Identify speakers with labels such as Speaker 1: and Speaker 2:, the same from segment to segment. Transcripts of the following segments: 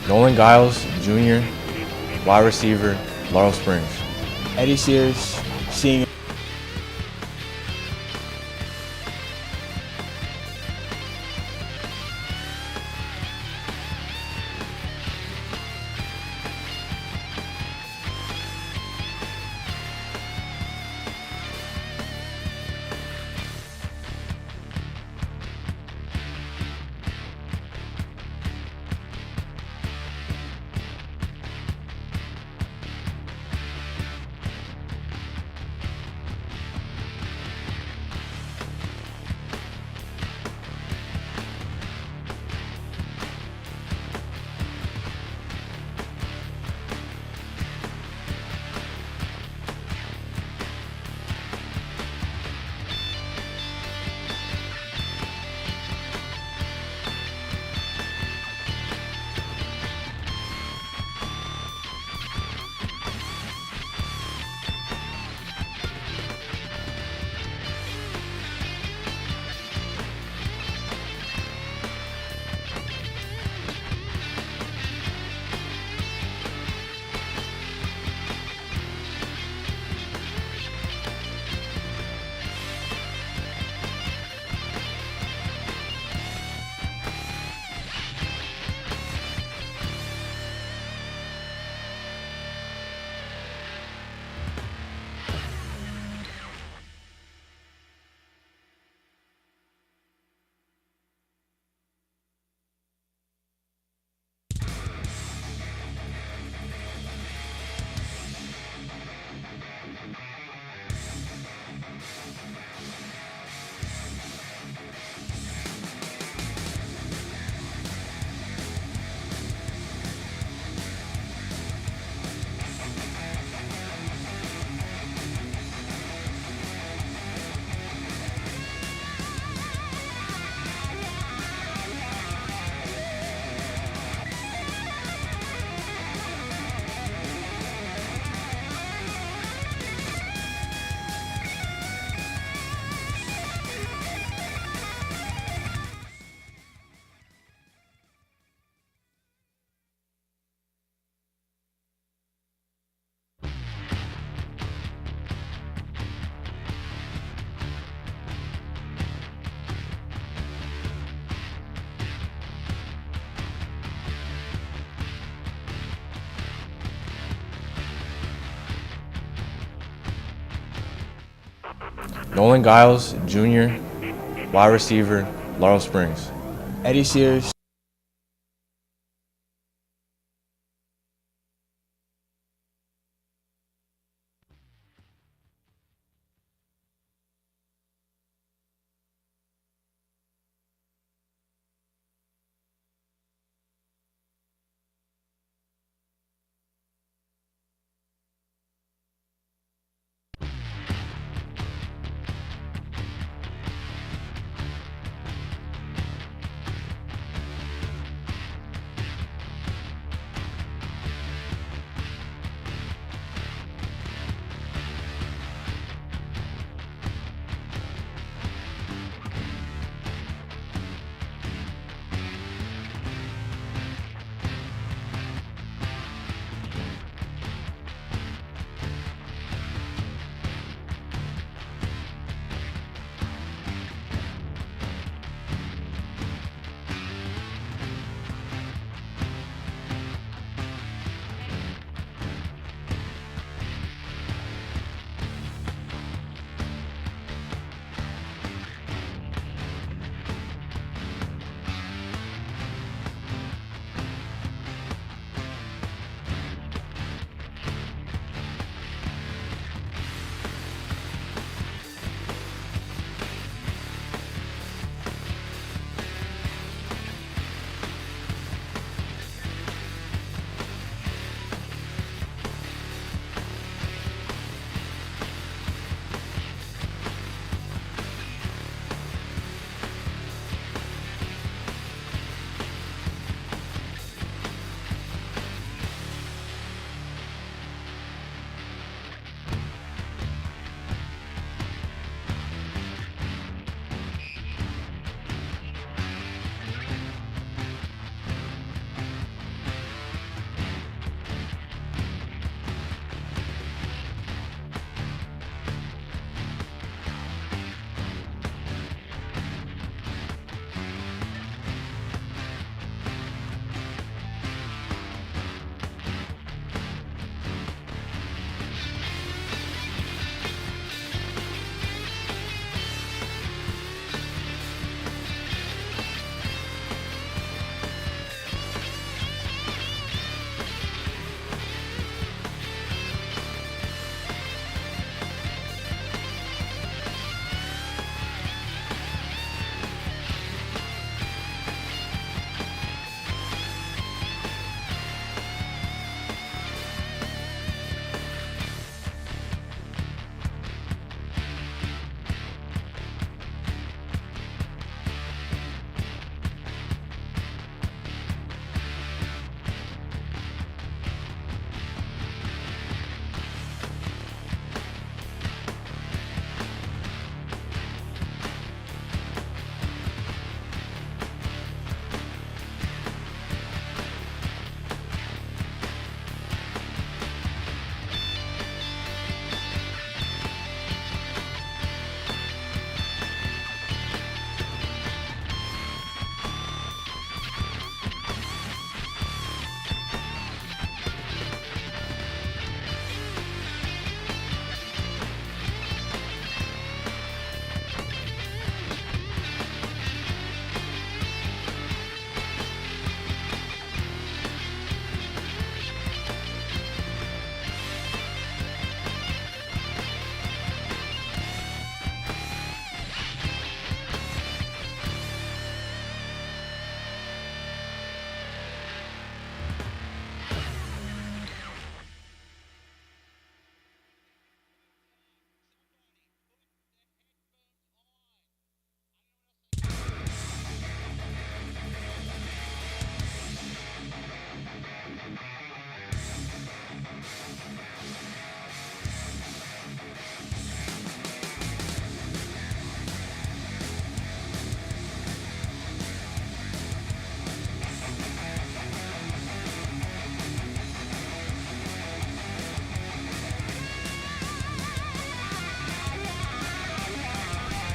Speaker 1: Nolan Giles, Jr., wide receiver, Laurel Springs.
Speaker 2: Eddie Sears, senior.
Speaker 1: Nolan Giles, Jr., wide receiver, Laurel Springs.
Speaker 2: Eddie Sears.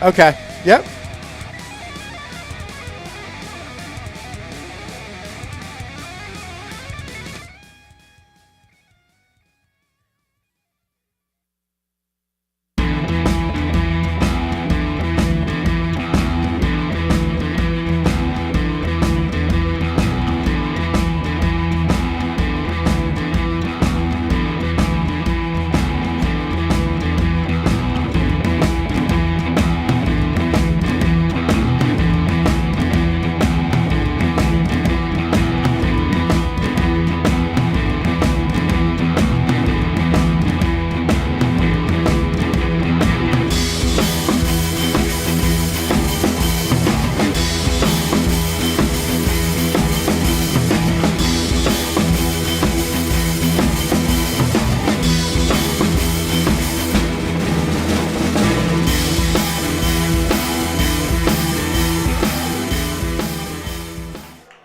Speaker 3: Okay. Yep.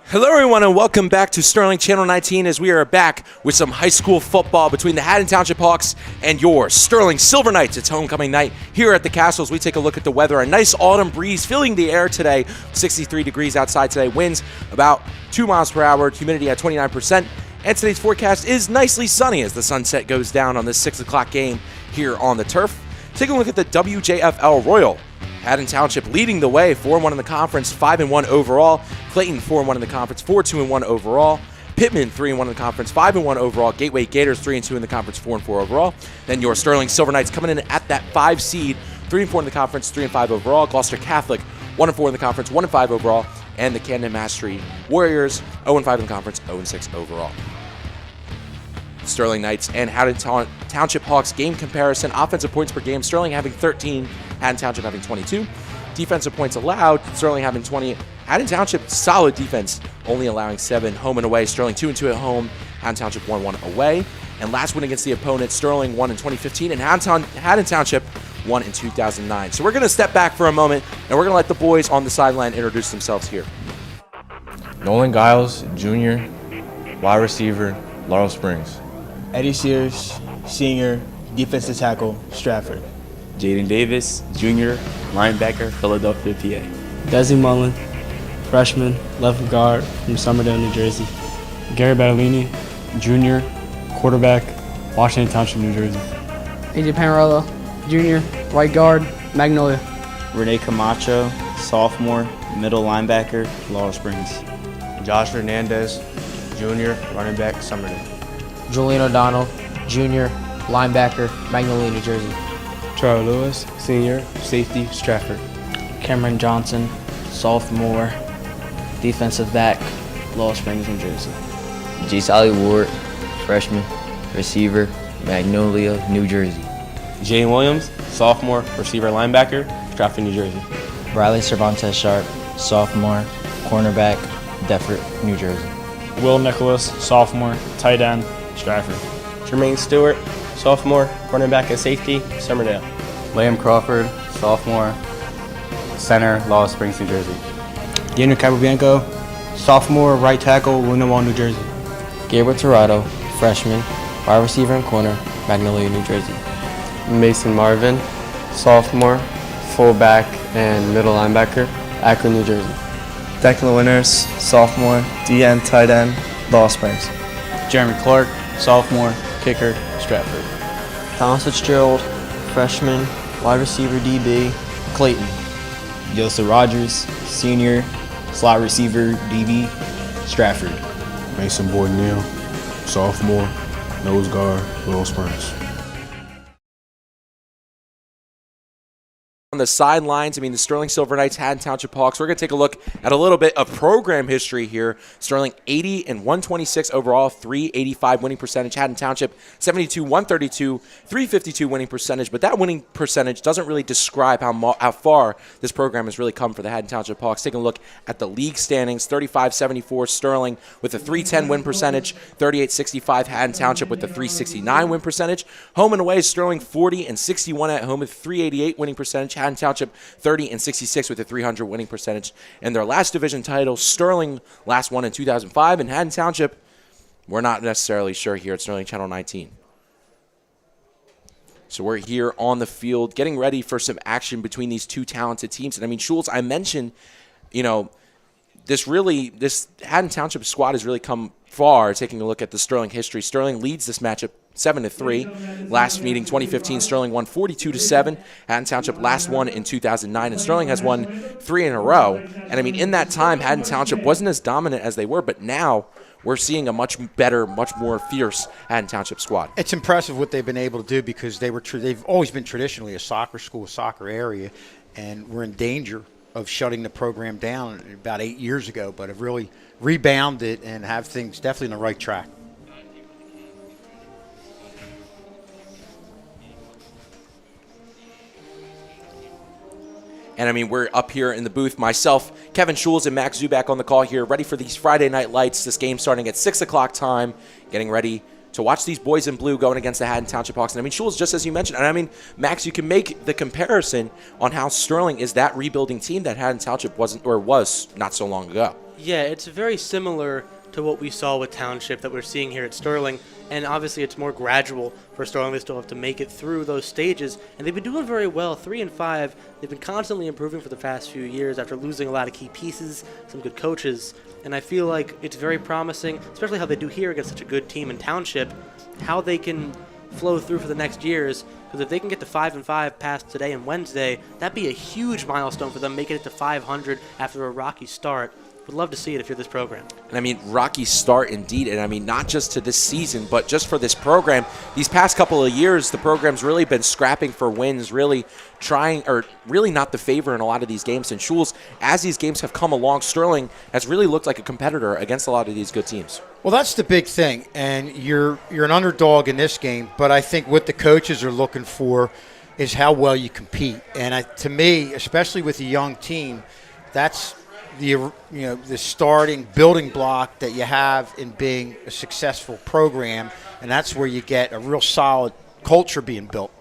Speaker 4: Hello, everyone, and welcome back to Sterling Channel 19 as we are back with some high school football between the Haddon Township Hawks and your Sterling Silver Knights. It's homecoming night here at the Castle as we take a look at the weather. A nice autumn breeze filling the air today, 63 degrees outside today, winds about 2 miles per hour, humidity at 29%. And today's forecast is nicely sunny as the sunset goes down on this 6 o'clock game here on the turf. Taking a look at the WJFL Royal. Haddon Township leading the way, 4-1 in the conference, 5-1 overall. Clayton 4-1 in the conference, 4-2-1 overall. Pittman 3-1 in the conference, 5-1 overall. Gateway Gators 3-2 in the conference, 4-4 overall. Then your Sterling Silver Knights coming in at that 5 seed, 3-4 in the conference, 3-5 overall. Gloucester Catholic 1-4 in the conference, 1-5 overall. And the Camden Mastery Warriors 0-5 in the conference, 0-6 overall. Sterling Knights and Haddon Township Hawks game comparison. Offensive points per game, Sterling having 13, Haddon Township having 22. Defensive points allowed, Sterling having 20. Haddon Township, solid defense, only allowing 7 home and away. Sterling 2-2 at home, Haddon Township 1-1 away. And last win against the opponent, Sterling won in 2015, and Haddon Township won in 2009. So we're going to step back for a moment, and we're going to let the boys on the sideline introduce themselves here.
Speaker 1: Nolan Giles, Jr., wide receiver, Laurel Springs.
Speaker 2: Eddie Sears, senior, defensive tackle, Stratford.
Speaker 5: Jaden Davis, junior, linebacker, Philadelphia, PA.
Speaker 6: Desi Mullen, freshman, left guard from Somerdale, New Jersey.
Speaker 7: Gary Battellini, junior, quarterback, Washington Township, New Jersey.
Speaker 8: AJ Panarello, junior, right guard, Magnolia.
Speaker 5: Renee Camacho, sophomore, middle linebacker, Laurel Springs.
Speaker 3: Josh Hernandez, junior, running back, Somerdale.
Speaker 8: Julian O'Donnell, junior, linebacker, Magnolia, New Jersey.
Speaker 7: Charles Lewis, senior, safety, Stratford.
Speaker 6: Cameron Johnson, sophomore, defensive back, Laurel Springs, New Jersey.
Speaker 9: J. Sally Ward, freshman, receiver, Magnolia, New Jersey.
Speaker 10: Jane Williams, sophomore, receiver, linebacker, Stratford, New Jersey.
Speaker 6: Riley Cervantes Sharp, sophomore, cornerback, Deptford, New Jersey.
Speaker 7: Will Nicholas, sophomore, tight end, Stratford.
Speaker 10: Jermaine Stewart, sophomore, running back and safety, Somerdale.
Speaker 11: Liam Crawford, sophomore, center, Laurel Springs, New Jersey.
Speaker 3: Daniel Capobianco, sophomore, right tackle, Winona, New Jersey.
Speaker 6: Gabriel Torado, freshman, wide receiver and corner, Magnolia, New Jersey.
Speaker 11: Mason Marvin, sophomore, fullback and middle linebacker, Akron, New Jersey.
Speaker 12: Declan Winters, sophomore, DN tight end, Laurel Springs.
Speaker 6: Jeremy Clark, sophomore, kicker, Stratford. Thomas Fitzgerald, freshman, wide receiver DB, Clayton.
Speaker 5: Joseph Rogers, senior, slot receiver, DB, Stratford.
Speaker 13: Mason Boyd Neal, sophomore, nose guard, Laurel Springs.
Speaker 4: On the sidelines, the Sterling Silver Knights, Haddon Township Hawks. We're going to take a look at a little bit of program history here. Sterling 80 and 126 overall, 385 winning percentage. Haddon Township 72, 132, 352 winning percentage. But that winning percentage doesn't really describe how far this program has really come for the Haddon Township Hawks. Taking a look at the league standings, 35-74 Sterling with a 310 win percentage, 38-65 Haddon Township with a 369 win percentage. Home and away, Sterling 40 and 61 at home with 388 winning percentage. Haddon Township 30 and 66 with a 300 winning percentage. And their last division title, Sterling last won in 2005, and Haddon Township, we're not necessarily sure here at Sterling Channel 19. So we're here on the field getting ready for some action between these two talented teams. And I mean, Schultz, I mentioned, this Haddon Township squad has really come far taking a look at the Sterling history. Sterling leads this matchup 7-3. Last meeting, 2015, Sterling won 42-7. Haddon Township last won in 2009, and Sterling has won 3 in a row. And I mean, in that time, Haddon Township wasn't as dominant as they were, but now we're seeing a much better, much more fierce Haddon Township squad.
Speaker 14: It's impressive what they've been able to do because they've always been traditionally a soccer school, a soccer area, and we're in danger of shutting the program down about 8 years ago, but have really rebounded and have things definitely on the right track.
Speaker 4: And I mean, we're up here in the booth, myself, Kevin Schulz, and Max Zubak on the call here, ready for these Friday night lights. This game starting at 6 o'clock time, getting ready to watch these boys in blue going against the Haddon Township Hawks. And I mean, Schulz, just as you mentioned, and I mean, Max, you can make the comparison on how Sterling is that rebuilding team that Haddon Township was not so long ago.
Speaker 15: Yeah, it's very similar to what we saw with Township that we're seeing here at Sterling. And obviously it's more gradual for Sterling. They still have to make it through those stages. And they've been doing very well, 3-5. They've been constantly improving for the past few years after losing a lot of key pieces, some good coaches. And I feel like it's very promising, especially how they do here against such a good team in Township, how they can flow through for the next years. Because if they can get to 5-5 past today and Wednesday, that'd be a huge milestone for them, making it to 500 after a rocky start. Would love to see it if you're this program.
Speaker 4: And I mean, rocky start indeed. And I mean, not just to this season, but just for this program. These past couple of years, the program's really been scrapping for wins, really trying, or really not the favor in a lot of these games. And Schulz, as these games have come along, Sterling has really looked like a competitor against a lot of these good teams.
Speaker 14: Well, that's the big thing. And you're an underdog in this game, but I think what the coaches are looking for is how well you compete. And to me, especially with a young team, that's the starting building block that you have in being a successful program, and that's where you get a real solid culture being built.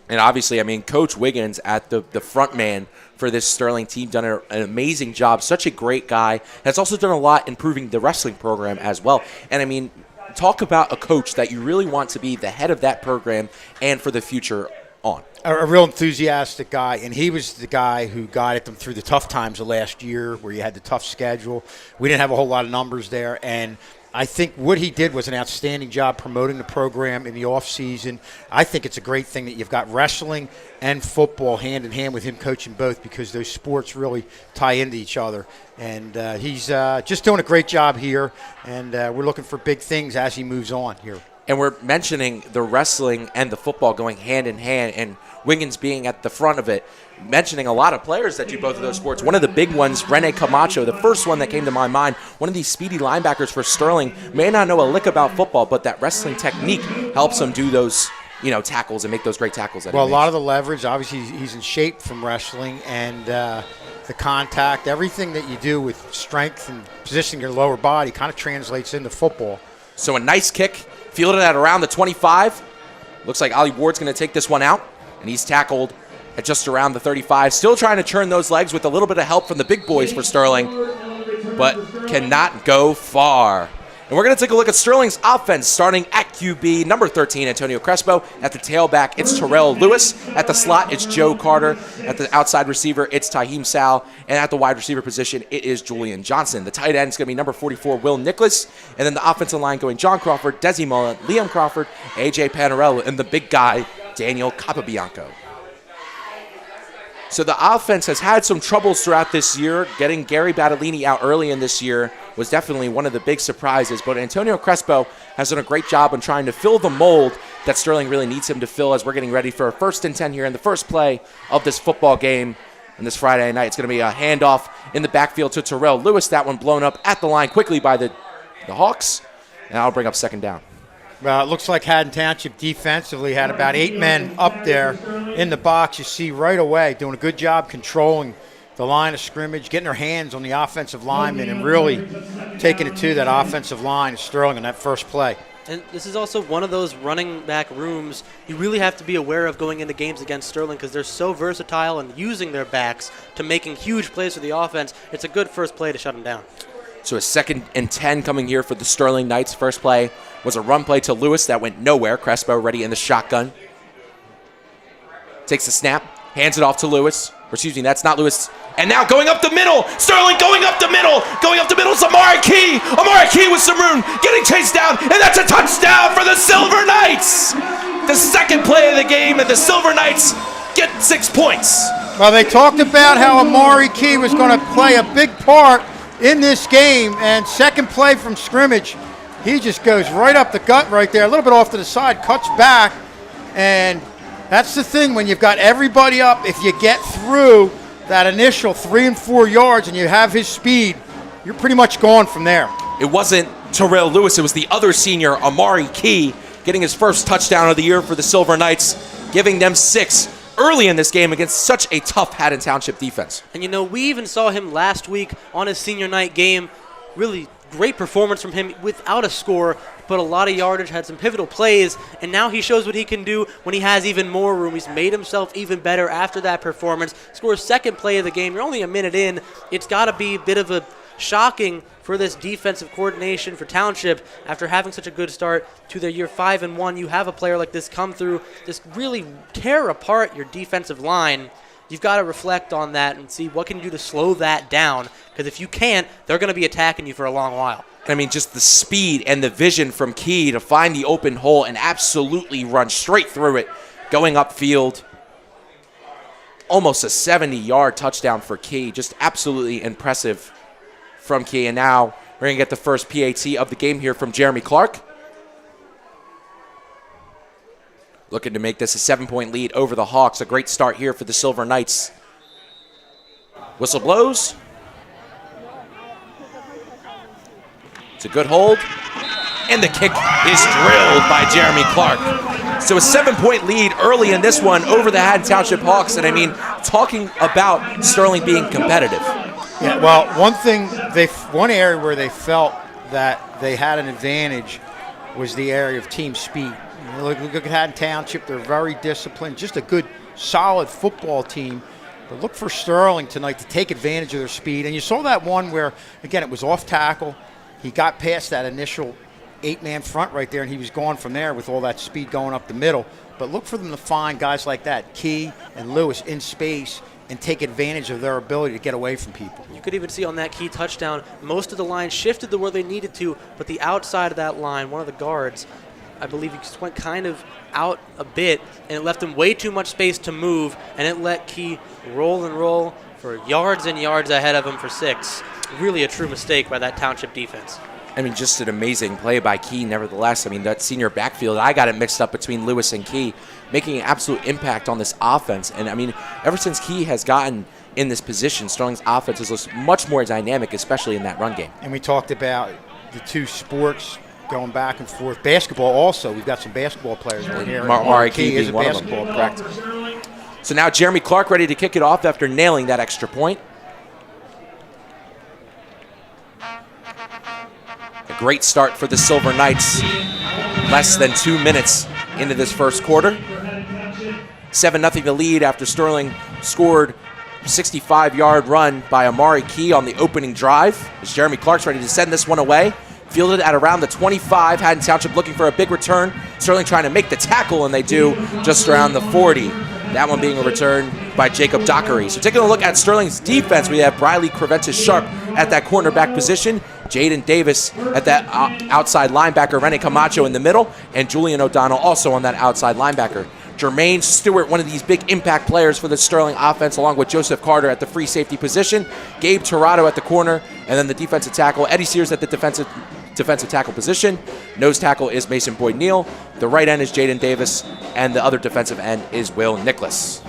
Speaker 4: And obviously, I mean, Coach Wiggins at the front man for this Sterling team done an amazing job. Such a great guy. Has also done a lot improving the wrestling program as well. And I mean, talk about a coach that you really want to be the head of that program and for the future on.
Speaker 14: A real enthusiastic guy, and he was the guy who guided them through the tough times of last year where you had the tough schedule. We didn't have a whole lot of numbers there, and I think what he did was an outstanding job promoting the program in the off-season. I think it's a great thing that you've got wrestling and football hand in hand with him coaching both because those sports really tie into each other. And he's just doing a great job here, and we're looking for big things as he moves on here.
Speaker 4: And we're mentioning the wrestling and the football going hand in hand, and Wiggins being at the front of it, mentioning a lot of players that do both of those sports. One of the big ones, Rene Camacho, the first one that came to my mind, one of these speedy linebackers for Sterling, may not know a lick about football, but that wrestling technique helps him do those tackles and make those great tackles.
Speaker 14: Well, a lot of the leverage, obviously he's in shape from wrestling, and the contact, everything that you do with strength and positioning your lower body kind of translates into football.
Speaker 4: So a nice kick, fielded at around the 25. Looks like Ollie Ward's going to take this one out, and he's tackled at just around the 35. Still trying to turn those legs with a little bit of help from the big boys for Sterling, but cannot go far. And we're going to take a look at Sterling's offense starting at QB, number 13, Antonio Crespo. At the tailback, it's Terrell Lewis. At the slot, it's Joe Carter. At the outside receiver, it's Taheem Sal. And at the wide receiver position, it is Julian Johnson. The tight end is going to be number 44, Will Nicholas. And then the offensive line going John Crawford, Desi Mullen, Liam Crawford, A.J. Panarello, and the big guy, Daniel Capabianco. So the offense has had some troubles throughout this year. Getting Gary Battellini out early in this year was definitely one of the big surprises. But Antonio Crespo has done a great job on trying to fill the mold that Sterling really needs him to fill as we're getting ready for a 1st and 10 here in the first play of this football game. And this Friday night, it's going to be a handoff in the backfield to Terrell Lewis. That one blown up at the line quickly by the Hawks. And that'll bring up 2nd down.
Speaker 14: Well, it looks like Haddon Township defensively had about 8 men up there in the box. You see right away doing a good job controlling the line of scrimmage, getting their hands on the offensive lineman, and really taking it to that offensive line of Sterling in that first play.
Speaker 15: And this is also one of those running back rooms you really have to be aware of going into games against Sterling because they're so versatile and using their backs to making huge plays for the offense. It's a good first play to shut them down.
Speaker 4: So a 2nd and 10 coming here for the Sterling Knights. First play was a run play to Lewis that went nowhere. Crespo ready in the shotgun. takes the snap, hands it off to Lewis. Or excuse me, that's not Lewis. And now going up the middle, Sterling going up the middle is Amari Key. Amari Key with some room, getting chased down, and that's a touchdown for the Silver Knights. The second play of the game, and the Silver Knights get 6 points.
Speaker 14: Well, they talked about how Amari Key was going to play a big part in this game, and second play from scrimmage, he just goes right up the gut right there, a little bit off to the side, cuts back, and that's the thing when you've got everybody up. If you get through that initial 3 and 4 yards and you have his speed, you're pretty much gone from there.
Speaker 4: It wasn't Terrell Lewis, it was the other senior, Amari Key, getting his first touchdown of the year for the Silver Knights, giving them 6 early in this game against such a tough Haddon Township defense.
Speaker 15: And you know, we even saw him last week on his senior night game. Really great performance from him without a score, but a lot of yardage, had some pivotal plays, and now he shows what he can do when he has even more room. He's made himself even better after that performance. Scores second play of the game. You're only a minute in. It's got to be a bit of a shocking for this defensive coordination for Township after having such a good start to their year 5-1. You have a player like this come through, just really tear apart your defensive line. You've got to reflect on that and see what can you do to slow that down, because if you can't, they're going to be attacking you for a long while.
Speaker 4: I mean, just the speed and the vision from Key to find the open hole and absolutely run straight through it, going upfield. Almost a 70-yard touchdown for Key. Just absolutely impressive from Key. And now we're going to get the first PAT of the game here from Jeremy Clark. Looking to make this a 7-point lead over the Hawks. A great start here for the Silver Knights. Whistle blows. It's a good hold. And the kick is drilled by Jeremy Clark. So a 7-point lead early in this one over the Haddon Township Hawks. And I mean, talking about Sterling being competitive.
Speaker 14: Yeah, well, one area where they felt that they had an advantage was the area of team speed. You know, look at Haddon Township. They're very disciplined, just a good, solid football team. But look for Sterling tonight to take advantage of their speed. And you saw that one where, again, it was off tackle. He got past that initial 8-man front right there, and he was gone from there with all that speed going up the middle. But look for them to find guys like that, Key and Lewis, in space and take advantage of their ability to get away from people.
Speaker 15: You could even see on that Key touchdown, most of the line shifted to where they needed to, but the outside of that line, one of the guards, I believe he just went kind of out a bit, and it left him way too much space to move, and it let Key roll and roll for yards and yards ahead of him for 6. Really a true mistake by that Township defense.
Speaker 4: I mean, just an amazing play by Key, nevertheless. I mean, that senior backfield, I got it mixed up between Lewis and Key, making an absolute impact on this offense. And, I mean, ever since Key has gotten in this position, Sterling's offense has looked much more dynamic, especially in that run game.
Speaker 14: And we talked about the two sports going back and forth. Basketball also. We've got some basketball players over here.
Speaker 4: Amari Key
Speaker 14: is a
Speaker 4: one
Speaker 14: basketball player.
Speaker 4: Correct. So now Jeremy Clark ready to kick it off after nailing that extra point. A great start for the Silver Knights. Less than 2 minutes into this first quarter. 7-0 to lead after Sterling scored a 65-yard run by Amari Key on the opening drive. As Jeremy Clark's ready to send this one away. Fielded at around the 25. Haddon Township looking for a big return. Sterling trying to make the tackle, and they do just around the 40. That one being a return by Jacob Dockery. So taking a look at Sterling's defense, we have Briley Creventus Sharp at that cornerback position, Jaden Davis at that outside linebacker, Rene Camacho in the middle, and Julian O'Donnell also on that outside linebacker. Jermaine Stewart, one of these big impact players for the Sterling offense, along with Joseph Carter at the free safety position, Gabe Torado at the corner, and then the defensive tackle, Eddie Sears at the defensive tackle position. Nose tackle is Mason Boyd-Neal. The right end is Jaden Davis, and the other defensive end is Will Nicholas.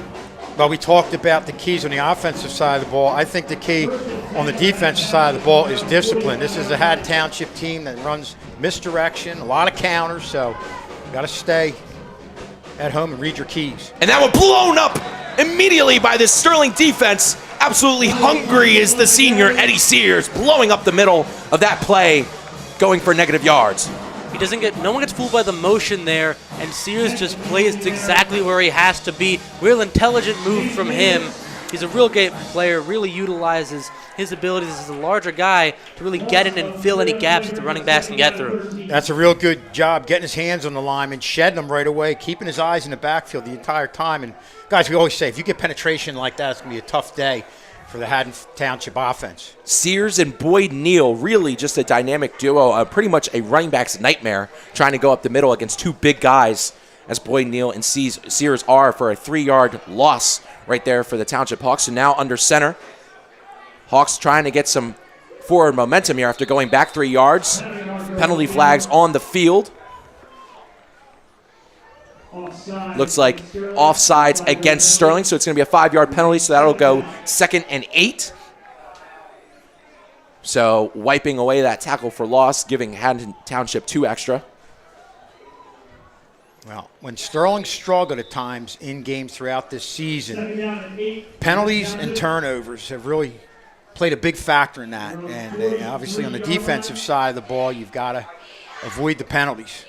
Speaker 14: Well, we talked about the keys on the offensive side of the ball. I think the key on the defensive side of the ball is discipline. This is a Haddon Township team that runs misdirection, a lot of counters, so you got to stay at home and read your keys.
Speaker 4: And that one blown up immediately by this Sterling defense. Absolutely hungry is the senior Eddie Sears, blowing up the middle of that play, going for negative yards.
Speaker 15: No one gets fooled by the motion there, and Sears just plays exactly where he has to be. Real intelligent move from him. He's a real great player, really utilizes his abilities as a larger guy to really get in and fill any gaps that the running backs can get through.
Speaker 14: That's a real good job getting his hands on the lineman, shedding them right away, keeping his eyes in the backfield the entire time. And, guys, we always say if you get penetration like that, it's going to be a tough day for the Haddon Township offense.
Speaker 4: Sears and Boyd Neal, really just a dynamic duo, pretty much a running back's nightmare, trying to go up the middle against two big guys, as Boyd Neal and Sears are, for a 3-yard loss right there for the Township Hawks. So now under center, Hawks trying to get some forward momentum here after going back 3 yards. Penalty flags on the field. Looks like offsides against Sterling, so it's going to be a 5-yard penalty, so that'll go 2nd and 8. So wiping away that tackle for loss, giving Haddon Township 2 extra.
Speaker 14: Well, when Sterling struggled at times in games throughout this season, penalties and turnovers have really played a big factor in that. And obviously on the defensive side of the ball, you've got to avoid the penalties.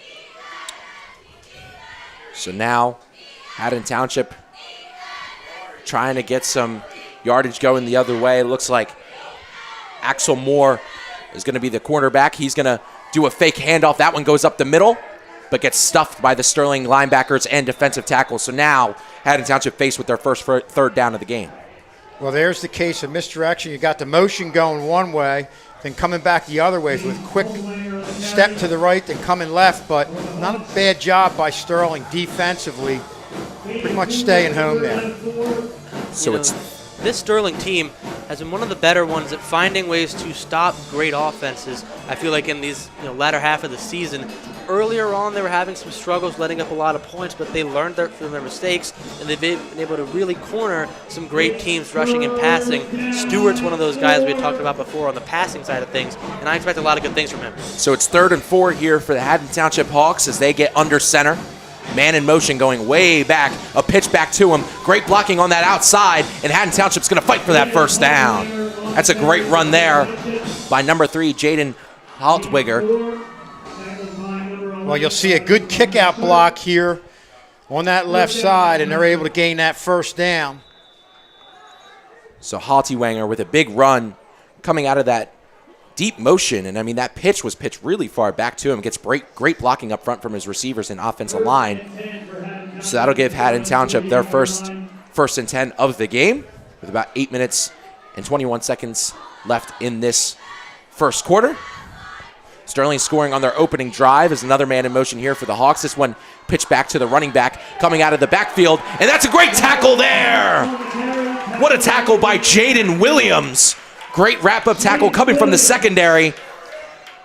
Speaker 4: So now Haddon Township trying to get some yardage going the other way. It looks like Axel Moore is going to be the quarterback. He's going to do a fake handoff. That one goes up the middle, but gets stuffed by the Sterling linebackers and defensive tackles. So now Haddon Township faced with their first third down of the game.
Speaker 14: Well, there's the case of misdirection. You got the motion going one way, then coming back the other way with quick step to the right, then coming left. But not a bad job by Sterling defensively, pretty much staying home there.
Speaker 4: So
Speaker 15: this Sterling team has been one of the better ones at finding ways to stop great offenses. I feel like in these latter half of the season, earlier on they were having some struggles letting up a lot of points, but they learned from their mistakes, and they've been able to really corner some great teams rushing and passing. Stewart's one of those guys we had talked about before on the passing side of things, and I expect a lot of good things from him.
Speaker 4: So it's 3rd and 4 here for the Haddon Township Hawks as they get under center. Man in motion going way back. A pitch back to him. Great blocking on that outside, and Haddon Township's going to fight for that first down. That's a great run there by number 3, Jaden Haltwiger.
Speaker 14: Well, you'll see a good kick-out block here on that left side, and they're able to gain that first down.
Speaker 4: So Haltwiger with a big run coming out of that deep motion, and I mean that pitch was pitched really far back to him. Gets great blocking up front from his receivers and offensive line. So that'll give Haddon Township their first and 10 of the game with about 8 minutes and 21 seconds left in this first quarter. Sterling scoring on their opening drive is another man in motion here for the Hawks. This one pitched back to the running back coming out of the backfield, and that's a great tackle there. What a tackle by Jaden Williams. Great wrap-up tackle coming from the secondary.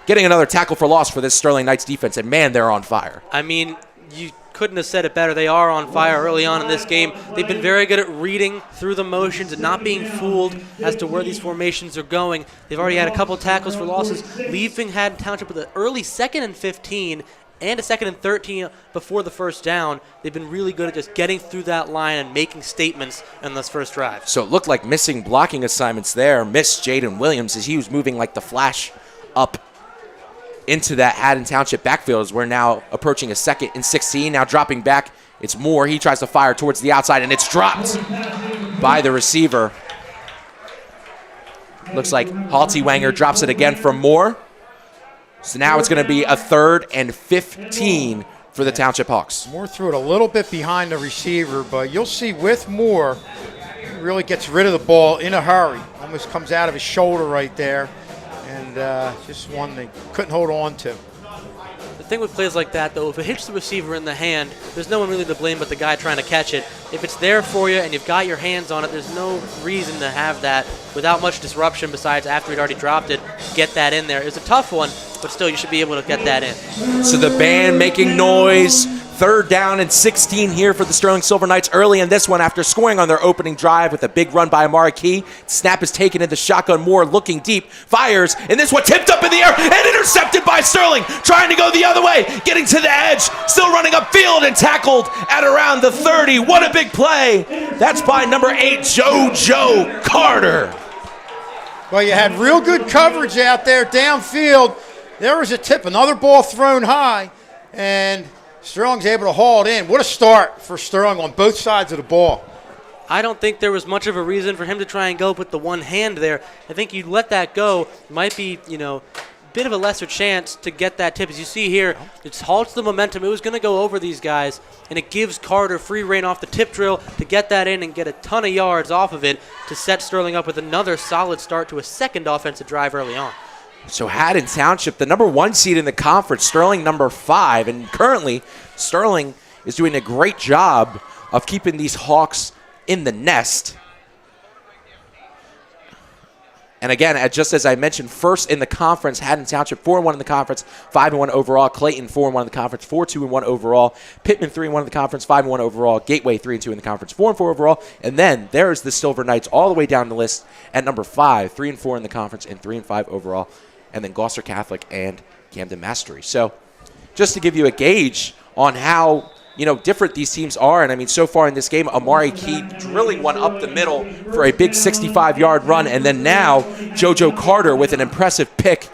Speaker 4: Getting another tackle for loss for this Sterling Knights defense, and man, they're on fire.
Speaker 15: I mean, you couldn't have said it better. They are on fire early on in this game. They've been very good at reading through the motions and not being fooled as to where these formations are going. They've already had a couple tackles for losses, leaving Haddon Township with an early 2nd and 15 and a 2nd and 13 before the first down. They've been really good at just getting through that line and making statements in this first drive.
Speaker 4: So it looked like missing blocking assignments there. Missed Jaden Williams as he was moving like the Flash up into that Haddon Township backfield as we're now approaching a 2nd and 16. Now dropping back, it's Moore. He tries to fire towards the outside, and it's dropped by the receiver. Looks like Haltwiger drops it again from Moore. So now it's going to be a 3rd and 15 for the Township Hawks.
Speaker 14: Moore threw it a little bit behind the receiver, but you'll see with Moore, he really gets rid of the ball in a hurry. Almost comes out of his shoulder right there, and just one they couldn't hold on to.
Speaker 15: The thing with plays like that, though, if it hits the receiver in the hand, there's no one really to blame but the guy trying to catch it. If it's there for you and you've got your hands on it, there's no reason to have that without much disruption besides after he'd already dropped it, get that in there. It's a tough one, but still you should be able to get that in.
Speaker 4: So the band making noise. 3rd down and 16 here for the Sterling Silver Knights early in this one after scoring on their opening drive with a big run by Amari Key. Snap is taken into shotgun. Moore looking deep, fires, and this one tipped up in the air and intercepted by Sterling. Trying to go the other way, getting to the edge, still running upfield and tackled at around the 30. What a big play. That's by number 8, JoJo Carter.
Speaker 14: Well, you had real good coverage out there downfield. There was a tip, another ball thrown high, and Sterling's able to haul it in. What a start for Sterling on both sides of the ball.
Speaker 15: I don't think there was much of a reason for him to try and go with the one hand there. I think you let that go, might be, a bit of a lesser chance to get that tip. As you see here, it halts the momentum. It was going to go over these guys, and it gives Carter free rein off the tip drill to get that in and get a ton of yards off of it to set Sterling up with another solid start to a second offensive drive early on.
Speaker 4: So Haddon Township, the number 1 seed in the conference, Sterling number 5, and currently Sterling is doing a great job of keeping these Hawks in the nest. And again, just as I mentioned, first in the conference, Haddon Township 4-1 in the conference, 5-1 overall. Clayton 4-1 in the conference, 4-2-1 overall. Pittman 3-1 in the conference, 5-1 overall. Gateway 3-2 in the conference, 4-4 overall. And then there's the Silver Knights all the way down the list at number 5, 3-4 in the conference and 3-5 overall. And then Gloucester Catholic and Camden Mastery. So just to give you a gauge on how different these teams are. And I mean, so far in this game, Amari Key drilling one up the middle for a big 65-yard run. And then now JoJo Carter with an impressive pick,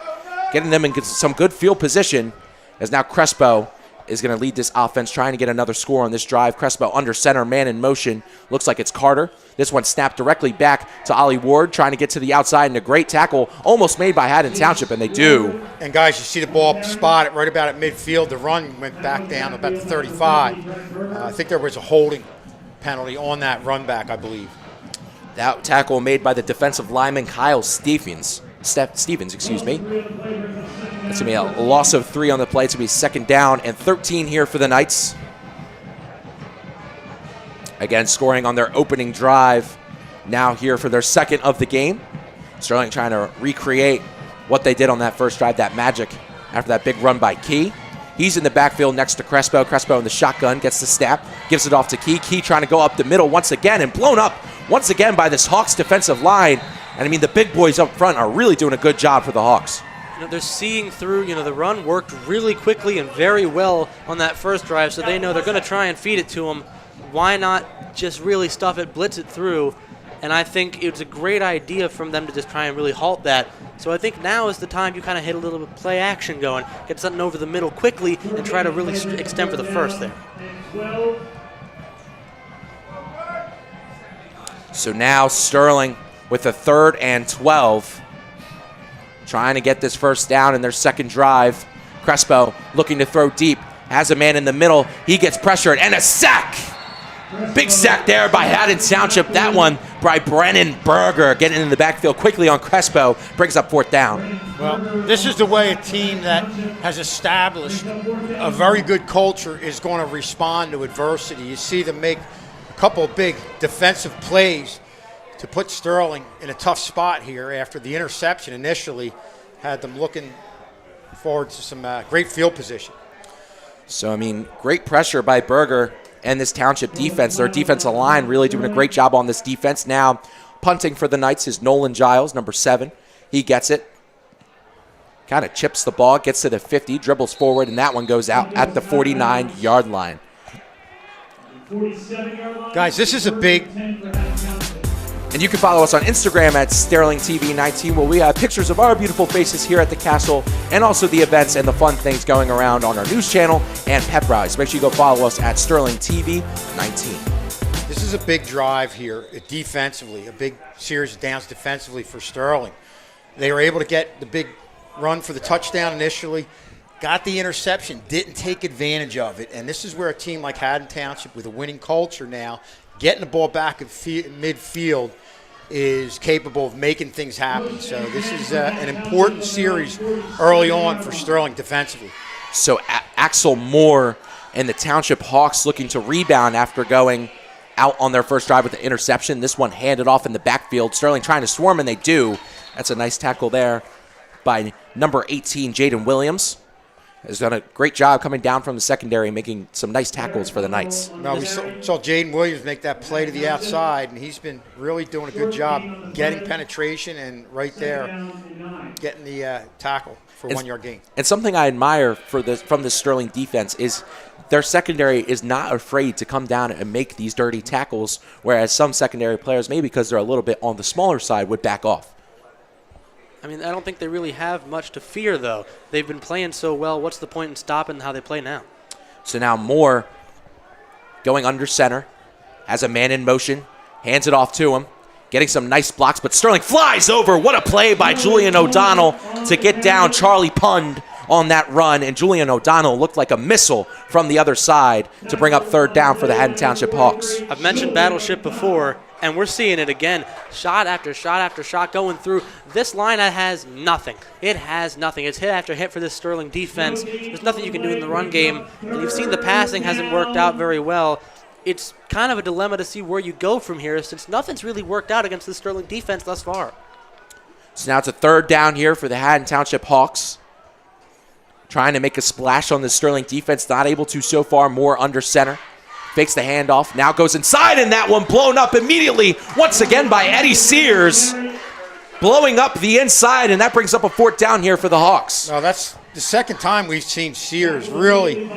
Speaker 4: getting them in some good field position, as now Crespo is going to lead this offense, trying to get another score on this drive. Crespo under center, man in motion. Looks like it's Carter. This one snapped directly back to Ollie Ward, trying to get to the outside, and a great tackle almost made by Haddon Township, and they do.
Speaker 14: And guys, you see the ball spotted right about at midfield. The run went back down about the 35. I think there was a holding penalty on that run back, I believe.
Speaker 4: That tackle made by the defensive lineman Kyle Stevens. That's going to be a loss of 3 on the play. It's going to be second down and 13 here for the Knights. Again, scoring on their opening drive. Now here for their second of the game. Sterling trying to recreate what they did on that first drive, that magic after that big run by Key. He's in the backfield next to Crespo. Crespo in the shotgun, gets the snap, gives it off to Key. Key trying to go up the middle once again and blown up once again by this Hawks defensive line. And I mean, the big boys up front are really doing a good job for the Hawks.
Speaker 15: They're seeing through, the run worked really quickly and very well on that first drive, so they know they're going to try and feed it to him. Why not just really stuff it, blitz it through? And I think it's a great idea from them to just try and really halt that. So I think now is the time you kind of hit a little bit of play action going, get something over the middle quickly, and try to really extend for the first there.
Speaker 4: So now Sterling with a 3rd and 12. Trying to get this first down in their second drive. Crespo looking to throw deep. Has a man in the middle. He gets pressured and a sack. Big sack there by Haddon Township. That one by Brennan Berger getting in the backfield quickly on Crespo. Brings up 4th down.
Speaker 14: Well, this is the way a team that has established a very good culture is going to respond to adversity. You see them make a couple of big defensive plays to put Sterling in a tough spot here after the interception initially had them looking forward to some great field position.
Speaker 4: So, I mean, great pressure by Berger and this Township defense. Their defensive line really doing a great job on this defense. Now, punting for the Knights is Nolan Giles, number 7. He gets it. Kind of chips the ball, gets to the 50, dribbles forward, and that one goes out at the 49-yard line.
Speaker 14: Guys, this is a big...
Speaker 4: And you can follow us on Instagram at SterlingTV19, where we have pictures of our beautiful faces here at the castle and also the events and the fun things going around on our news channel and pep rallies. Make sure you go follow us at SterlingTV19.
Speaker 14: This is a big drive here defensively, a big series of downs defensively for Sterling. They were able to get the big run for the touchdown initially, got the interception, didn't take advantage of it. And this is where a team like Haddon Township with a winning culture now, getting the ball back at midfield, is capable of making things happen. So this is an important series early on for Sterling defensively.
Speaker 4: So Axel Moore and the Township Hawks looking to rebound after going out on their first drive with the interception. This one handed off in the backfield. Sterling trying to swarm, and they do. That's a nice tackle there by number 18, Jaden Williams. Has done a great job coming down from the secondary, making some nice tackles for the Knights.
Speaker 14: No, we saw Jaden Williams make that play to the outside, and he's been really doing a good job getting penetration and right there getting the tackle for a 1-yard gain.
Speaker 4: And something I admire from this Sterling defense is their secondary is not afraid to come down and make these dirty tackles, whereas some secondary players, maybe because they're a little bit on the smaller side, would back off.
Speaker 15: I mean, I don't think they really have much to fear, though. They've been playing so well. What's the point in stopping how they play now?
Speaker 4: So now Moore going under center, has a man in motion, Hands it off to him. Getting some nice blocks, but Sterling flies over. What a play by Julian O'Donnell to get down Charlie Pund on that run. And Julian O'Donnell looked like a missile from the other side to bring up third down for the Haddon Township Hawks.
Speaker 15: I've mentioned Battleship before, and we're seeing it again. Shot after shot after shot going through. This line has nothing. It has nothing. It's hit after hit for this Sterling defense. There's nothing you can do in the run game. And you've seen the passing hasn't worked out very well. It's kind of a dilemma to see where you go from here since nothing's really worked out against the Sterling defense thus far.
Speaker 4: So now it's a third down here for the Haddon Township Hawks. Trying to make a splash on the Sterling defense. Not able to so far. More under center. Fakes the handoff. Now goes inside, and that one blown up immediately once again by Eddie Sears. Blowing up the inside, and that brings up a fourth down here for the Hawks.
Speaker 14: No, that's the second time we've seen Sears really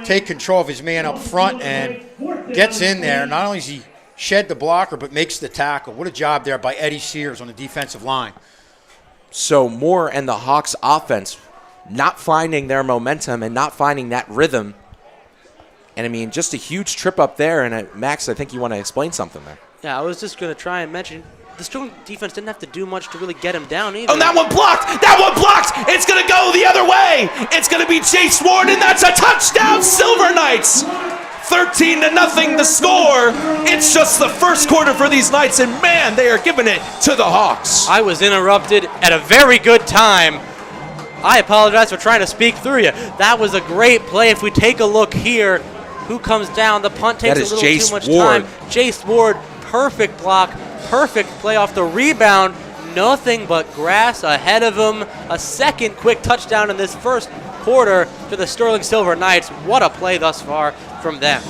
Speaker 14: take control of his man up front and gets in there. Not only does he shed the blocker, but makes the tackle. What a job there by Eddie Sears on the defensive line.
Speaker 4: So Moore and the Hawks offense not finding their momentum and not finding that rhythm. And I mean, just a huge trip up there. And Max, I think you want to explain something there.
Speaker 15: Yeah, I was just going to try and mention the Sterling defense didn't have to do much to really get him down either.
Speaker 4: Oh, that one blocked! That one blocked! It's going to go the other way! It's going to be Chase Ward, and that's a touchdown, Silver Knights! 13-0 the score. It's just the first quarter for these Knights, and man, they are giving it to the Hawks.
Speaker 15: I was interrupted at a very good time. I apologize for trying to speak through you. That was a great play. If we take a look here, who comes down? The punt takes a little
Speaker 4: Jace
Speaker 15: too much
Speaker 4: Ward.
Speaker 15: time. Jace Ward, perfect block, perfect play off the rebound. Nothing but grass ahead of him. A second quick touchdown in this first quarter to the Sterling Silver Knights. What a play thus far from them.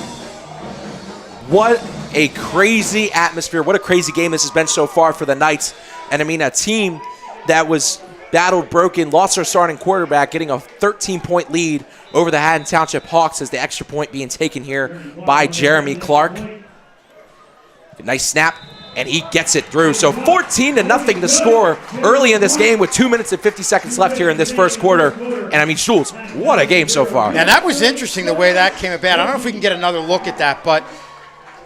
Speaker 4: What a crazy atmosphere. What a crazy game this has been so far for the Knights. And I mean, a team that was battled, broken, lost their starting quarterback, getting a 13-point lead over the Haddon Township Hawks as the extra point being taken here by Jeremy Clark. Nice snap, and he gets it through. So 14-0 the score early in this game with 2 minutes and 50 seconds left here in this first quarter. And I mean, Schultz, what a game so far.
Speaker 14: Now, that was interesting the way that came about. I don't know if we can get another look at that, but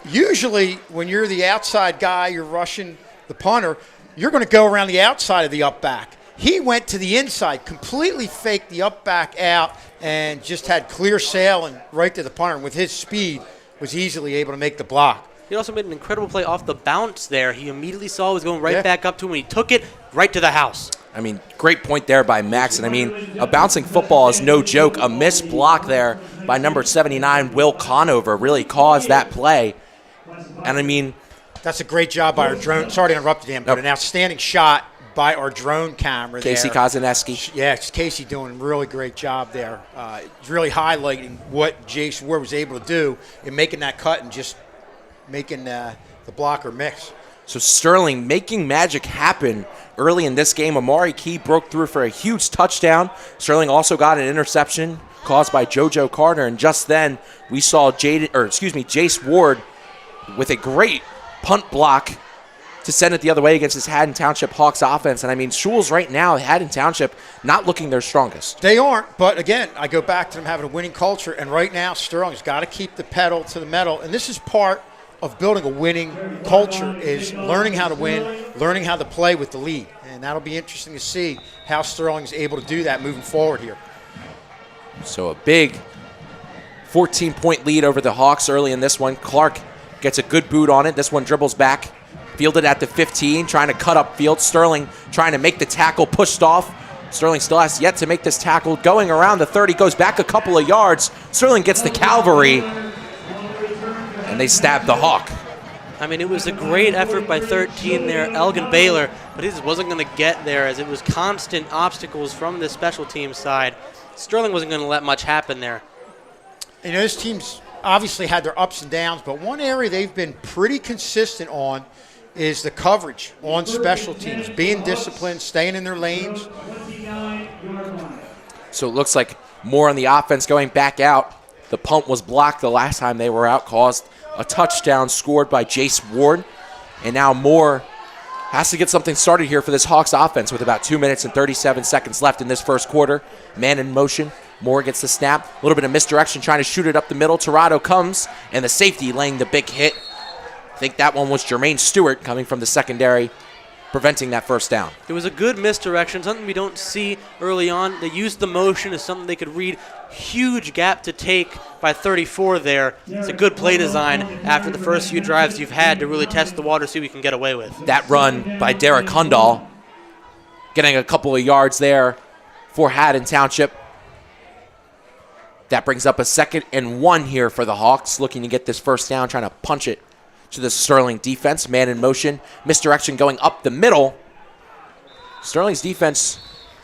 Speaker 14: usually when you're the outside guy, you're rushing the punter, you're going to go around the outside of the up back. He went to the inside, completely faked the up back out, and just had clear sailing right to the punter. And with his speed, was easily able to make the block.
Speaker 15: He also made an incredible play off the bounce there. He immediately saw it was going right back up to him, and he took it right to the house.
Speaker 4: I mean, great point there by Max. And I mean, a bouncing football is no joke. A missed block there by number 79, Will Conover, really caused that play. And I mean,
Speaker 14: that's a great job by our drone. Sorry to interrupt you, Dan, but an outstanding shot by our drone camera
Speaker 4: Casey
Speaker 14: there.
Speaker 4: Kozaneski.
Speaker 14: Yeah, it's Casey doing a really great job there. It's really highlighting what Jace Ward was able to do in making that cut and just making the blocker mix.
Speaker 4: So Sterling making magic happen early in this game. Amari Key broke through for a huge touchdown. Sterling also got an interception caused by JoJo Carter, and just then we saw Jace Ward with a great punt block to send it the other way against this Haddon Township Hawks offense. And I mean, Schools right now, Haddon Township, not looking their strongest.
Speaker 14: They aren't, but again, I go back to them having a winning culture, and right now Sterling's got to keep the pedal to the metal, and this is part of building a winning culture, is learning how to win, learning how to play with the lead. And that'll be interesting to see how Sterling's able to do that moving forward here.
Speaker 4: So a big 14-point lead over the Hawks early in this one. Clark gets a good boot on it. This one dribbles back, fielded at the 15, trying to cut up field. Sterling trying to make the tackle, pushed off. Sterling still has yet to make this tackle. Going around the 30, goes back a couple of yards. Sterling gets the cavalry, and they stab the Hawk.
Speaker 15: I mean, it was a great effort by 13 there, Elgin Baylor, but he just wasn't going to get there as it was constant obstacles from the special team side. Sterling wasn't going to let much happen there.
Speaker 14: You know, this team's obviously had their ups and downs, but one area they've been pretty consistent on is the coverage on special teams, being disciplined, staying in their lanes.
Speaker 4: So it looks like more on the offense going back out. The punt was blocked the last time they were out, caused a touchdown scored by Jace Ward. And now Moore has to get something started here for this Hawks offense with about 2 minutes and 37 seconds left in this first quarter. Man in motion. Moore gets the snap. A little bit of misdirection, trying to shoot it up the middle. Torado comes, and the safety laying the big hit I think that one was Jermaine Stewart coming from the secondary, preventing that first down.
Speaker 15: It was a good misdirection, something we don't see early on. They used the motion as something they could read. Huge gap to take by 34 there. It's a good play design after the first few drives you've had to really test the water, see what we can get away with.
Speaker 4: That run by Derek Hundall, getting a couple of yards there for Haddon Township. That brings up a 2nd and 1 here for the Hawks, looking to get this first down, trying to punch it to the Sterling defense. Man in motion, misdirection going up the middle. Sterling's defense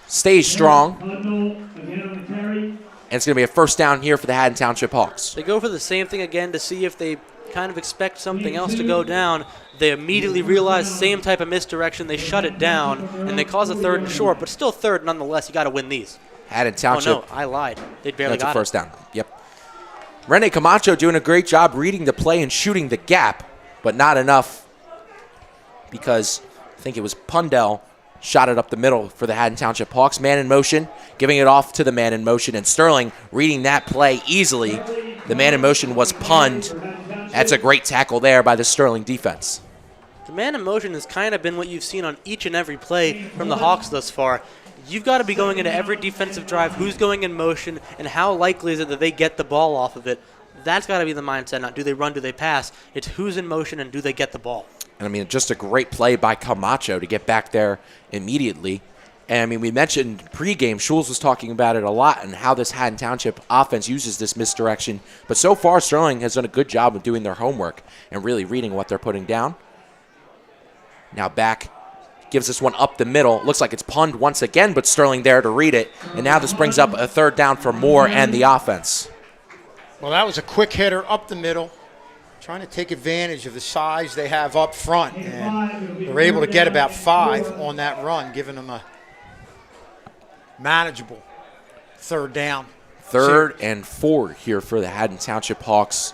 Speaker 4: stays strong. And it's going to be a first down here for the Haddon Township Hawks.
Speaker 15: They go for the same thing again to see if they kind of expect something else to go down. They immediately realize same type of misdirection. They shut it down, and they cause a 3rd and short, but still 3rd nonetheless. You got to win these.
Speaker 4: Haddon Township.
Speaker 15: Oh, no, I lied. They barely got it.
Speaker 4: That's a first down. Yep. Rene Camacho doing a great job reading the play and shooting the gap, but not enough because I think it was Pundell shot it up the middle for the Haddon Township Hawks. Man in motion, giving it off to the man in motion, and Sterling reading that play easily. The man in motion was punned. That's a great tackle there by the Sterling defense.
Speaker 15: The man in motion has kind of been what you've seen on each and every play from the Hawks thus far. You've got to be going into every defensive drive, who's going in motion, and how likely is it that they get the ball off of it. That's got to be the mindset, not do they run, do they pass. It's who's in motion and do they get the ball.
Speaker 4: And I mean, just a great play by Camacho to get back there immediately. And I mean, we mentioned pregame, Schulz was talking about it a lot and how this Haddon Township offense uses this misdirection. But so far, Sterling has done a good job of doing their homework and really reading what they're putting down. Now back, gives this one up the middle. Looks like it's punned once again, but Sterling there to read it. And now this brings up a 3rd down for Moore and the offense.
Speaker 14: Well, that was a quick hitter up the middle, trying to take advantage of the size they have up front. And they're able to get about 5 on that run, giving them a manageable 3rd down.
Speaker 4: 3rd and 4 here for the Haddon Township Hawks,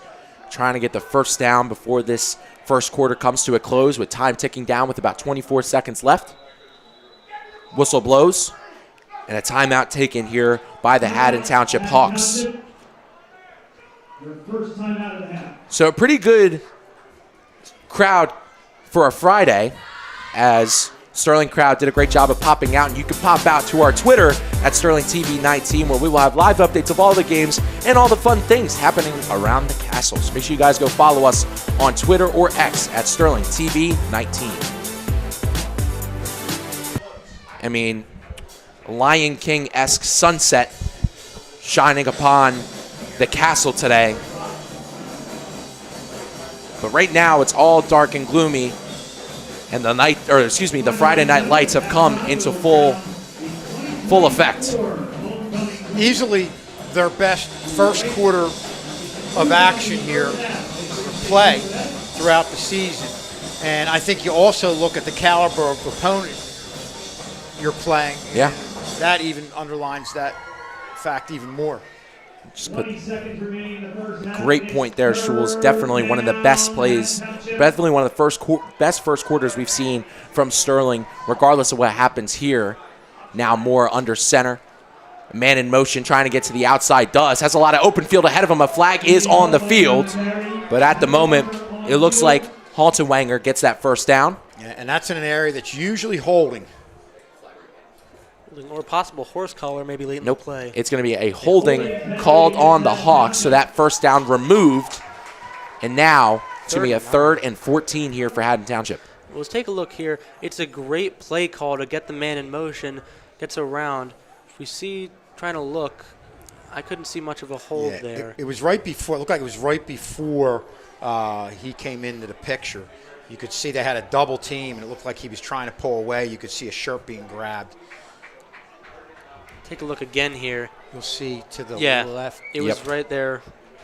Speaker 4: trying to get the first down before this first quarter comes to a close with time ticking down with about 24 seconds left. Whistle blows, and a timeout taken here by the Haddon Township Hawks. So a pretty good crowd for a Friday, as Sterling crowd did a great job of popping out, and you can pop out to our Twitter at SterlingTV19, where we will have live updates of all the games and all the fun things happening around the castle. So make sure you guys go follow us on Twitter or X at SterlingTV19. I mean, Lion King-esque sunset shining upon the castle today. But right now it's all dark and gloomy, and the Friday night lights have come into full effect.
Speaker 14: Easily their best first quarter of action here, play throughout the season. And I think you also look at the caliber of opponent you're playing.
Speaker 4: Yeah.
Speaker 14: That even underlines that fact even more.
Speaker 4: Just put great point there, Schulz. Definitely one of the best plays, definitely one of the best first quarters we've seen from Sterling, regardless of what happens here. Now Moore under center. A man in motion trying to get to the outside has a lot of open field ahead of him. A flag is on the field, but at the moment, it looks like Haltenwanger gets that first down.
Speaker 14: Yeah, and that's in an area that's usually holding.
Speaker 15: Or possible horse collar maybe late in the play.
Speaker 4: It's going to be a holding called on the Hawks, so that first down removed. And now it's going to be a 3rd and 14 here for Haddon Township.
Speaker 15: Well, let's take a look here. It's a great play call to get the man in motion, gets around. If we see, trying to look, I couldn't see much of a hold there.
Speaker 14: It was right before, it looked like it was right before he came into the picture. You could see they had a double team, and it looked like he was trying to pull away. You could see a shirt being grabbed.
Speaker 15: Take a look again here.
Speaker 14: You'll see to the left.
Speaker 15: It was right there.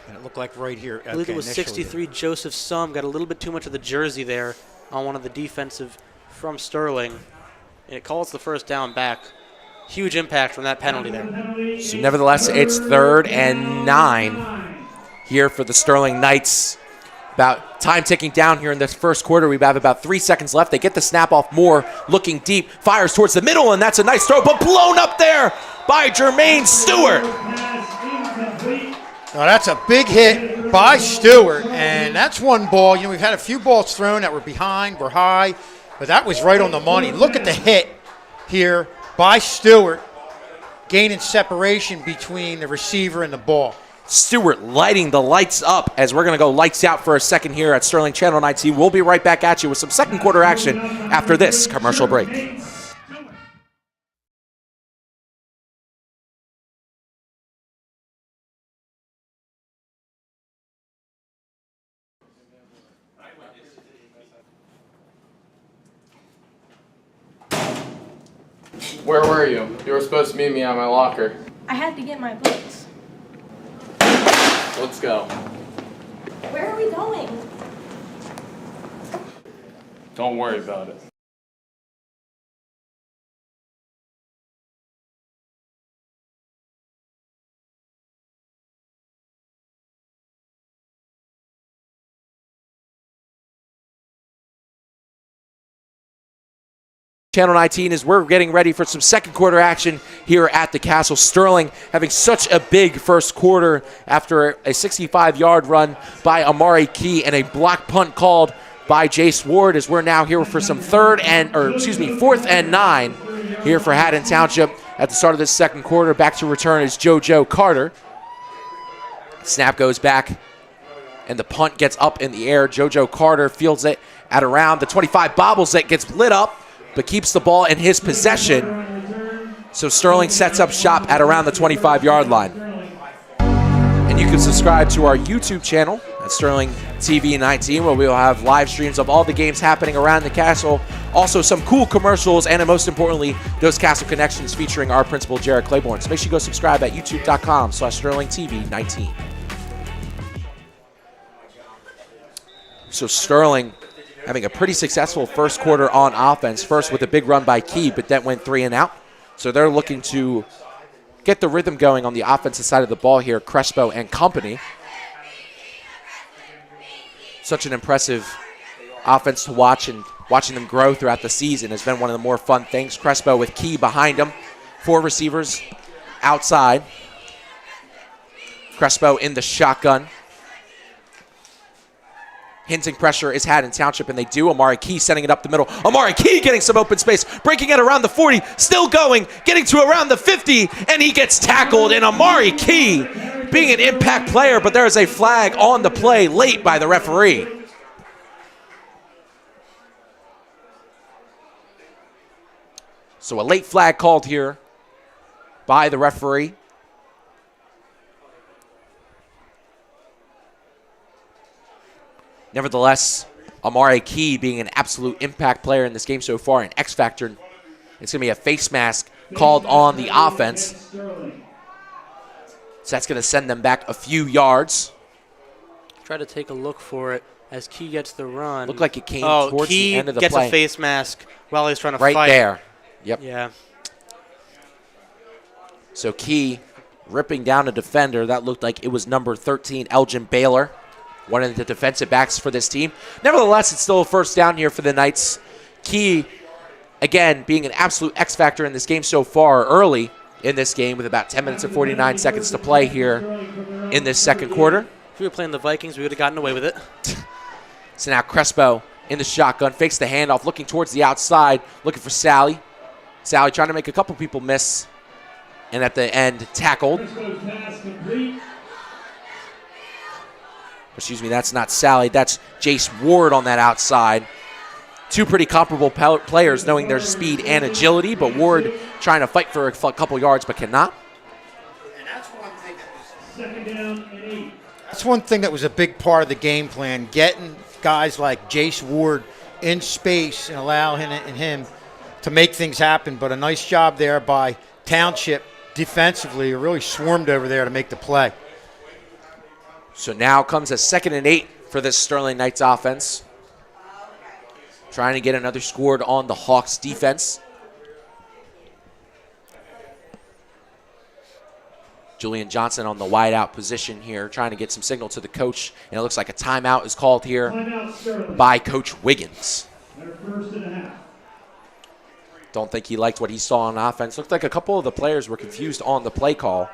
Speaker 14: And it looked like right here.
Speaker 15: I believe it was 63 Joseph Sum. Got a little bit too much of the jersey there on one of the defensive from Sterling. And it calls the first down back. Huge impact from that penalty there.
Speaker 4: So nevertheless, it's 3rd and 9 here for the Sterling Knights. About time ticking down here in this first quarter. We have about 3 seconds left. They get the snap off Moore, looking deep, fires towards the middle, and that's a nice throw, but blown up there by Jermaine Stewart.
Speaker 14: Now that's a big hit by Stewart, and that's one ball. You know, we've had a few balls thrown that were behind, were high, but that was right on the money. Look at the hit here by Stewart, gaining separation between the receiver and the ball.
Speaker 4: Stewart lighting the lights up as we're going to go lights out for a second here at Sterling Channel 19. We'll be right back at you with some second quarter action after this commercial break.
Speaker 11: Where were you? You were supposed to meet me at my locker.
Speaker 16: I had to get my books.
Speaker 11: Let's go.
Speaker 16: Where are we going?
Speaker 11: Don't worry about it.
Speaker 4: Channel 19 as we're getting ready for some second quarter action here at the Castle. Sterling having such a big first quarter after a 65-yard run by Amari Key and a block punt called by Jace Ward as we're now here for some fourth and 9 here for Haddon Township at the start of this second quarter. Back to return is JoJo Carter. Snap goes back and the punt gets up in the air. JoJo Carter fields it at around the 25, bobbles it, gets lit up, but keeps the ball in his possession. So Sterling sets up shop at around the 25-yard line. And you can subscribe to our YouTube channel at Sterling TV 19, where we will have live streams of all the games happening around the Castle. Also some cool commercials, and most importantly, those Castle connections featuring our principal, Jared Claiborne. So make sure you go subscribe at youtube.com/Sterling TV 19. So Sterling having a pretty successful first quarter on offense. First with a big run by Key, but then went 3 and out. So they're looking to get the rhythm going on the offensive side of the ball here, Crespo and company. Such an impressive offense to watch, and watching them grow throughout the season has been one of the more fun things. Crespo with Key behind him. 4 receivers outside. Crespo in the shotgun. Hinting pressure is Haddon Township, and they do. Amari Key setting it up the middle. Amari Key getting some open space, breaking it around the 40, still going, getting to around the 50, and he gets tackled. And Amari Key being an impact player, but there is a flag on the play late by the referee. So a late flag called here by the referee. Nevertheless, Amari Key being an absolute impact player in this game so far, an X factor. It's going to be a face mask called on the offense. So that's going to send them back a few yards.
Speaker 15: Try to take a look for it as Key gets the run.
Speaker 4: Looked like it came towards the end of the play.
Speaker 15: Key gets a face mask while he's trying to
Speaker 4: fight. Right there. Yep.
Speaker 15: Yeah.
Speaker 4: So Key ripping down a defender. That looked like it was number 13, Elgin Baylor, one of the defensive backs for this team. Nevertheless, it's still a first down here for the Knights. Key, again, being an absolute X factor in this game so far early in this game with about 10 minutes and 49 seconds to play here in this second quarter.
Speaker 15: If we were playing the Vikings, we would have gotten away with it.
Speaker 4: So now Crespo in the shotgun, fakes the handoff, looking towards the outside, looking for Sally. Sally trying to make a couple people miss, and at the end, tackled. Excuse me, that's not Sally. That's Jace Ward on that outside. 2 pretty comparable players, knowing their speed and agility, but Ward trying to fight for a couple yards but cannot.
Speaker 14: And that's one thing that was a big part of the game plan, getting guys like Jace Ward in space and allow him to make things happen. But a nice job there by Township defensively. It really swarmed over there to make the play.
Speaker 4: So now comes a 2nd and 8 for this Sterling Knights offense. Trying to get another scored on the Hawks defense. Julian Johnson on the wide out position here, trying to get some signal to the coach. And it looks like a timeout is called here by Coach Wiggins. Don't think he liked what he saw on offense. Looked like a couple of the players were confused on the play call.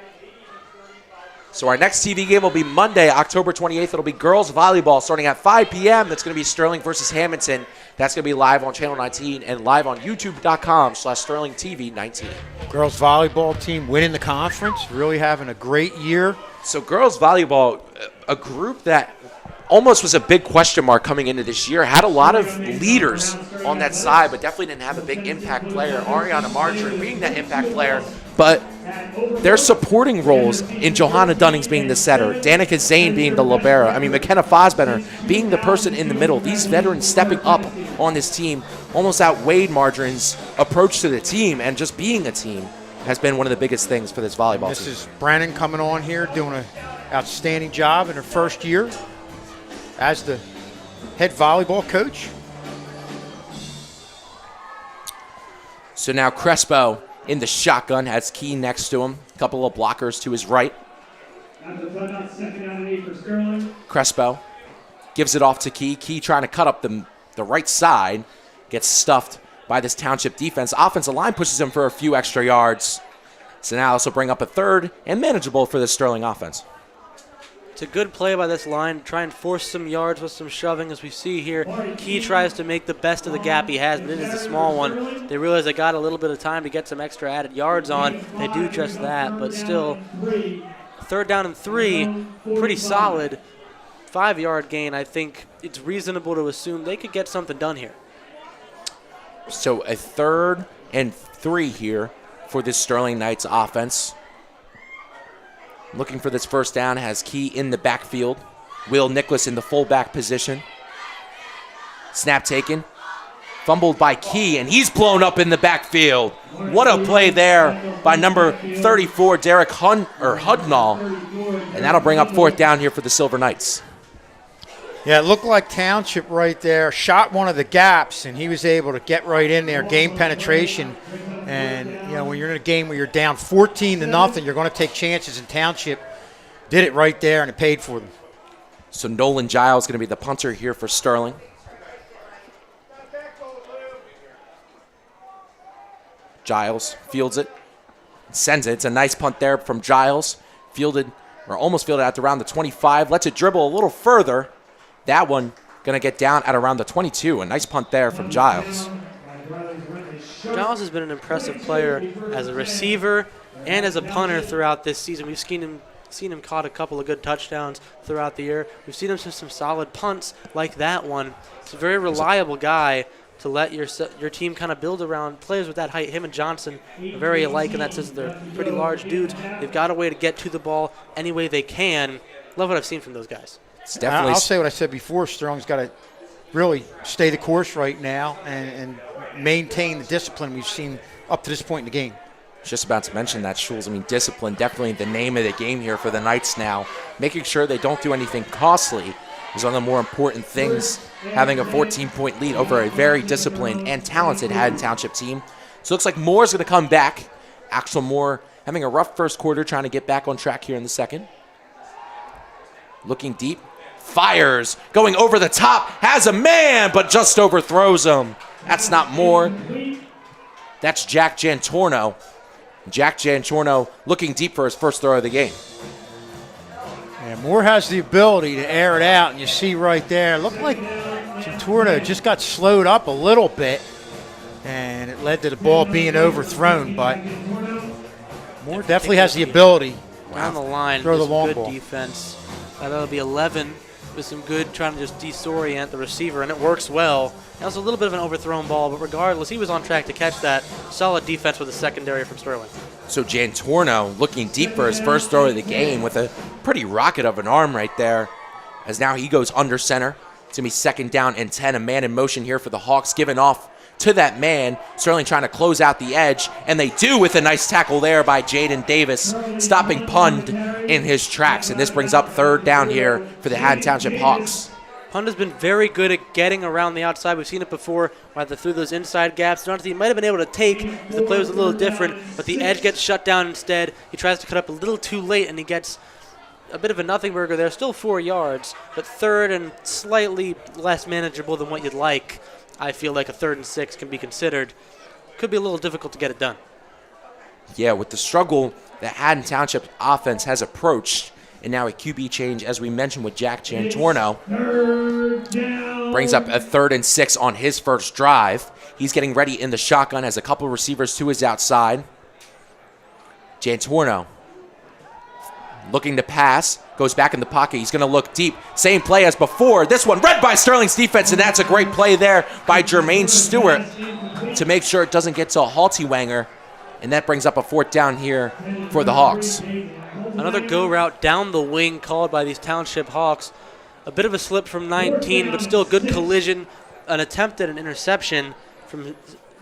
Speaker 4: So our next TV game will be Monday, October 28th. It'll be girls volleyball starting at 5 p.m. That's going to be Sterling versus Hamilton. That's going to be live on Channel 19 and live on YouTube.com/SterlingTV19.
Speaker 14: Girls volleyball team winning the conference, really having a great year.
Speaker 4: So girls volleyball, a group that almost was a big question mark coming into this year, had a lot of leaders on that side, but definitely didn't have a big impact player. Ariana Marjorie being that impact player, but their supporting roles in Johanna Dunnings being the setter, Danica Zane being the libero, McKenna Fosbender being the person in the middle. These veterans stepping up on this team almost outweighed Marjorie's approach to the team, and just being a team has been one of the biggest things for this volleyball team.
Speaker 14: This is Brennan coming on here, doing an outstanding job in her first year as the head volleyball coach.
Speaker 4: So now Crespo in the shotgun, has Key next to him. A couple of blockers to his right. Crespo gives it off to Key. Key trying to cut up the right side. Gets stuffed by this Township defense. Offensive line pushes him for a few extra yards. So now this will bring up a third and manageable for the Sterling offense.
Speaker 15: It's a good play by this line. Try and force some yards with some shoving, as we see here. Key tries to make the best of the gap he has, but it is a small one. They realize they got a little bit of time to get some extra added yards on. They do just that, but still, 3rd down and 3, pretty solid. 5-yard gain. I think it's reasonable to assume they could get something done here.
Speaker 4: So a 3rd and 3 here for this Sterling Knights offense. Looking for this first down, has Key in the backfield. Will Nicholas in the fullback position. Snap taken. Fumbled by Key, and he's blown up in the backfield. What a play there by number 34, Derek Hudnall. And that'll bring up 4th down here for the Silver Knights.
Speaker 14: Yeah, it looked like Township right there. Shot one of the gaps, and he was able to get right in there, gain penetration. And, when you're in a game where you're down 14-0, you're going to take chances, and Township did it right there, and it paid for them.
Speaker 4: So Nolan Giles going to be the punter here for Sterling. Giles fields it, sends it. It's a nice punt there from Giles. Almost fielded out to around the 25. Lets it dribble a little further. That one going to get down at around the 22. A nice punt there from Giles.
Speaker 15: Giles has been an impressive player as a receiver and as a punter throughout this season. We've seen him caught a couple of good touchdowns throughout the year. We've seen him do some solid punts like that one. He's a very reliable guy to let your team kind of build around players with that height. Him and Johnson are very alike in that sense. They're pretty large dudes. They've got a way to get to the ball any way they can. Love what I've seen from those guys.
Speaker 4: It's definitely.
Speaker 14: I'll say what I said before. Sterling's got to really stay the course right now and maintain the discipline we've seen up to this point in the game.
Speaker 4: Just about to mention that, Schulz. Discipline definitely the name of the game here for the Knights now. Making sure they don't do anything costly is one of the more important things, having a 14-point lead over a very disciplined and talented Haddon Township team. So it looks like Moore's going to come back. Axel Moore having a rough first quarter, trying to get back on track here in the second. Looking deep. Fires. Going over the top. Has a man, but just overthrows him. That's not Moore. That's Jack Jantorno. Jack Jantorno looking deep for his first throw of the game.
Speaker 14: Yeah, Moore has the ability to air it out, and you see right there, it looked like Jantorno just got slowed up a little bit, and it led to the ball being overthrown, but Moore definitely has the ability
Speaker 15: down the line.
Speaker 14: Throw the long
Speaker 15: good
Speaker 14: ball.
Speaker 15: Defense. That'll be 11 with some good trying to just disorient the receiver, and it works well. That was a little bit of an overthrown ball, but regardless, he was on track to catch that. Solid defense with the secondary from Sterling.
Speaker 4: So Jantorno looking deep for his first throw of the game with a pretty rocket of an arm right there, as now he goes under center. It's going to be 2nd down and 10. A man in motion here for the Hawks, giving off to that man. Sterling trying to close out the edge, and they do with a nice tackle there by Jaden Davis, stopping Pund in his tracks. And this brings up 3rd down here for the Haddon Township Hawks.
Speaker 15: Pund has been very good at getting around the outside. We've seen it before, either through those inside gaps. He might have been able to take if the play was a little different, but the edge gets shut down instead. He tries to cut up a little too late, and he gets a bit of a nothing burger there. Still 4 yards, but 3rd and slightly less manageable than what you'd like. I feel like a 3rd and 6 can be considered. Could be a little difficult to get it done.
Speaker 4: Yeah, with the struggle that Haddon Township offense has approached, and now a QB change, as we mentioned, with Jack Jantorno. Brings up a 3rd and 6 on his first drive. He's getting ready in the shotgun, has a couple of receivers to his outside. Jantorno looking to pass, goes back in the pocket. He's going to look deep. Same play as before. This one read by Sterling's defense, and that's a great play there by Jermaine Stewart to make sure it doesn't get to a halty wanger, and that brings up a 4th down here for the Hawks.
Speaker 15: Another go route down the wing called by these Township Hawks. A bit of a slip from 19, but still a good collision. An attempt at an interception from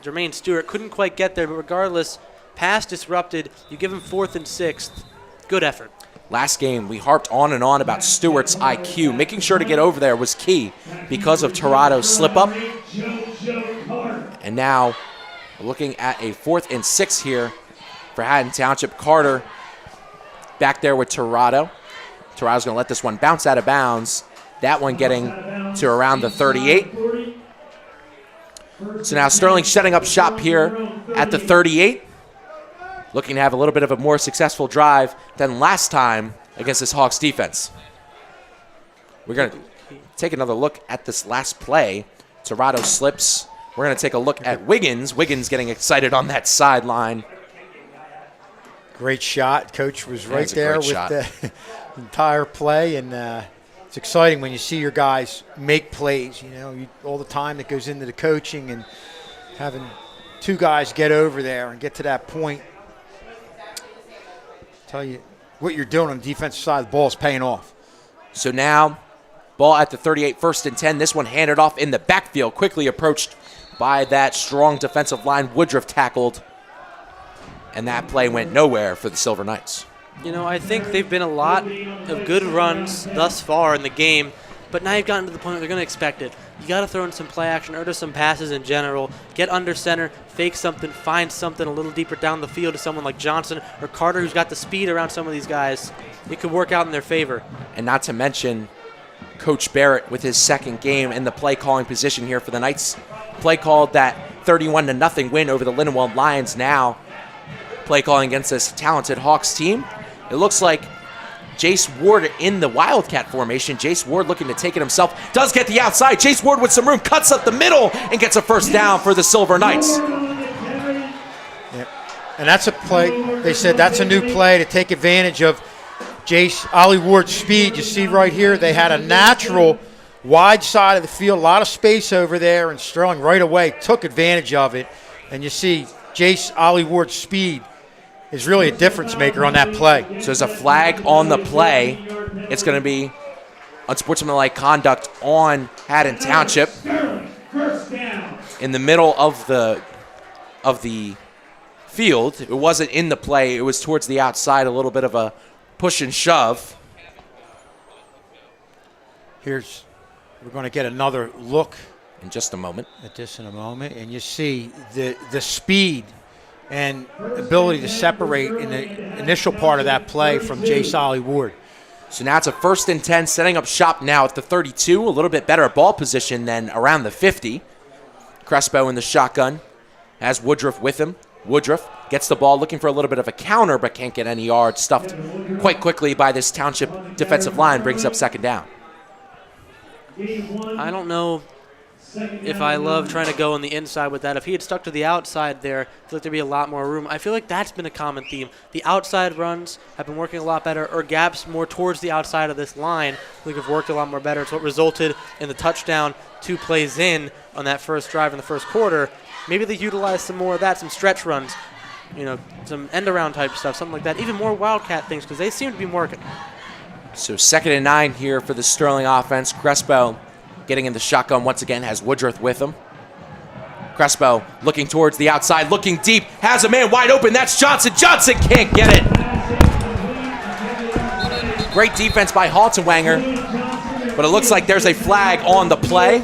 Speaker 15: Jermaine Stewart. Couldn't quite get there, but regardless, pass disrupted. You give him 4th and 6th. Good effort.
Speaker 4: Last game, we harped on and on about Stewart's IQ. Making sure to get over there was key because of Torado's slip-up. And now, we're looking at a 4th and 6 here for Haddon Township. Carter back there with Torado. Torado's going to let this one bounce out of bounds. That one getting to around the 38. So now Sterling setting up shop here at the 38. Looking to have a little bit of a more successful drive than last time against this Hawks defense. We're going to take another look at this last play. Torado slips. We're going to take a look at Wiggins. Wiggins getting excited on that sideline.
Speaker 14: Great shot. Coach was right there with
Speaker 4: shot.
Speaker 14: the entire play, and it's exciting when you see your guys make plays. You know, all the time that goes into the coaching and having 2 guys get over there and get to that point. Tell you what you're doing on the defensive side of the ball is paying off.
Speaker 4: So now, ball at the 38, 1st and 10. This one handed off in the backfield, quickly approached by that strong defensive line. Woodruff tackled, and that play went nowhere for the Silver Knights.
Speaker 15: You know, I think they've been a lot of good runs thus far in the game, but now you've gotten to the point where they're going to expect it. You got to throw in some play action or to some passes in general. Get under center, fake something, find something a little deeper down the field to someone like Johnson or Carter, who's got the speed around some of these guys. It could work out in their favor.
Speaker 4: And not to mention Coach Barrett with his 2nd game in the play calling position here for the Knights. Play called that 31-0 win over the Lindenwold Lions. Now play calling against this talented Hawks team. It looks like Jace Ward in the Wildcat formation. Jace Ward looking to take it himself. Does get the outside. Jace Ward with some room. Cuts up the middle and gets a 1st down for the Silver Knights.
Speaker 14: Yeah. And that's a play. They said that's a new play to take advantage of Jace Ollie Ward's speed. You see right here, they had a natural wide side of the field, a lot of space over there, and Sterling right away took advantage of it. And you see Jace Ollie Ward's speed is really a difference maker on that play.
Speaker 4: So there's a flag on the play. It's going to be unsportsmanlike conduct on Haddon Township. In the middle of the field. It wasn't in the play. It was towards the outside, a little bit of a push and shove.
Speaker 14: We're going to get another look
Speaker 4: in just a moment.
Speaker 14: At this in a moment, and you see the speed and ability to separate in the initial part of that play from Jace Ollie Ward.
Speaker 4: So now it's a 1st and 10, setting up shop now at the 32. A little bit better ball position than around the 50. Crespo in the shotgun has Woodruff with him. Woodruff gets the ball, looking for a little bit of a counter, but can't get any yards. Stuffed quite quickly by this Township defensive line, brings up 2nd down.
Speaker 15: I don't know if I love trying to go on the inside with that. If he had stuck to the outside there, I feel like there'd be a lot more room. I feel like that's been a common theme. The outside runs have been working a lot better, or gaps more towards the outside of this line I think have worked a lot more better. It's what resulted in the touchdown 2 plays in on that first drive in the first quarter. Maybe they utilize some more of that, some stretch runs, some end-around type stuff, something like that. Even more Wildcat things, because they seem to be working.
Speaker 4: So 2nd and 9 here for the Sterling offense. Crespo getting in the shotgun once again, has Woodruff with him. Crespo looking towards the outside, looking deep, has a man wide open. That's Johnson. Johnson can't get it. Great defense by Haltenwanger, but it looks like there's a flag on the play.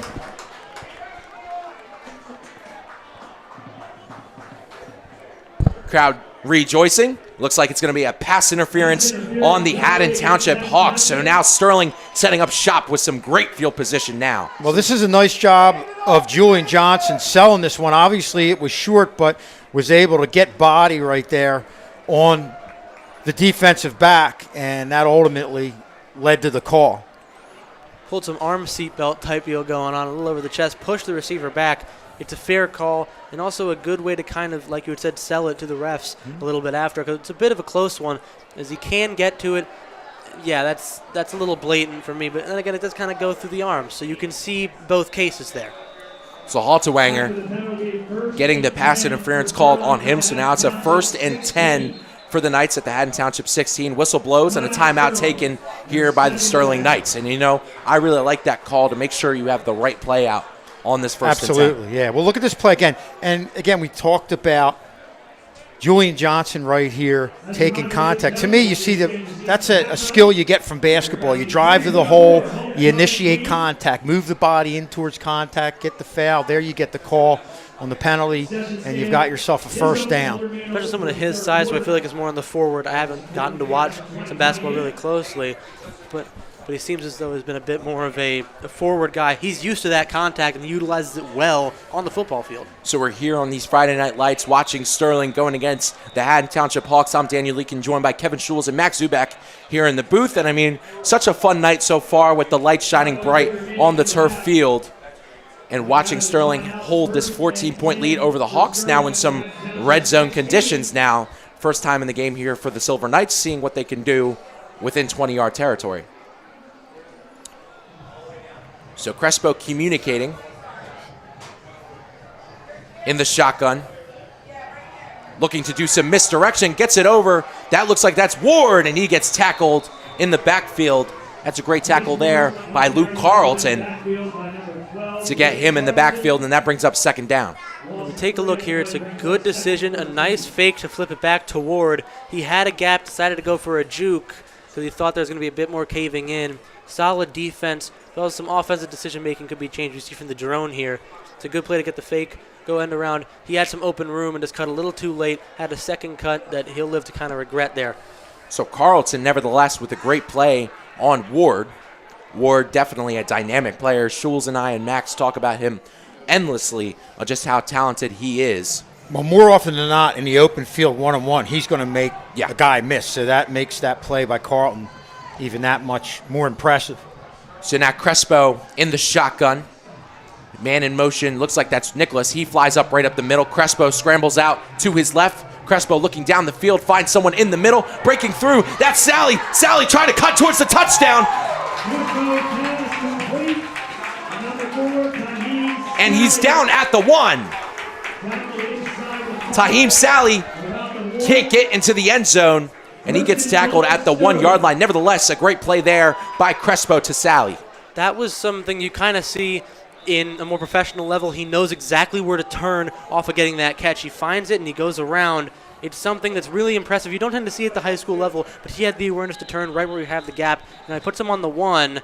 Speaker 4: Crowd rejoicing. Looks like it's going to be a pass interference on the Haddon Township Hawks. So now Sterling setting up shop with some great field position now.
Speaker 14: Well, this is a nice job of Julian Johnson selling this one. Obviously, it was short, but was able to get body right there on the defensive back, and that ultimately led to the call.
Speaker 15: Pulled some arm seatbelt type deal going on, a little over the chest, pushed the receiver back. It's a fair call, and also a good way to kind of, like you had said, sell it to the refs a little bit after, because it's a bit of a close one, as he can get to it. Yeah, that's a little blatant for me, but then again, it does kind of go through the arm, so you can see both cases there.
Speaker 4: So Haltewanger getting the pass interference called on him, so now it's a 1st and 10 for the Knights at the Haddon Township 16. Whistle blows and a timeout taken here by the Sterling Knights. And, you know, I really like that call to make sure you have the right play out on this 1st and 10.
Speaker 14: Absolutely, yeah. Well, look at this play again. And, again, we talked about Julian Johnson right here taking contact. To me, you see that's a skill you get from basketball. You drive to the hole, you initiate contact, move the body in towards contact, get the foul. There you get the call on the penalty, and you've got yourself a 1st down.
Speaker 15: Especially someone of his size, who I feel like is more on the forward. I haven't gotten to watch some basketball really closely, but he seems as though he's been a bit more of a forward guy. He's used to that contact and he utilizes it well on the football field.
Speaker 4: So we're here on these Friday Night Lights watching Sterling going against the Haddon Township Hawks. I'm Daniel Leakin, joined by Kevin Schulz and Max Zubak here in the booth. And, I mean, such a fun night so far with the lights shining bright on the turf field. And watching Sterling hold this 14-point lead over the Hawks now in some red zone conditions now. First time in the game here for the Silver Knights, seeing what they can do within 20-yard territory. So Crespo communicating in the shotgun. Looking to do some misdirection, gets it over. That looks like that's Ward, and he gets tackled in the backfield. That's a great tackle there by Luke Carlton to get him in the backfield, and that brings up 2nd down.
Speaker 15: When we take a look here, it's a good decision, a nice fake to flip it back to Ward. He had a gap, decided to go for a juke because he thought there was going to be a bit more caving in. Solid defense, as well as some offensive decision-making could be changed. You see from the drone here. It's a good play to get the fake, go end around. He had some open room and just cut a little too late, had a second cut that he'll live to kind of regret there.
Speaker 4: So Carlton, nevertheless, with a great play on Ward. Ward, definitely a dynamic player. Schulz and I and Max talk about him endlessly, just how talented he is.
Speaker 14: Well, more often than not, in the open field, one-on-one, he's going to make a guy miss. So that makes that play by Carlton even that much more impressive.
Speaker 4: So now Crespo in the shotgun. Man in motion. Looks like that's Nicholas. He flies up right up the middle. Crespo scrambles out to his left. Crespo looking down the field, finds someone in the middle, breaking through. That's Sally. Sally trying to cut towards the touchdown. And he's down at the 1. Taheem Sally can't get into the end zone, and he gets tackled at the 1-yard line. Nevertheless, a great play there by Crespo to Sally.
Speaker 15: That was something you kind of see in a more professional level. He knows exactly where to turn off of getting that catch. He finds it and he goes around. It's something that's really impressive. You don't tend to see it at the high school level, but he had the awareness to turn right where you have the gap. And I puts him on the 1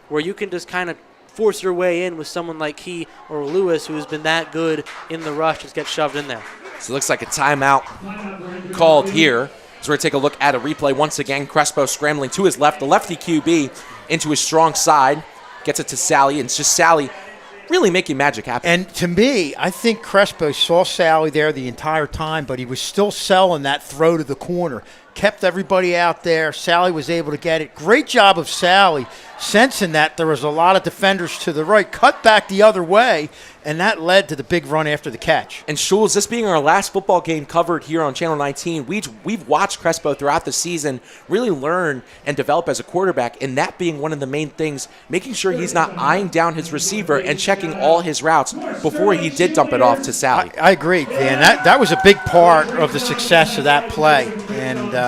Speaker 15: where you can just kind of force your way in with someone like he or Lewis, who's been that good in the rush, just get shoved in there.
Speaker 4: So it looks like a timeout called here. So we're going to take a look at a replay once again. Crespo scrambling to his left, the lefty QB into his strong side. Gets it to Sally, and it's just Sally really making magic happen.
Speaker 14: And to me, I think Crespo saw Sally there the entire time, but he was still selling that throw to the corner. Kept everybody out there. Sally was able to get it. Great job of Sally, sensing that there was a lot of defenders to the right, cut back the other way, and that led to the big run after the catch.
Speaker 4: And Schulz, this being our last football game covered here on Channel 19, we've watched Crespo throughout the season really learn and develop as a quarterback, and that being one of the main things, making sure he's not eyeing down his receiver and checking all his routes before he did dump it off to Sally.
Speaker 14: I agree, Dan. That was a big part of the success of that play. And,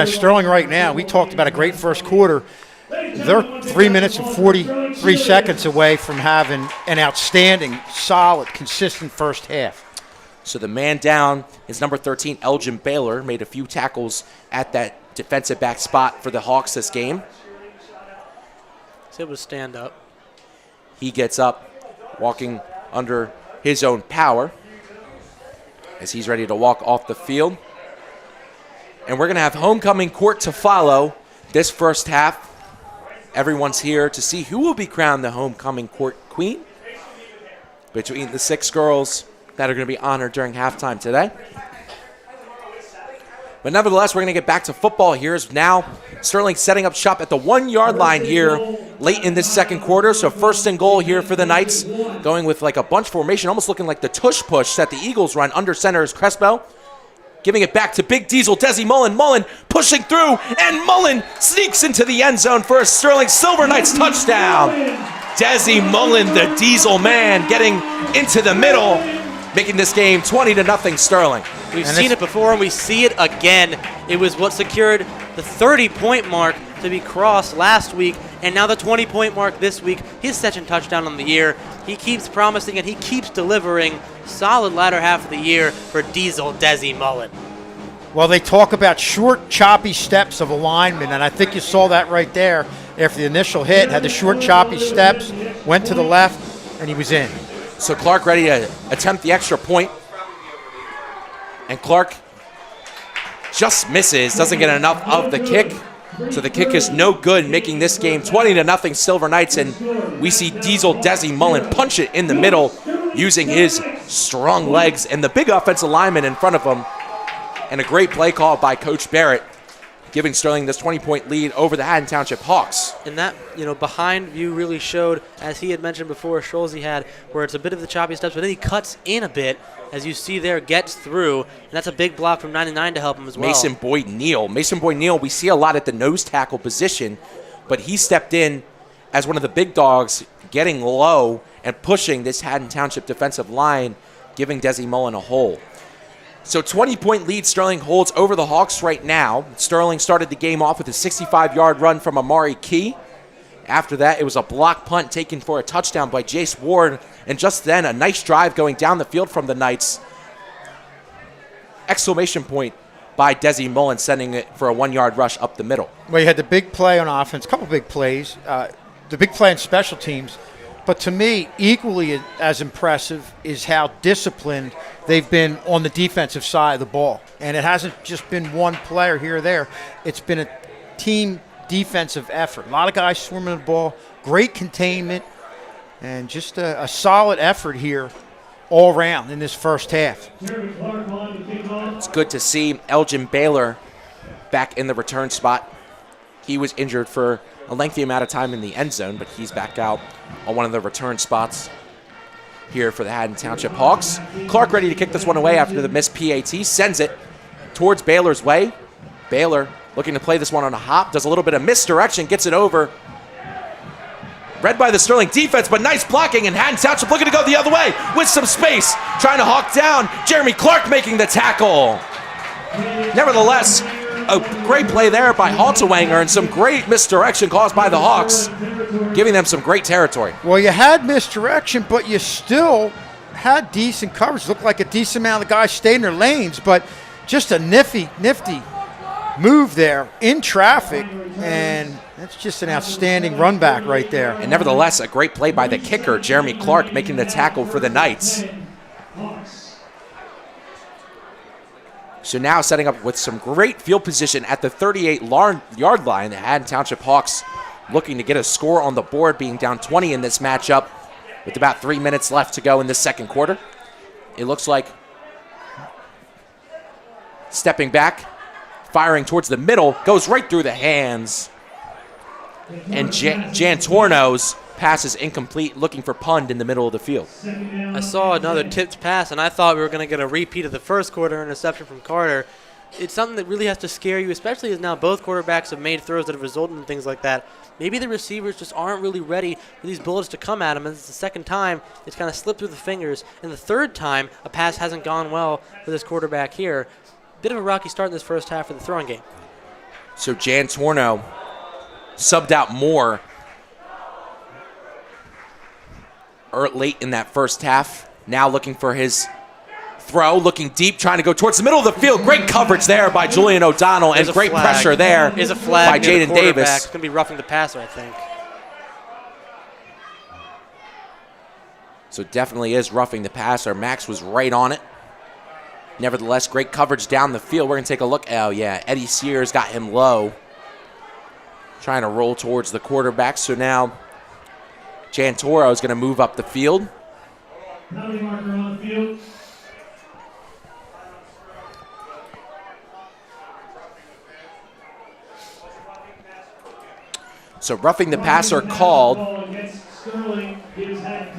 Speaker 14: Sterling right now, we talked about a great first quarter. They're 3 minutes and 43 seconds away from having an outstanding, solid, consistent first half.
Speaker 4: So the man down is number 13, Elgin Baylor, made a few tackles at that defensive back spot for the Hawks this game.
Speaker 15: He's able to stand up.
Speaker 4: He gets up, walking under his own power as he's ready to walk off the field. And we're going to have homecoming court to follow this first half. Everyone's here to see who will be crowned the homecoming court queen between the 6 girls that are going to be honored during halftime today. But nevertheless, we're going to get back to football here. As now Sterling setting up shop at the 1-yard line here late in this second quarter. So first and goal here for the Knights, going with like a bunch formation, almost looking like the tush push that the Eagles run. Under center is Crespo. Giving it back to Big Diesel, Desi Mullen. Mullen pushing through, and Mullen sneaks into the end zone for a Sterling Silver Knights touchdown. Desi Mullen, the Diesel man, getting into the middle, making this game 20-0 Sterling.
Speaker 15: We've seen it before, and we see it again. It was what secured the 30-point mark to be crossed last week, and now the 20-point mark this week. His second touchdown on the year. He keeps promising, and he keeps delivering. Solid latter half of the year for Diesel Desi Mullen.
Speaker 14: Well, they talk about short, choppy steps of a lineman, and I think you saw that right there after the initial hit. Had the short, choppy steps, went to the left, and he was in.
Speaker 4: So Clark ready to attempt the extra point. And Clark just misses, doesn't get enough of the kick. So the kick is no good, making this game 20-0 Silver Knights. And we see Diesel Desi Mullen punch it in the middle using his strong legs and the big offensive lineman in front of him. And a great play call by Coach Barrett, giving Sterling this 20-point lead over the Haddon Township Hawks.
Speaker 15: And that, behind view really showed, as he had mentioned before, Scholze had, where it's a bit of the choppy steps, but then he cuts in a bit, as you see there, gets through, and that's a big block from 99 to help him as well.
Speaker 4: Mason Boyd-Neal, we see a lot at the nose tackle position, but he stepped in as one of the big dogs, getting low and pushing this Haddon Township defensive line, giving Desi Mullen a hole. So 20-point lead Sterling holds over the Hawks right now. Sterling started the game off with a 65-yard run from Amari Key. After that, it was a block punt taken for a touchdown by Jace Ward. And just then, a nice drive going down the field from the Knights. Exclamation point by Desi Mullen, sending it for a 1-yard rush up the middle.
Speaker 14: Well, you had the big play on offense, a couple big plays, the big play in special teams. But to me, equally as impressive is how disciplined they've been on the defensive side of the ball. And it hasn't just been one player here or there. It's been a team defensive effort. A lot of guys swimming the ball, great containment, and just a solid effort here all around in this first half.
Speaker 4: It's good to see Elgin Baylor back in the return spot. He was injured for a lengthy amount of time in the end zone, but he's back out on one of the return spots here for the Haddon Township Hawks. Clark ready to kick this one away after the missed PAT, sends it towards Baylor's way. Baylor looking to play this one on a hop, does a little bit of misdirection, gets it over. Read by the Sterling defense, but nice blocking, and Haddon Township looking to go the other way with some space, trying to hawk down. Jeremy Clark making the tackle. Nevertheless, a great play there by Haltewanger and some great misdirection caused by the Hawks, giving them some great territory.
Speaker 14: Well, you had misdirection, but you still had decent coverage. Looked like a decent amount of guys stayed in their lanes, but just a nifty move there in traffic, and that's just an outstanding run back right there.
Speaker 4: And nevertheless, a great play by the kicker, Jeremy Clark, making the tackle for the Knights. So now setting up with some great field position at the 38-yard line. The Haddon Township Hawks looking to get a score on the board, being down 20 in this matchup with about 3 minutes left to go in this second quarter. It looks like stepping back, firing towards the middle, goes right through the hands. And Jan Torno's pass is incomplete, looking for Pund in the middle of the field.
Speaker 15: I saw another tipped pass, and I thought we were going to get a repeat of the first quarter interception from Carter. It's something that really has to scare you, especially as now both quarterbacks have made throws that have resulted in things like that. Maybe the receivers just aren't really ready for these bullets to come at them. And it's the second time it's kind of slipped through the fingers. And the third time a pass hasn't gone well for this quarterback here. Bit of a rocky start in this first half of the throwing game.
Speaker 4: So Jan Torno subbed out more late in that first half. Now looking for his throw, looking deep, trying to go towards the middle of the field. Great coverage there by Julian O'Donnell, and great pressure there
Speaker 15: is a flag
Speaker 4: by Jaden Davis.
Speaker 15: It's going to be roughing the passer, I think.
Speaker 4: So definitely is roughing the passer. Max was right on it. Nevertheless, great coverage down the field. We're going to take a look. Oh, yeah, Eddie Sears got him low, trying to roll towards the quarterback. So now Jan Toro is going to move up the field.
Speaker 17: Penalty marker on the field.
Speaker 4: So roughing the passer called.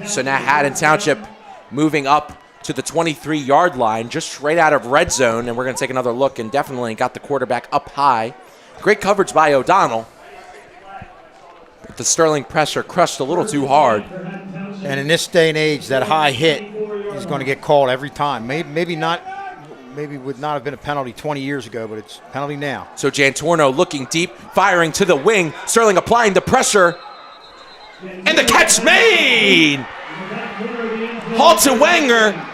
Speaker 4: So now Haddon Township moving up to the 23-yard line, just right out of red zone, and we're going to take another look and definitely got the quarterback up high. Great coverage by O'Donnell. But the Sterling pressure crushed a little too hard.
Speaker 14: And in this day and age, that high hit is going to get called every time. Maybe would not have been a penalty 20 years ago, but it's a penalty now.
Speaker 4: So Jantorno looking deep, firing to the wing. Sterling applying the pressure. And the catch made! Halton-Wenger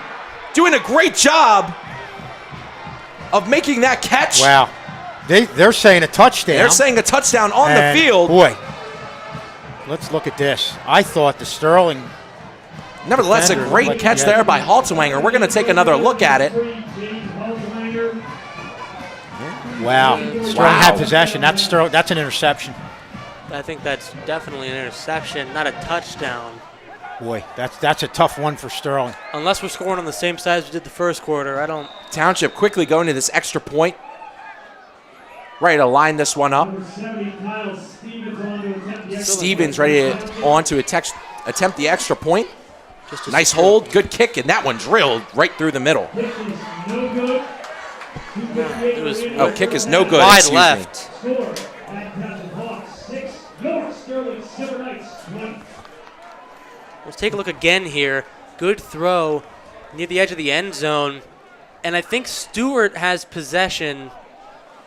Speaker 4: doing a great job of making that catch.
Speaker 14: Wow. They're saying a touchdown.
Speaker 4: They're saying a touchdown on the field.
Speaker 14: Boy, let's look at this. I thought the Sterling...
Speaker 4: Nevertheless, a great catch there by Halton-Wenger. We're going to take another look at it.
Speaker 14: Wow. Sterling had possession. That's an interception.
Speaker 15: I think that's definitely an interception, not a touchdown.
Speaker 14: Boy, that's a tough one for Sterling.
Speaker 15: Unless we're scoring on the same side as we did the first quarter, I don't...
Speaker 4: Township quickly going to this extra point. Ready to line this one up. Stevens ready to attempt the extra point. Nice hold, good kick, and that one drilled right through the middle. Kick is no good.
Speaker 15: Wide left. Let's take a look again here. Good throw near the edge of the end zone. And I think Stewart has possession.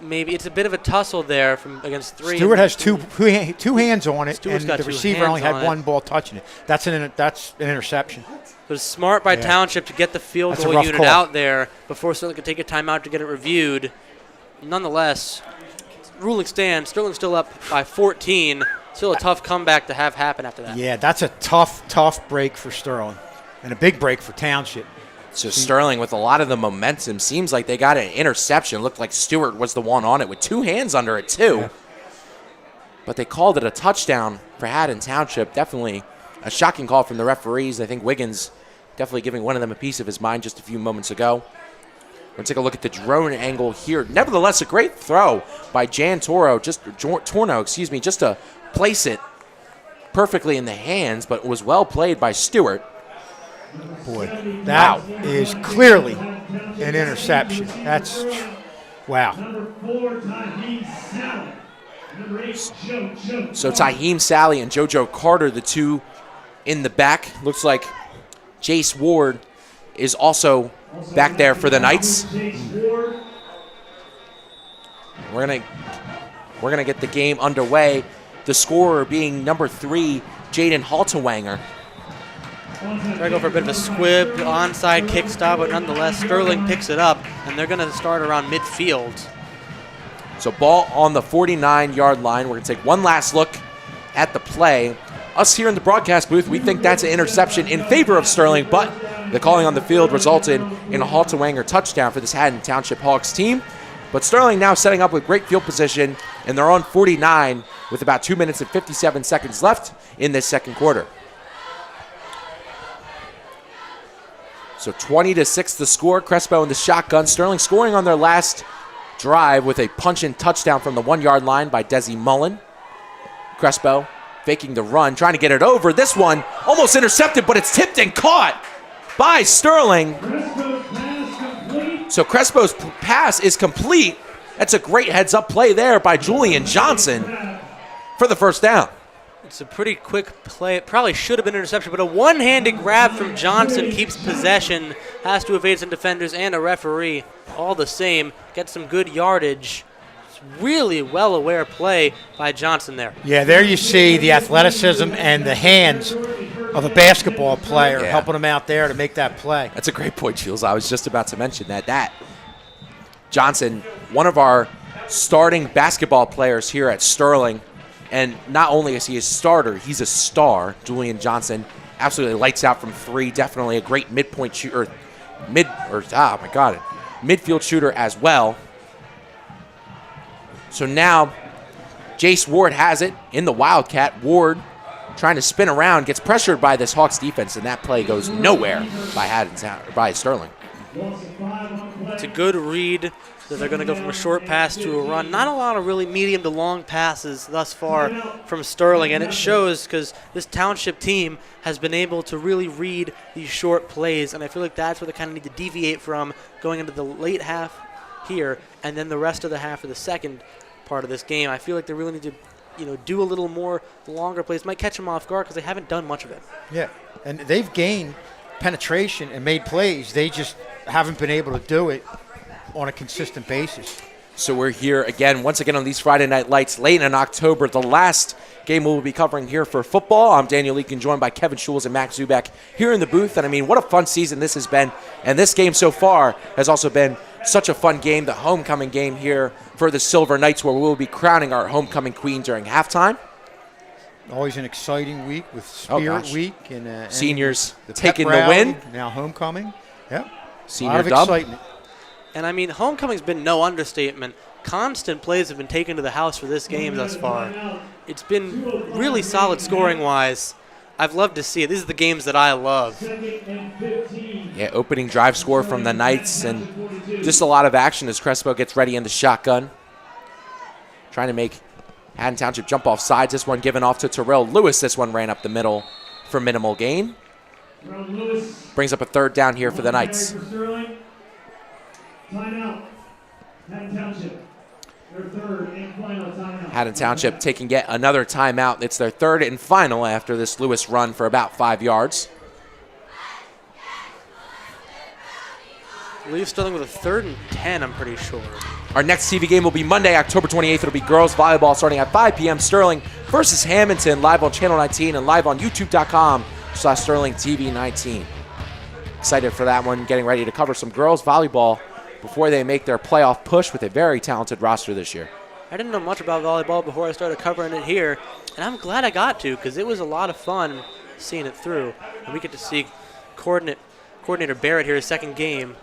Speaker 15: Maybe it's a bit of a tussle there against three.
Speaker 14: Stewart has two hands on it,
Speaker 15: Stewart's
Speaker 14: and
Speaker 15: got
Speaker 14: the
Speaker 15: two
Speaker 14: receiver
Speaker 15: hands
Speaker 14: only had
Speaker 15: on it.
Speaker 14: one ball touching it. That's an interception.
Speaker 15: It was smart by Township to get the field goal unit out there before Sterling could take a timeout to get it reviewed. Nonetheless, ruling stands. Sterling's still up by 14. Still a tough comeback to have happen after that.
Speaker 14: Yeah, that's a tough break for Sterling, and a big break for Township.
Speaker 4: So Sterling with a lot of the momentum. Seems like they got an interception. Looked like Stewart was the one on it with two hands under it too. Yeah. But they called it a touchdown for Haddon Township. Definitely a shocking call from the referees. I think Wiggins definitely giving one of them a piece of his mind just a few moments ago. We're going to take a look at the drone angle here. Nevertheless, a great throw by Torno, just to place it perfectly in the hands, but it was well played by Stewart.
Speaker 14: Boy, that is clearly an interception. That's, wow.
Speaker 4: So Taheem Sally and JoJo Carter, the two in the back. Looks like Jace Ward is also back there for the Knights. We're gonna get the game underway. The scorer being number 3, Jaden Halton-Wenger.
Speaker 15: Try to go for a bit of a squib, onside kick stop, but nonetheless, Sterling picks it up, and they're going to start around midfield.
Speaker 4: So ball on the 49-yard line. We're going to take one last look at the play. Us here in the broadcast booth, we think that's an interception in favor of Sterling, but the calling on the field resulted in a Halton-Wenger touchdown for this Haddon Township Hawks team. But Sterling now setting up with great field position, and they're on 49 with about 2 minutes and 57 seconds left in this second quarter. So 20-6 the score. Crespo in the shotgun. Sterling scoring on their last drive with a punch-in touchdown from the 1-yard line by Desi Mullen. Crespo faking the run, trying to get it over. This one almost intercepted, but it's tipped and caught by Sterling. So Crespo's pass is complete. That's a great heads-up play there by Julian Johnson for the first down.
Speaker 15: It's a pretty quick play. It probably should have been an interception, but a one-handed grab from Johnson keeps possession. Has to evade some defenders and a referee. All the same, gets some good yardage. It's really well-aware play by Johnson there.
Speaker 14: Yeah, there you see the athleticism and the hands of a basketball player helping him out there to make that play.
Speaker 4: That's a great point, Shields. I was just about to mention that Johnson, one of our starting basketball players here at Sterling, and not only is he a starter, he's a star. Julian Johnson absolutely lights out from 3. Definitely a great midfield shooter as well. So now Jace Ward has it in the Wildcat. Ward trying to spin around, gets pressured by this Hawks defense, and that play goes nowhere by Sterling.
Speaker 15: It's a good read that they're going to go from a short pass to a run. Not a lot of really medium to long passes thus far from Sterling, and it shows because this Township team has been able to really read these short plays, and I feel like that's what they kind of need to deviate from going into the late half here, and then the rest of the half of the second part of this game. I feel like they really need to, do a little more longer plays. Might catch them off guard because they haven't done much of it.
Speaker 14: Yeah, and they've gained penetration and made plays. They just haven't been able to do it on a consistent basis.
Speaker 4: So we're here again, once again on these Friday Night Lights, late in October, the last game we'll be covering here for football. I'm Daniel Leakin, joined by Kevin Schules and Max Zubek here in the booth. And I mean, what a fun season this has been. And this game so far has also been such a fun game, the homecoming game here for the Silver Knights, where we will be crowning our homecoming queen during halftime.
Speaker 14: Always an exciting week with Spirit Week and
Speaker 4: seniors
Speaker 14: and
Speaker 4: taking the
Speaker 14: rally,
Speaker 4: win.
Speaker 14: Now homecoming. Yeah.
Speaker 4: Senior
Speaker 14: a lot of
Speaker 4: dub.
Speaker 14: excitement.
Speaker 15: And I mean, homecoming's been no understatement. Constant plays have been taken to the house for this game thus far. It's been really solid scoring-wise. I've loved to see it. These are the games that I love.
Speaker 4: Yeah, opening drive score from the Knights, and just a lot of action as Crespo gets ready in the shotgun. Trying to make Haddon Township jump off sides. This one given off to Terrell Lewis. This one ran up the middle for minimal gain. Brings up a third down here for the Knights.
Speaker 17: Timeout. Haddon Township. Their third and final timeout.
Speaker 4: Haddon Township taking yet another timeout. It's their third and final after this Lewis run for about 5 yards.
Speaker 15: Leave Sterling with a 3rd and 10, I'm pretty sure.
Speaker 4: Our next TV game will be Monday, October 28th. It'll be girls volleyball starting at 5 p.m. Sterling versus Hamilton, live on Channel 19 and live on youtube.com/SterlingTV19. Excited for that one, getting ready to cover some girls volleyball before they make their playoff push with a very talented roster this year.
Speaker 15: I didn't know much about volleyball before I started covering it here, and I'm glad I got to because it was a lot of fun seeing it through. And we get to see Coordinator Barrett here his second game.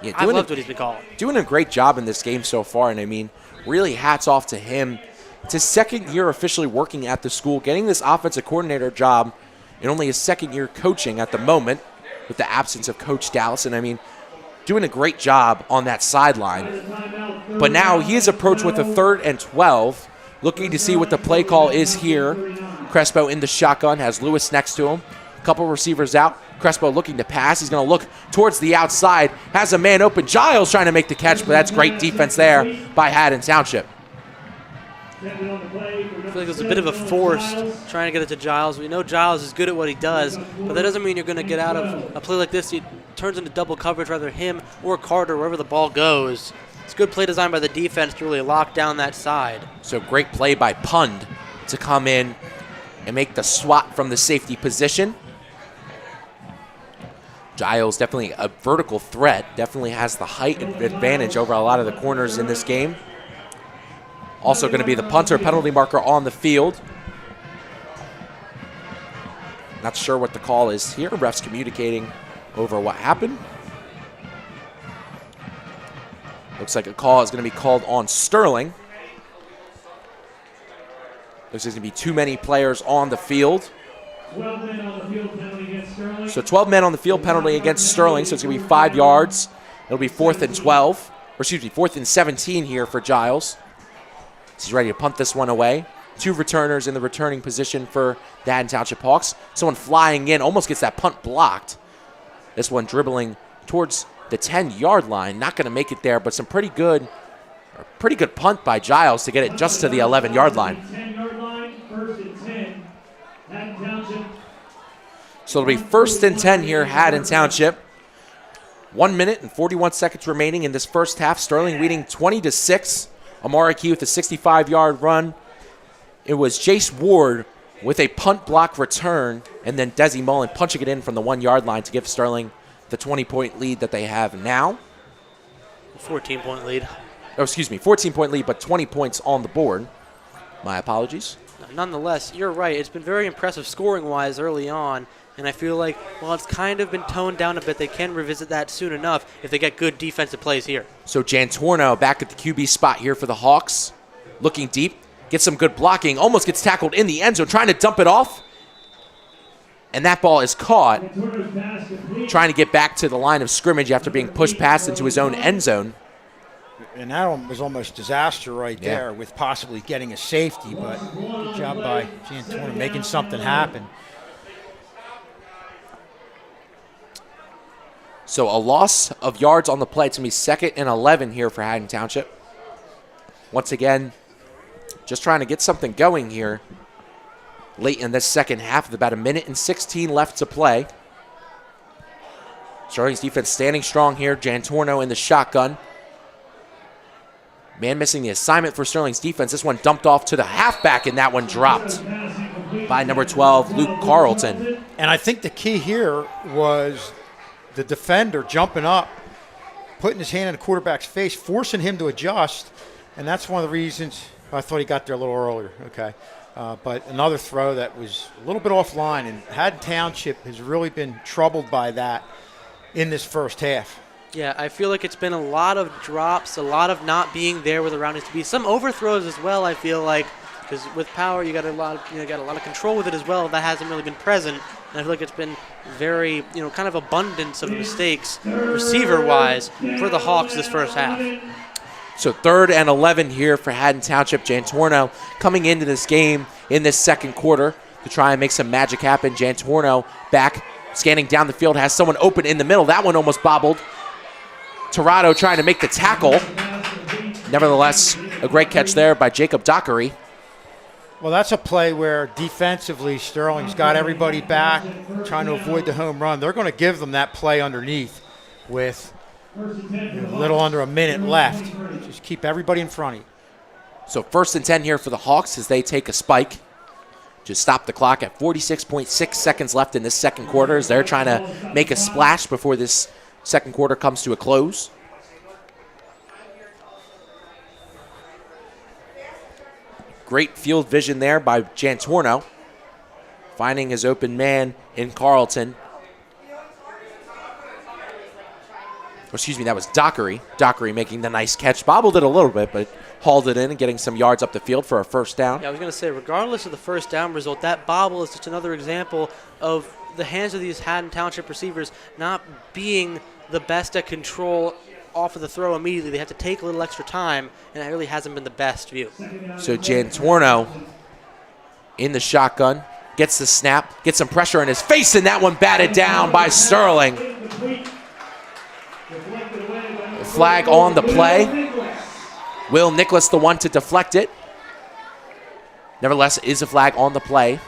Speaker 4: Yeah,
Speaker 15: I loved what he's been calling.
Speaker 4: Doing a great job in this game so far, and I mean, really hats off to him. It's his second year officially working at the school, getting this offensive coordinator job, and only his second year coaching at the moment with the absence of Coach Dallas. And I mean, doing a great job on that sideline. But now he is approached with a 3rd and 12, looking to see what the play call is here. Crespo in the shotgun, has Lewis next to him. A couple receivers out. Crespo looking to pass. He's going to look towards the outside. Has a man open. Giles trying to make the catch, but that's great defense there by Haddon Township.
Speaker 15: I feel like it was a bit of a force trying to get it to Giles. We know Giles is good at what he does, but that doesn't mean you're going to get out of a play like this. It turns into double coverage, rather him or Carter, wherever the ball goes. It's good play design by the defense to really lock down that side.
Speaker 4: So great play by Pund to come in and make the swat from the safety position. Giles definitely a vertical threat, definitely has the height advantage over a lot of the corners in this game. Also going to be the punter, penalty marker on the field. Not sure what the call is here. Refs communicating over what happened. Looks like a call is going to be called on Sterling. Looks like there's going to be too many players on the field.
Speaker 17: 12 men on the field penalty against Sterling.
Speaker 4: So 12 men on the field penalty against Sterling, so it's going to be 5 yards. It'll be 4th and 12, or excuse me, 4th and 17 here for Giles. He's ready to punt this one away. 2 returners in the returning position for the Haddon Township Hawks. Someone flying in, almost gets that punt blocked. This one dribbling towards the 10-yard line. Not going to make it there, but some pretty good punt by Giles to get it just to the 11-yard line.
Speaker 17: 10-yard line, 1st and 10. Haddon Township.
Speaker 4: So it'll be 1st and 10 here, Haddon Township. 1 minute and 41 seconds remaining in this first half. Sterling leading 20-6. Amari Key with a 65-yard run. It was Jace Ward with a punt block return, and then Desi Mullen punching it in from the 1-yard line to give Sterling the 20-point lead that they have now.
Speaker 15: 14-point lead.
Speaker 4: Oh, excuse me, 14-point lead, but 20 points on the board. My apologies.
Speaker 15: Nonetheless, you're right. It's been very impressive scoring-wise early on, and I feel like while it's kind of been toned down a bit, they can revisit that soon enough if they get good defensive plays here.
Speaker 4: So Jantorno back at the QB spot here for the Hawks. Looking deep, gets some good blocking, almost gets tackled in the end zone, trying to dump it off. And that ball is caught, trying to get back to the line of scrimmage after being pushed past into his own end zone.
Speaker 14: And that was almost disaster right there with possibly getting a safety, but good job by Giantorno making something happen.
Speaker 4: So a loss of yards on the play. It's going to be 2nd and 11 here for Haddon Township. Once again, just trying to get something going here late in this second half with about 1:16 left to play. Sterling's defense standing strong here. Giantorno in the shotgun. Man missing the assignment for Sterling's defense. This one dumped off to the halfback, and that one dropped by number 12, Luke Carlton.
Speaker 14: And I think the key here was the defender jumping up, putting his hand in the quarterback's face, forcing him to adjust, and that's one of the reasons I thought he got there a little earlier. Okay, but another throw that was a little bit offline, and Haddon Township has really been troubled by that in this first half.
Speaker 15: Yeah, I feel like it's been a lot of drops, a lot of not being there where the round needs to be. Some overthrows as well, I feel like, because with power you got a lot of control with it as well. That hasn't really been present, and I feel like it's been very, kind of abundance of mistakes receiver-wise for the Hawks this first half.
Speaker 4: So 3rd and 11 here for Haddon Township. Giantorno coming into this game in this second quarter to try and make some magic happen. Giantorno back, scanning down the field, has someone open in the middle. That one almost bobbled. Torado trying to make the tackle. Nevertheless, a great catch there by Jacob Dockery.
Speaker 14: Well, that's a play where defensively Sterling's got everybody back, trying to avoid the home run. They're going to give them that play underneath with a little under a minute left. Just keep everybody in front of you.
Speaker 4: So 1st and 10 here for the Hawks as they take a spike. Just stop the clock at 46.6 seconds left in this second quarter as they're trying to make a splash before this second quarter comes to a close. Great field vision there by Giantorno, finding his open man in Carlton. Excuse me, that was Dockery. Dockery making the nice catch. Bobbled it a little bit, but hauled it in and getting some yards up the field for a first down.
Speaker 15: Yeah, I was going to say, regardless of the first down result, that bobble is just another example of the hands of these Haddon Township receivers not being the best at control off of the throw immediately. They have to take a little extra time, and it really hasn't been the best view.
Speaker 4: So Giantorno in the shotgun, gets the snap, gets some pressure in his face, and that one batted down by Sterling. Flag on the play. Will Nicholas the one to deflect it. Nevertheless, it is a flag on the play.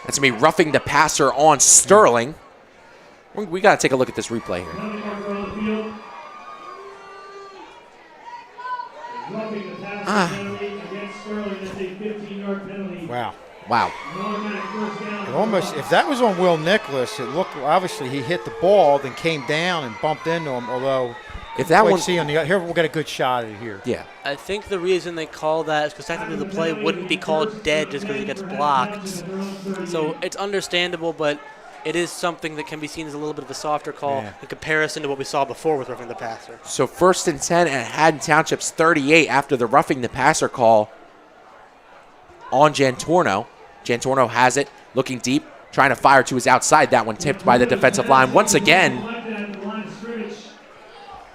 Speaker 4: That's going to be roughing the passer on Sterling. We got to take a look at this replay here.
Speaker 14: Wow.
Speaker 4: Wow.
Speaker 14: It almost, if that was on Will Nicholas, it looked, obviously he hit the ball, then came down and bumped into him, although
Speaker 4: if that one,
Speaker 14: see on the, here we'll get a good shot at it here.
Speaker 4: Yeah.
Speaker 15: I think the reason they call that is because technically the play wouldn't be called dead just because it gets blocked. So it's understandable, but it is something that can be seen as a little bit of a softer call in comparison to what we saw before with roughing the passer.
Speaker 4: So 1st and 10 at Haddon Township's 38 after the roughing the passer call on Giantorno. Giantorno has it, looking deep, trying to fire to his outside. That one tipped by the defensive line once again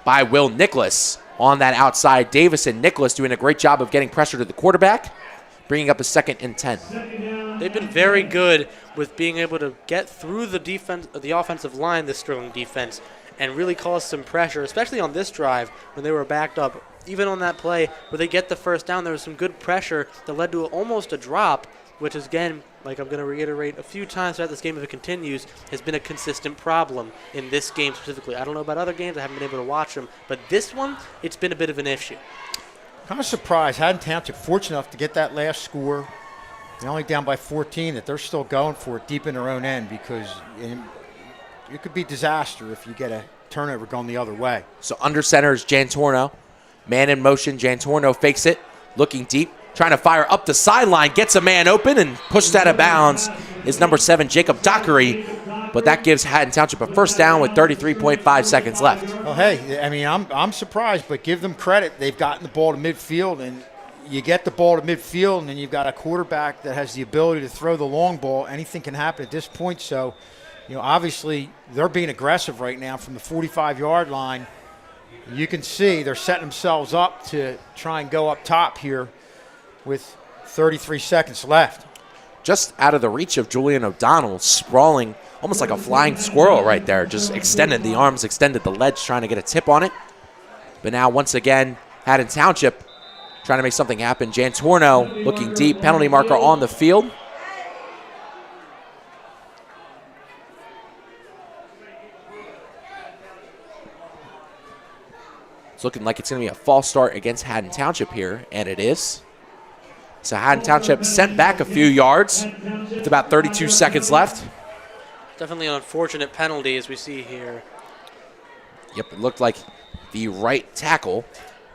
Speaker 4: by Will Nicholas on that outside. Davis and Nicholas doing a great job of getting pressure to the quarterback, bringing up a 2nd and 10.
Speaker 15: They've been very good with being able to get through the defense, the offensive line, the Sterling defense, and really cause some pressure, especially on this drive when they were backed up. Even on that play where they get the first down, there was some good pressure that led to almost a drop, which is, again, like I'm going to reiterate a few times throughout this game if it continues, has been a consistent problem in this game specifically. I don't know about other games. I haven't been able to watch them. But this one, it's been a bit of an issue.
Speaker 14: Kind of surprised. Haddon Township fortunate enough to get that last score. They're only down by 14, that they're still going for it deep in their own end, because it could be disaster if you get a turnover going the other way.
Speaker 4: So under center is Giantorno. Man in motion. Giantorno fakes it, looking deep, trying to fire up the sideline, gets a man open and pushed out of bounds is number 7, Jacob Dockery. But that gives Haddon Township a first down with 33.5 seconds left.
Speaker 14: Well, hey, I mean, I'm surprised, but give them credit. They've gotten the ball to midfield, and you get the ball to midfield, and then you've got a quarterback that has the ability to throw the long ball. Anything can happen at this point. So, obviously they're being aggressive right now from the 45-yard line. You can see they're setting themselves up to try and go up top here with 33 seconds left.
Speaker 4: Just out of the reach of Julian O'Donnell, sprawling almost like a flying squirrel right there, just extended the arms, extended the ledge, trying to get a tip on it. But now, once again, Haddon Township trying to make something happen. Jantorno looking deep, penalty marker on the field. It's looking like it's going to be a false start against Haddon Township here, and it is. So Haddon Township sent back a few yards with about 32 seconds left.
Speaker 15: Definitely an unfortunate penalty as we see here.
Speaker 4: Yep, it looked like the right tackle.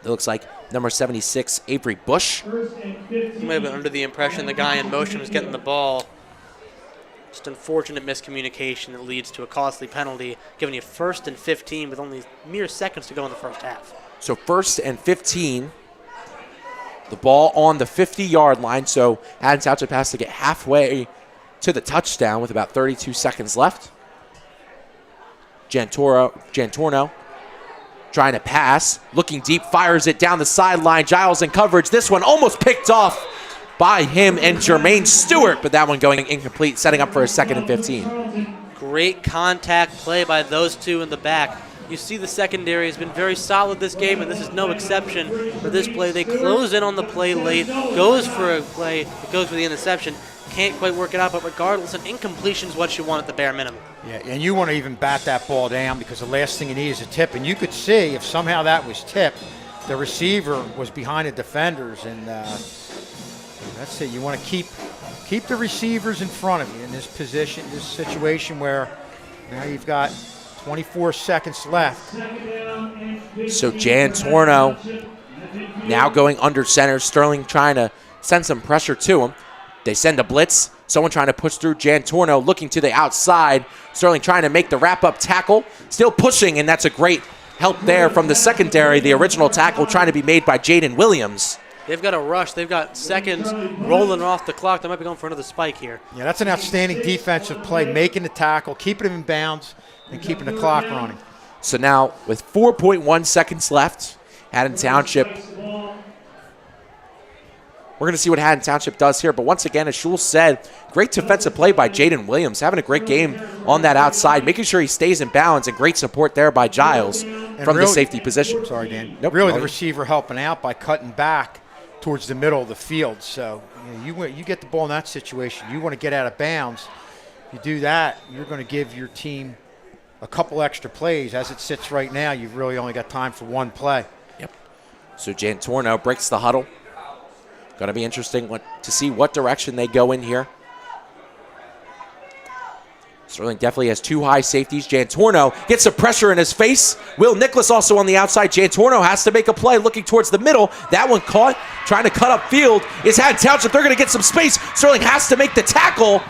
Speaker 4: It looks like number 76, Avery Bush.
Speaker 15: He might have been under the impression the guy in motion was getting the ball. Just unfortunate miscommunication that leads to a costly penalty, giving you 1st and 15 with only mere seconds to go in the first half.
Speaker 4: So 1st and 15. The ball on the 50-yard line, so Haddon Township has to get halfway to the touchdown with about 32 seconds left. Jantorno trying to pass, looking deep, fires it down the sideline. Giles in coverage. This one almost picked off by him and Jermaine Stewart, but that one going incomplete, setting up for a 2nd and 15.
Speaker 15: Great contact play by those two in the back. You see the secondary has been very solid this game, and this is no exception for this play. They close in on the play late, goes for a play, it goes for the interception. Can't quite work it out, but regardless, an incompletion is what you want at the bare minimum.
Speaker 14: Yeah, and you want to even bat that ball down because the last thing you need is a tip. And you could see if somehow that was tipped, the receiver was behind the defenders, and that's it. You want to keep the receivers in front of you in this position, this situation where now you've got 24 seconds left.
Speaker 4: So Jantorno now going under center. Sterling trying to send some pressure to him. They send a blitz. Someone trying to push through. Jantorno looking to the outside. Sterling trying to make the wrap-up tackle. Still pushing, and that's a great help there from the secondary. The original tackle trying to be made by Jaden Williams.
Speaker 15: They've got a rush. They've got seconds rolling off the clock. They might be going for another spike here.
Speaker 14: Yeah, that's an outstanding defensive play, making the tackle, keeping him in bounds, and keeping the clock running.
Speaker 4: So now with 4.1 seconds left, Haddon Township. We're going to see what Haddon Township does here. But once again, as Shul said, great defensive play by Jaden Williams, having a great game on that outside, making sure he stays in bounds, and great support there by Giles from the safety position.
Speaker 14: Sorry, Dan.
Speaker 4: Nope,
Speaker 14: really, the receiver helping out by cutting back towards the middle of the field. So you get the ball in that situation. You want to get out of bounds. If you do that, you're going to give your team a couple extra plays. As it sits right now, you've really only got time for one play.
Speaker 4: Yep. So Jantorno breaks the huddle. Going to be interesting to see what direction they go in here. Sterling definitely has two high safeties. Jantorno gets some pressure in his face. Will Nicholas also on the outside. Jantorno has to make a play looking towards the middle. That one caught. Trying to cut up field is Haddon Township. They're going to get some space. Sterling has to make the tackle.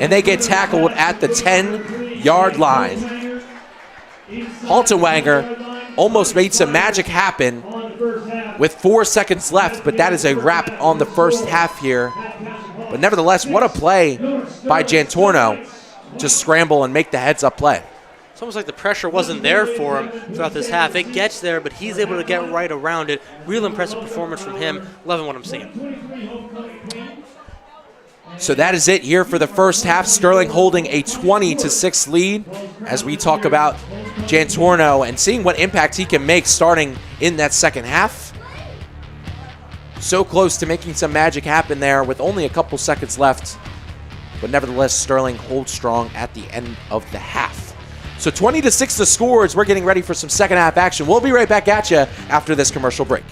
Speaker 4: And they get tackled at the 10-yard line. Haltenwanger almost made some magic happen with 4 seconds left, but that is a wrap on the first half here. But nevertheless, what a play by Jantorno to scramble and make the heads-up play.
Speaker 15: It's almost like the pressure wasn't there for him throughout this half. It gets there, but he's able to get right around it. Real impressive performance from him. Loving what I'm seeing.
Speaker 4: So that is it here for the first half. Sterling holding a 20-6 lead as we talk about Jantorno and seeing what impact he can make starting in that second half. So close to making some magic happen there with only a couple seconds left. But nevertheless, Sterling holds strong at the end of the half. So 20-6 the score as we're getting ready for some second half action. We'll be right back at you after this commercial break.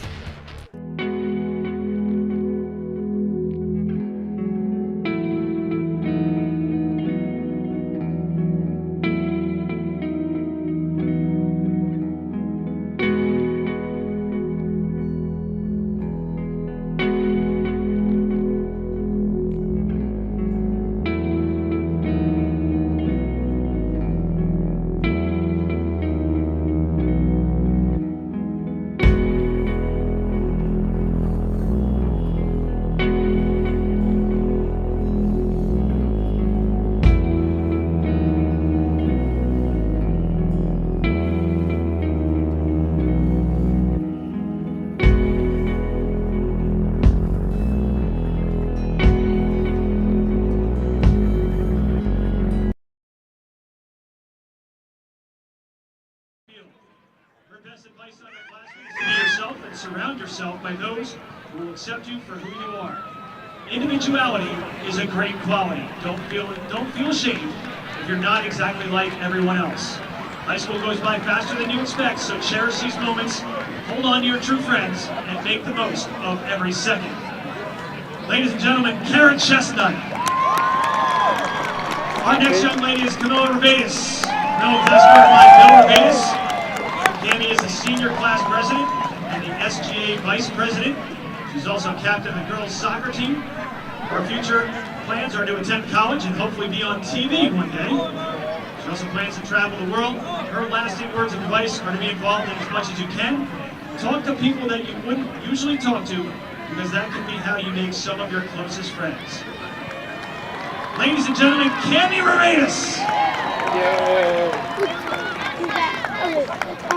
Speaker 17: best advice on your classmates, be yourself and surround yourself by those who will accept you for who you are. Individuality is a great quality. Don't feel ashamed if you're not exactly like everyone else. High school goes by faster than you expect, so cherish these moments, hold on to your true friends, and make the most of every second. Ladies and gentlemen, Karen Chestnut. Our next young lady is Camilla Revedas. Camilla is escorted by Bill Revedas. Cammy is the senior class president and the SGA vice president. She's also captain of the girls' soccer team. Her future plans are to attend college and hopefully be on TV one day. She also plans to travel the world. Her lasting words of advice are to be involved in as much as you can. Talk to people that you wouldn't usually talk to, because that can be how you make some of your closest friends. Ladies and gentlemen, Cammy Revedas.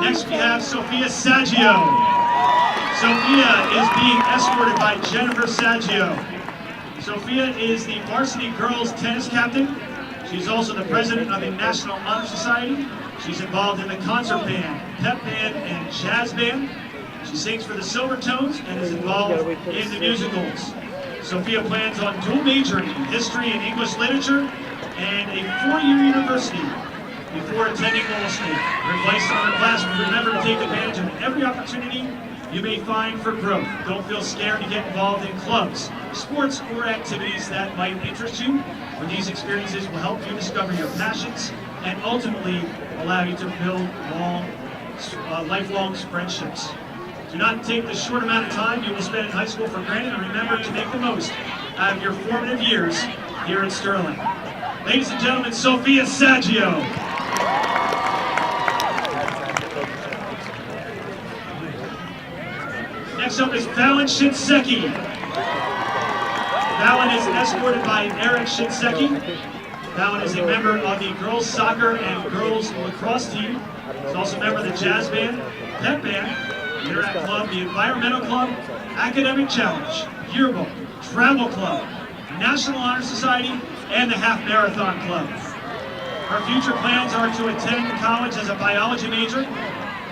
Speaker 17: Next we have Sophia Saggio. Sophia is being escorted by Jennifer Saggio. Sophia is the varsity girls tennis captain. She's also the president of the National Honor Society. She's involved in the concert band, pep band, and jazz band. She sings for the Silvertones and is involved in the musicals. Sophia plans on dual majoring in history and English literature and a 4-year university before attending law school. Her advice on her class: remember to take advantage of every opportunity you may find for growth. Don't feel scared to get involved in clubs, sports, or activities that might interest you. For these experiences will help you discover your passions and ultimately allow you to build lifelong friendships. Do not take the short amount of time you will spend in high school for granted, and remember to make the most out of your formative years here at Sterling. Ladies and gentlemen, Sophia Saggio. Next up is Fallon Shinseki. Fallon is escorted by Eric Shinseki. Fallon is a member of the girls soccer and girls lacrosse team. He's also a member of the jazz band, pep band, the Interact Club, the Environmental Club, Academic Challenge, Yearbook, Travel Club, National Honor Society, and the Half Marathon Club. Her future plans are to attend college as a biology major,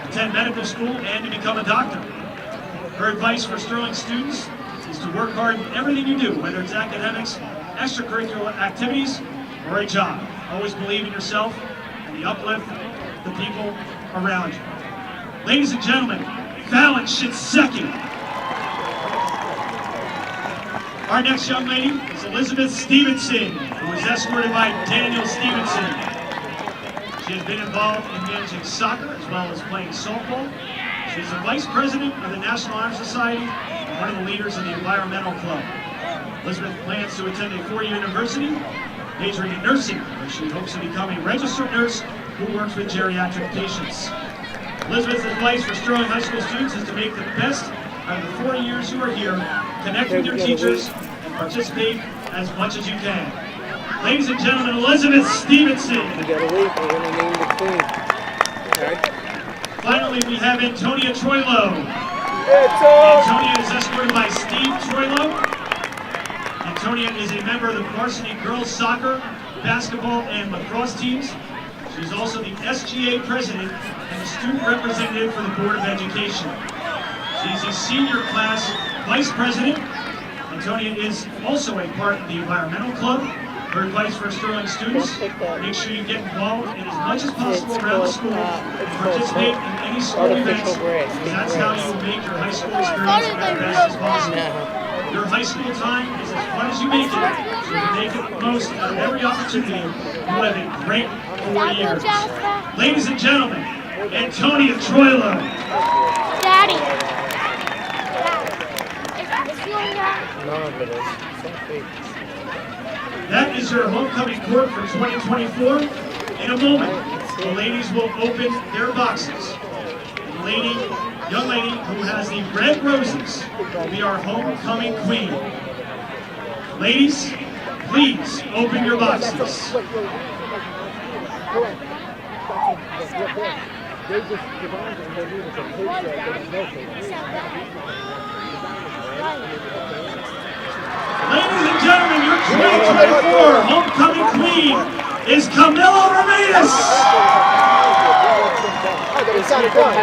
Speaker 17: attend medical school, and to become a doctor. Her advice for Sterling students is to work hard in everything you do, whether it's academics, extracurricular activities, or a job. Always believe in yourself and you uplift the people around you. Ladies and gentlemen, Fallon Shinseki. Our next young lady is Elizabeth Stevenson, who is escorted by Daniel Stevenson. She has been involved in managing soccer as well as playing softball. She's the vice president of the National Honor Society and one of the leaders of the Environmental Club. Elizabeth plans to attend a 4-year university, majoring in nursing, where she hopes to become a registered nurse who works with geriatric patients. Elizabeth's advice for Sterling High School students is to make the best out of the 4 years you are here, connect with your teachers, and participate as much as you can. Ladies and gentlemen, Elizabeth Stevenson.
Speaker 18: You gotta wait, we're gonna name the queen. Okay?
Speaker 17: Finally, we have Antonia Troilo. Antonia is escorted by Steve Troilo. Antonia is a member of the varsity girls soccer, basketball, and lacrosse teams. She's also the SGA president and the student representative for the Board of Education. She's a senior class vice president. Antonia is also a part of the Environmental Club. Her advice for Sterling students: make sure you get involved in as much as possible around the school and participate in any school events, because that's how you make your high school experience as best as possible. Your high school time is as fun as you make it, so you make the most out of every opportunity. You have a great 4 years. Ladies and gentlemen, Antonia Troilo.
Speaker 18: Daddy.
Speaker 17: That is your homecoming court for 2024. In a moment, the ladies will open their boxes. The young lady who has the red roses will be our homecoming queen. Ladies, please open your boxes. Ladies and gentlemen, your 2024 homecoming queen is Camilla Revedas.
Speaker 18: Oh, but it's not done.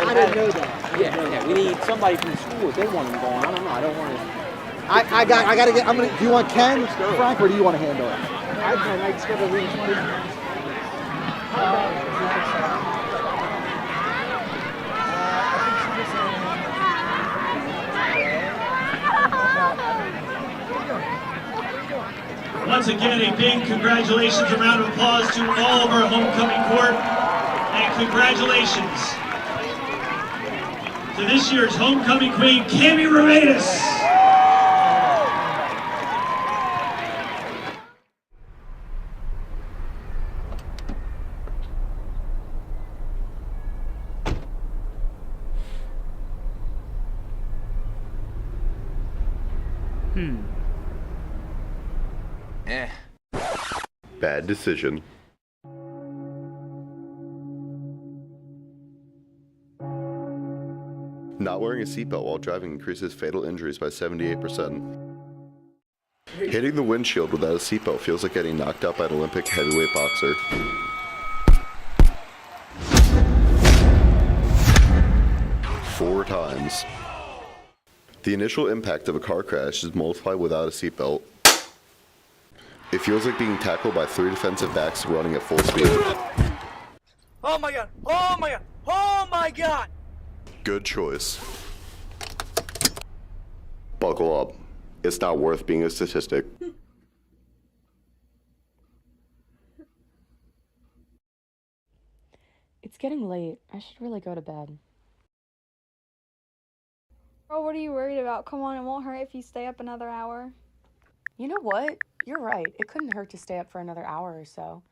Speaker 18: I didn't know that.
Speaker 19: Yeah, we need somebody from the school. If they want him going, I don't know. I don't want to.
Speaker 18: I got to get. Do you want Ken, Frank, or do you want to handle it?
Speaker 19: I just got to read somebody.
Speaker 17: Once again, a big congratulations, a round of applause to all of our homecoming court, and congratulations to this year's homecoming queen, Cami Ramirez.
Speaker 20: Bad decision. Not wearing a seatbelt while driving increases fatal injuries by 78%. Hitting the windshield without a seatbelt feels like getting knocked out by an Olympic heavyweight boxer. Four times. The initial impact of a car crash is multiplied without a seatbelt. It feels like being tackled by 3 defensive backs running at full speed.
Speaker 18: Oh my god! Oh my god! Oh my god!
Speaker 20: Good choice. Buckle up. It's not worth being a statistic.
Speaker 21: It's getting late. I should really go to bed.
Speaker 22: Girl, what are you worried about? Come on, it won't hurt if you stay up another hour.
Speaker 21: You know what? You're right. It couldn't hurt to stay up for another hour or so.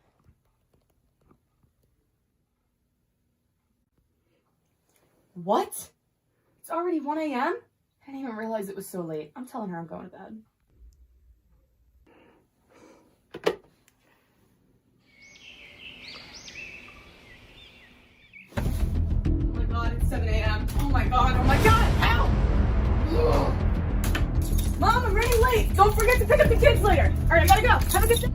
Speaker 21: What? It's already 1 a.m.? I didn't even realize it was so late. I'm telling her I'm going to bed. Oh my god, it's 7 a.m. Oh my god, oh my god, ow! Ugh. Mom, I'm running late. Don't forget to pick up the kids later. All right, I gotta go. Have a good day.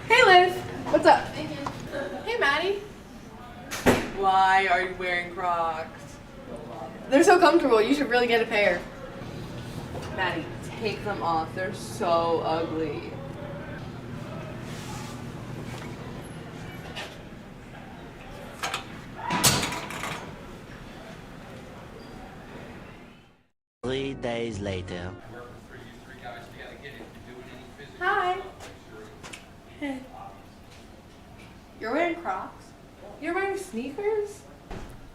Speaker 23: Hey, Liz. What's up? Hey, Maddie.
Speaker 24: Why are you wearing Crocs?
Speaker 23: They're so comfortable. You should really get a pair.
Speaker 24: Maddie, take them off. They're so ugly.
Speaker 25: Three days later.
Speaker 23: Hi. Hey. You're wearing Crocs? You're wearing sneakers?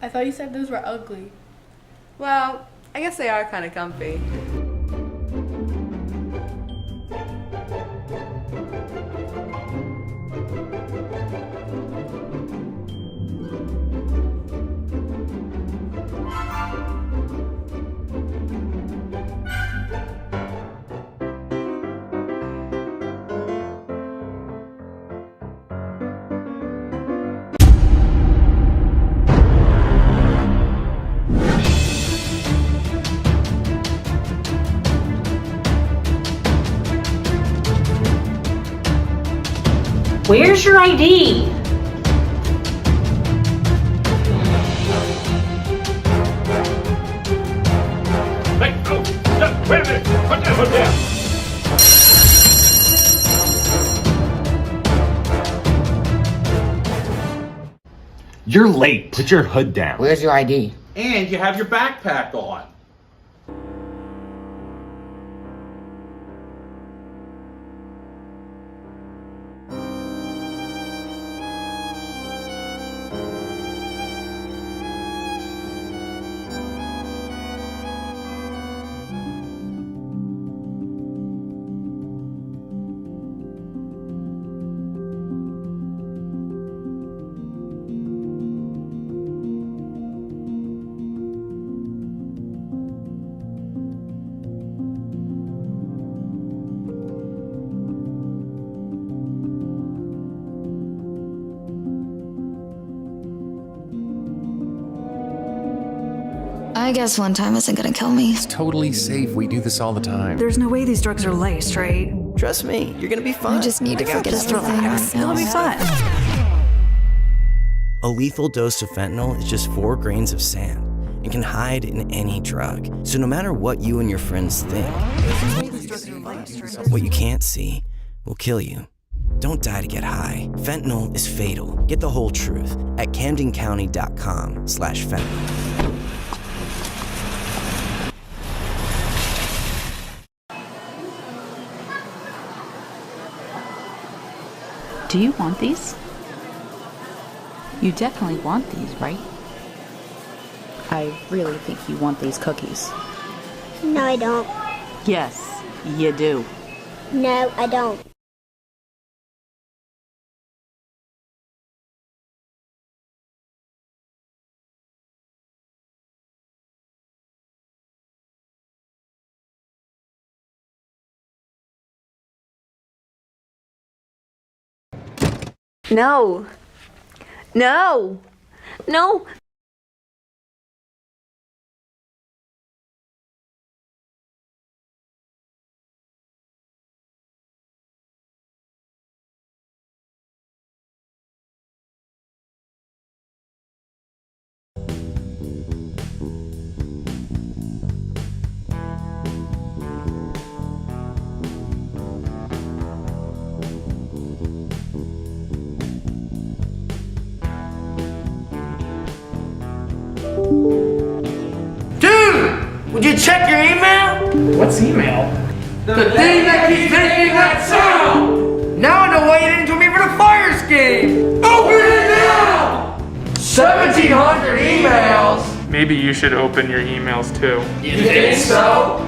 Speaker 23: I thought you said those were ugly.
Speaker 24: Well, I guess they are kind of comfy.
Speaker 26: Where's your ID?
Speaker 17: Wait a minute! Put that hood down!
Speaker 27: You're late. Put your hood down.
Speaker 26: Where's your ID?
Speaker 27: And you have your backpack on.
Speaker 1: I guess one time isn't gonna kill me.
Speaker 2: It's totally safe. We do this all the time.
Speaker 7: There's no way these drugs are laced, right?
Speaker 2: Trust me, you're gonna be fine.
Speaker 1: I just need to forget everything right now.
Speaker 7: It'll be fun.
Speaker 8: A lethal dose of fentanyl is just 4 grains of sand and can hide in any drug. So no matter what you and your friends think, what you can't see will kill you. Don't die to get high. Fentanyl is fatal. Get the whole truth at CamdenCounty.com/fentanyl.
Speaker 9: Do you want these? You definitely want these, right? I really think you want these cookies.
Speaker 10: No, I don't.
Speaker 9: Yes, you do.
Speaker 10: No, I don't.
Speaker 24: No. No. No.
Speaker 18: Would you check your email?
Speaker 26: What's email?
Speaker 18: The thing that keeps making that sound! Now I know why you didn't join me for the fire escape! Open it now! 1,700 emails!
Speaker 26: Maybe you should open your emails too.
Speaker 18: You think so?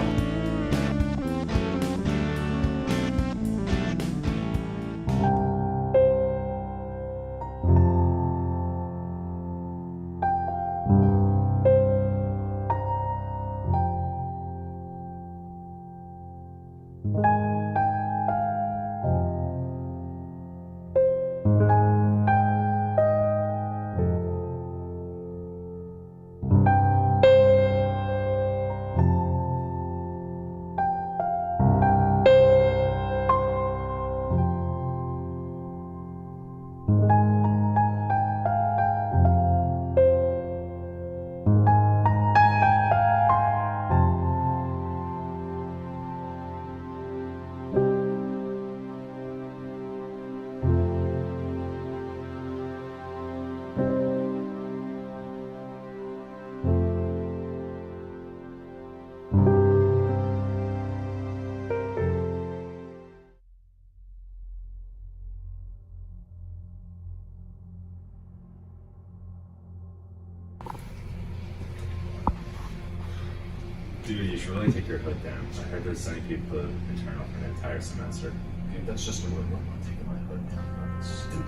Speaker 28: Dude, you should really take your hood down. I heard they're sending people to internal for an entire semester. Dude, that's just a rumor. I'm not taking my hood down. That's stupid.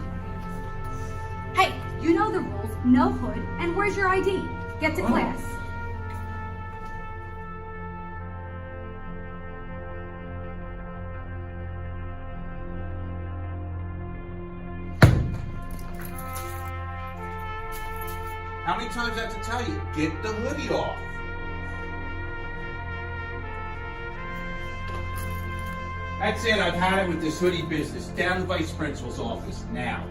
Speaker 29: Hey, you know the rules. No hood, and where's your ID? Get to class.
Speaker 30: How many times I have to tell you? Get the hoodie off. That's it, I've had it with this hoodie business. Down to the vice principal's office, now.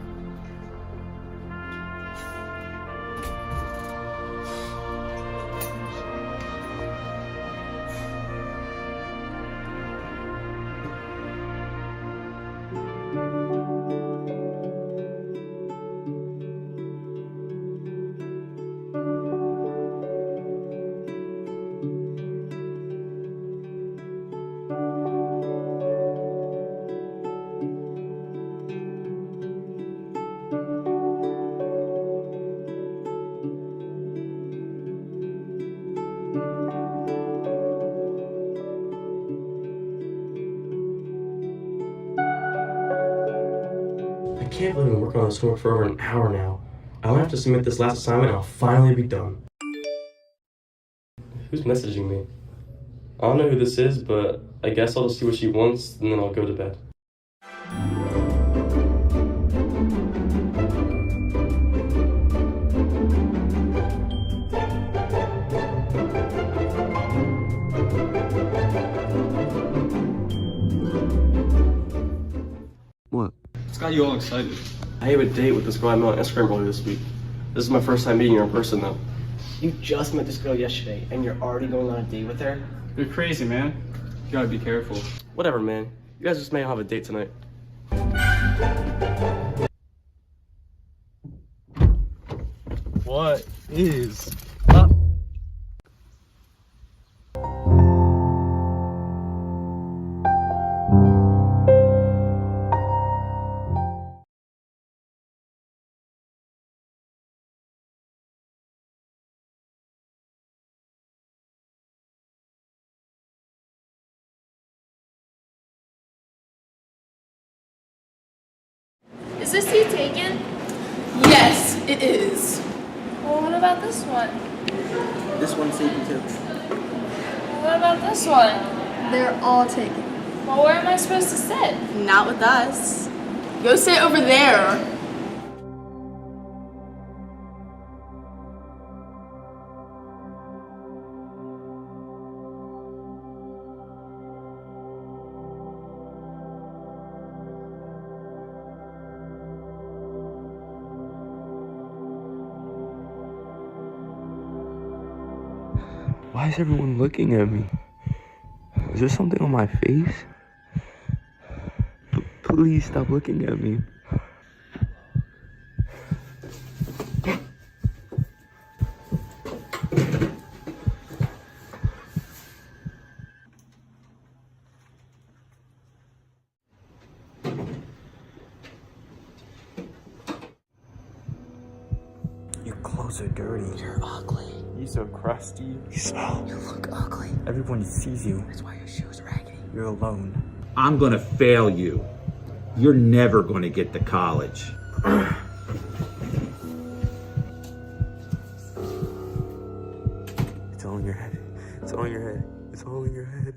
Speaker 31: I can't believe I've been working on this homework for over an hour now. I only have to submit this last assignment and I'll finally be done. Who's messaging me? I don't know who this is, but I guess I'll just see what she wants and then I'll go to bed.
Speaker 28: got you all excited?
Speaker 31: I have a date with this girl I met on Instagram earlier this week. This is my first time meeting her in person, though. You just met this girl yesterday, and you're already going on a date with her?
Speaker 28: You're crazy, man. You gotta be careful.
Speaker 31: Whatever, man. You guys just may have a date tonight. What is up?
Speaker 21: Is this seat taken?
Speaker 24: Yes, it is.
Speaker 21: Well, what about this one?
Speaker 3: This one's taken too.
Speaker 21: Well, what about this one?
Speaker 23: They're all taken.
Speaker 21: Well, where am I supposed to sit?
Speaker 24: Not with us. Go sit over there.
Speaker 31: Why is everyone looking at me? Is there something on my face? Please stop looking at me.
Speaker 8: Your clothes are dirty. You're ugly.
Speaker 31: You're so crusty.
Speaker 8: You smell. You look ugly.
Speaker 31: Everyone sees you.
Speaker 8: That's why your shoes are raggedy.
Speaker 31: You're alone.
Speaker 4: I'm gonna fail you. You're never gonna get to college.
Speaker 31: It's all in your head. It's all in your head. It's all in your head.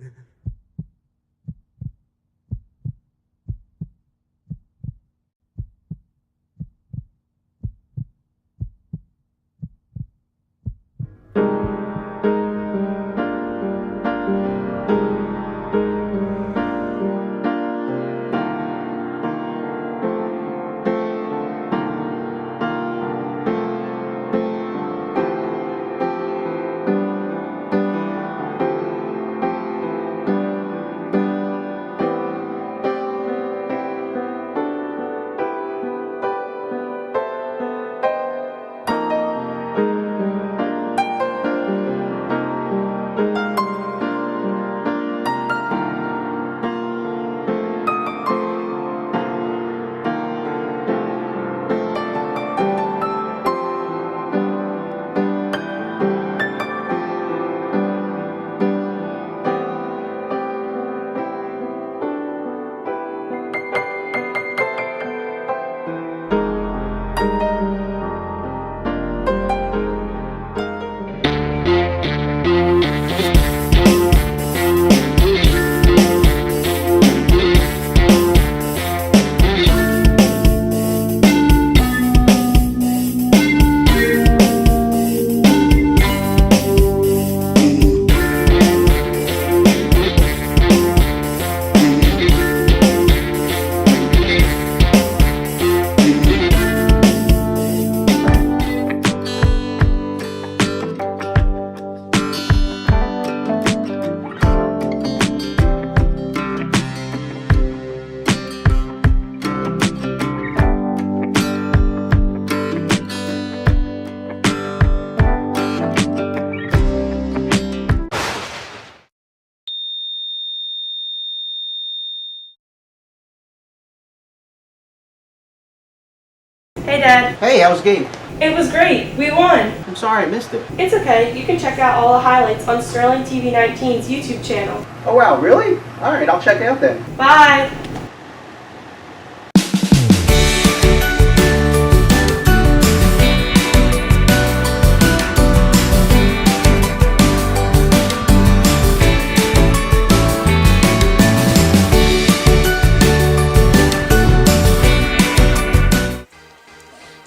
Speaker 5: Hey, Dad.
Speaker 3: Hey, how was the game?
Speaker 5: It was great. We won.
Speaker 3: I'm sorry I missed it.
Speaker 5: It's okay. You can check out all the highlights on Sterling TV 19's YouTube channel.
Speaker 3: Oh wow, really? Alright, I'll check it out then.
Speaker 5: Bye.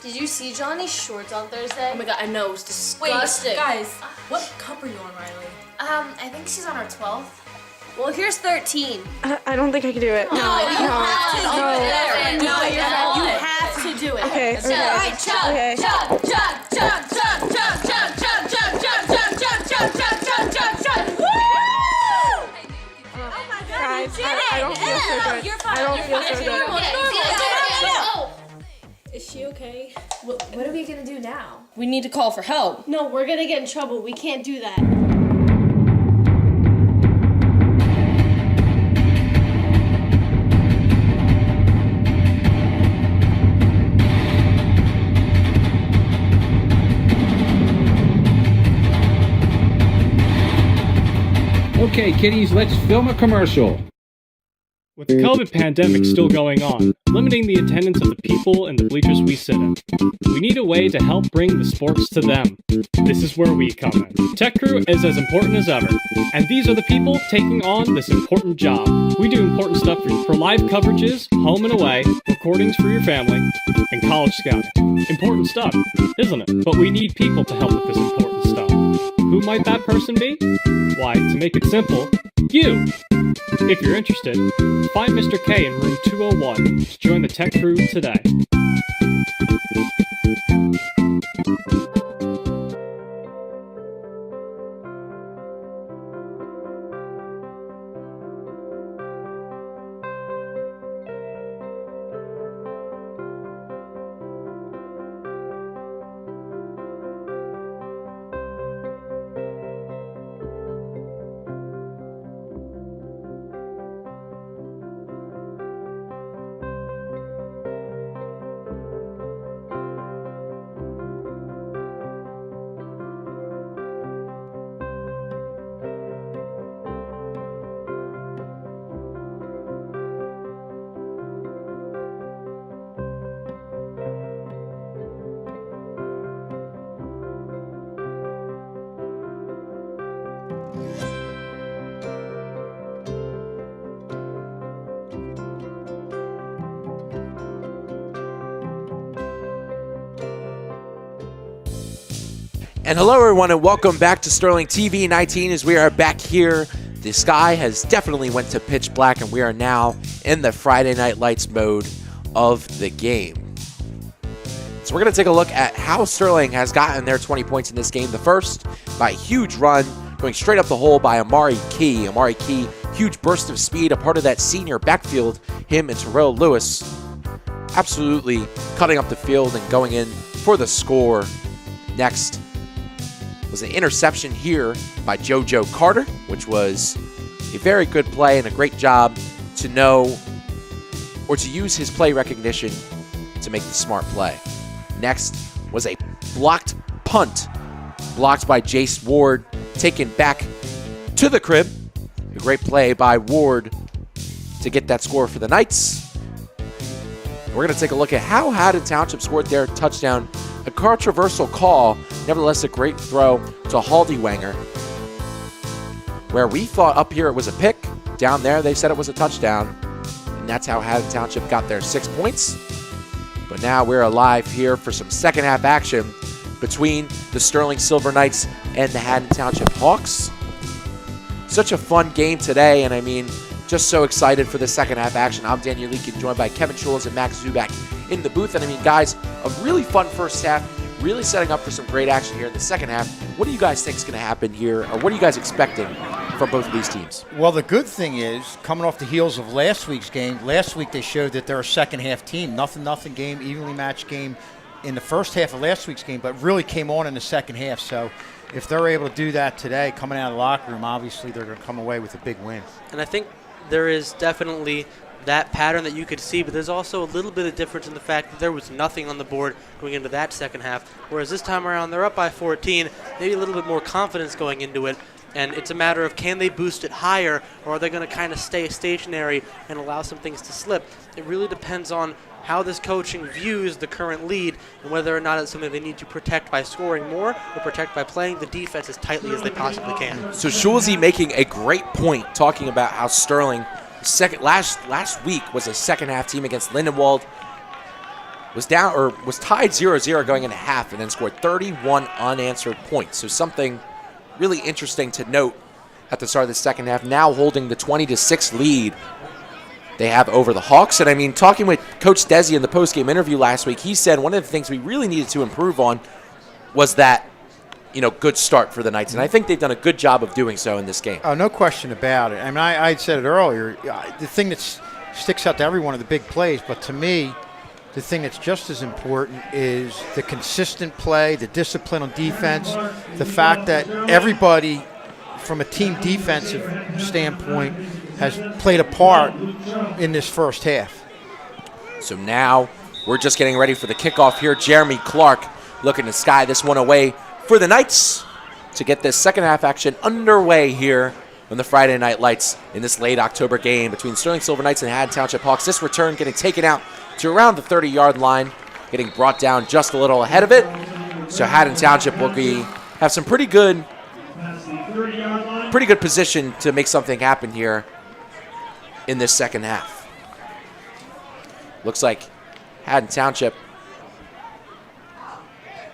Speaker 21: Did you see Johnny's shorts on Thursday?
Speaker 24: Oh my god, I know, it was disgusting.
Speaker 21: Wait, guys.
Speaker 24: What cup are you on, Riley?
Speaker 21: I think she's on her 12th. Well, here's 13.
Speaker 23: I don't think I can do it.
Speaker 21: No, you have to do it. No, you have to do it.
Speaker 23: Okay.
Speaker 21: All right, jump,
Speaker 23: Okay.
Speaker 21: jump, jump, jump, jump, jump, jump, jump, jump, jump, jump, jump, jump, jump, jump, jump, jump. Woo! Oh my God,
Speaker 23: Guys,
Speaker 21: you did it.
Speaker 23: I don't feel so good.
Speaker 21: You're fine.
Speaker 23: I don't feel so good.
Speaker 21: Is she okay?
Speaker 23: What are we gonna do now?
Speaker 21: We need to call for help. No, we're gonna get in trouble. We can't do that.
Speaker 6: Okay, kiddies, let's film a commercial.
Speaker 11: With the COVID pandemic still going on, limiting the attendance of the people in the bleachers we sit in, we need a way to help bring the sports to them. This is where we come in. Tech Crew is as important as ever, and these are the people taking on this important job. We do important stuff for live coverages, home and away, recordings for your family, and college scouting. Important stuff, isn't it? But we need people to help with this important stuff. Who might that person be? Why, to make it simple, you! If you're interested, find Mr. K in room 201 to join the Tech Crew today.
Speaker 12: And hello everyone and welcome back to Sterling TV 19 as we are back here. The sky has definitely went to pitch black and we are now in the Friday Night Lights mode of the game. So we're going to take a look at how Sterling has gotten their 20 points in this game. The first by a huge run going straight up the hole by Amari Key. Amari Key, huge burst of speed, a part of that senior backfield, him and Terrell Lewis absolutely cutting up the field and going in for the score. Next was an interception here by JoJo Carter, which was a very good play and a great job to know or to use his play recognition to make the smart play. Next was a blocked punt, blocked by Jace Ward, taken back to the crib. A great play by Ward to get that score for the Knights. We're going to take a look at how Haddon Township scored their touchdown. A controversial call, nevertheless a great throw to Haldywanger, where we thought up here it was a pick. Down there they said it was a touchdown, and that's how Haddon Township got their 6 points. But now we're alive here for some second half action between the Sterling Silver Knights and the Haddon Township Hawks. Such a fun game today, and I mean, just so excited for the second half action. I'm Daniel Leakin, joined by Kevin Chulas and Max Zubak in the booth. And I mean, guys, a really fun first half, really setting up for some great action here in the second half. What do you guys think is going to happen here, or what are you guys expecting from both of these teams?
Speaker 13: Well, the good thing is, coming off the heels of last week's game, last week they showed that they're a second half team. Nothing game, evenly matched game in the first half of last week's game, but really came on in the second half. So if they're able to do that today, coming out of the locker room, obviously they're going to come away with a big win.
Speaker 14: And I think there is definitely that pattern that you could see, but there's also a little bit of difference in the fact that there was nothing on the board going into that second half, whereas this time around they're up by 14, maybe a little bit more confidence going into it, and it's a matter of can they boost it higher, or are they going to kind of stay stationary and allow some things to slip. It really depends on how this coaching views the current lead and whether or not it's something they need to protect by scoring more or protect by playing the defense as tightly as they possibly can.
Speaker 12: So Schulze making a great point talking about how Sterling last week was a second half team against Lindenwold, was tied 0-0 going into half and then scored 31 unanswered points. So something really interesting to note at the start of the second half, now holding the 20-6 lead they have over the Hawks. And I mean, talking with Coach Desi in the postgame interview last week, he said one of the things we really needed to improve on was that, good start for the Knights. And I think they've done a good job of doing so in this game.
Speaker 13: Oh, no question about it. I mean, I said it earlier. The thing that sticks out to every one of the big plays, but to me, the thing that's just as important is the consistent play, the discipline on defense, the fact that everybody from a team defensive standpoint has played a part in this first half.
Speaker 12: So now we're just getting ready for the kickoff here. Jeremy Clark looking to sky this one away for the Knights to get this second half action underway here on the Friday Night Lights in this late October game between Sterling Silver Knights and Haddon Township Hawks. This return getting taken out to around the 30-yard line, getting brought down just a little ahead of it. So Haddon Township will have some pretty good position to make something happen here in this second half. Looks like Haddon Township.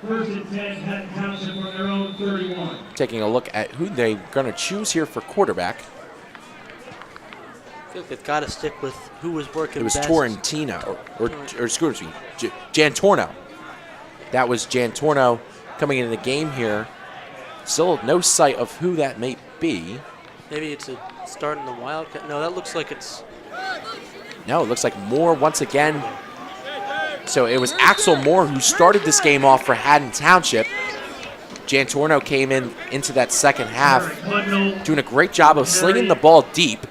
Speaker 1: First and 10, Haddon Township on their own 31.
Speaker 12: Taking a look at who they're going to choose here for quarterback.
Speaker 14: I feel like they've got to stick with who was working
Speaker 12: It was
Speaker 14: best.
Speaker 12: Torrentino, or excuse me, Jan Torno. That was Jan Torno coming into the game here. Still no sight of who that may be.
Speaker 14: Maybe it's a start in the Wildcat. No, that looks like it's...
Speaker 12: No, it looks like Moore once again. So it was Axel Moore who started this game off for Haddon Township. Jan Torno came into that second half, doing a great job of slinging the ball deep.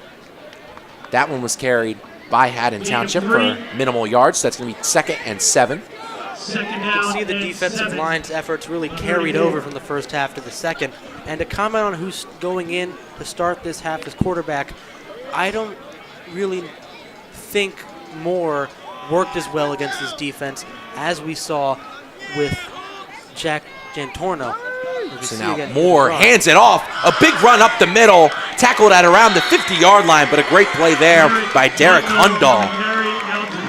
Speaker 12: That one was carried by Haddon Township for minimal yards. So that's going to be 2nd and 7.
Speaker 14: You can see the defensive line's efforts really carried over from the first half to the second. And to comment on who's going in to start this half as quarterback, I don't really think Moore worked as well against this defense as we saw with Jack Jantorno.
Speaker 12: So now Moore hands it off. A big run up the middle, tackled at around the 50-yard line, but a great play there by Derek Hundahl.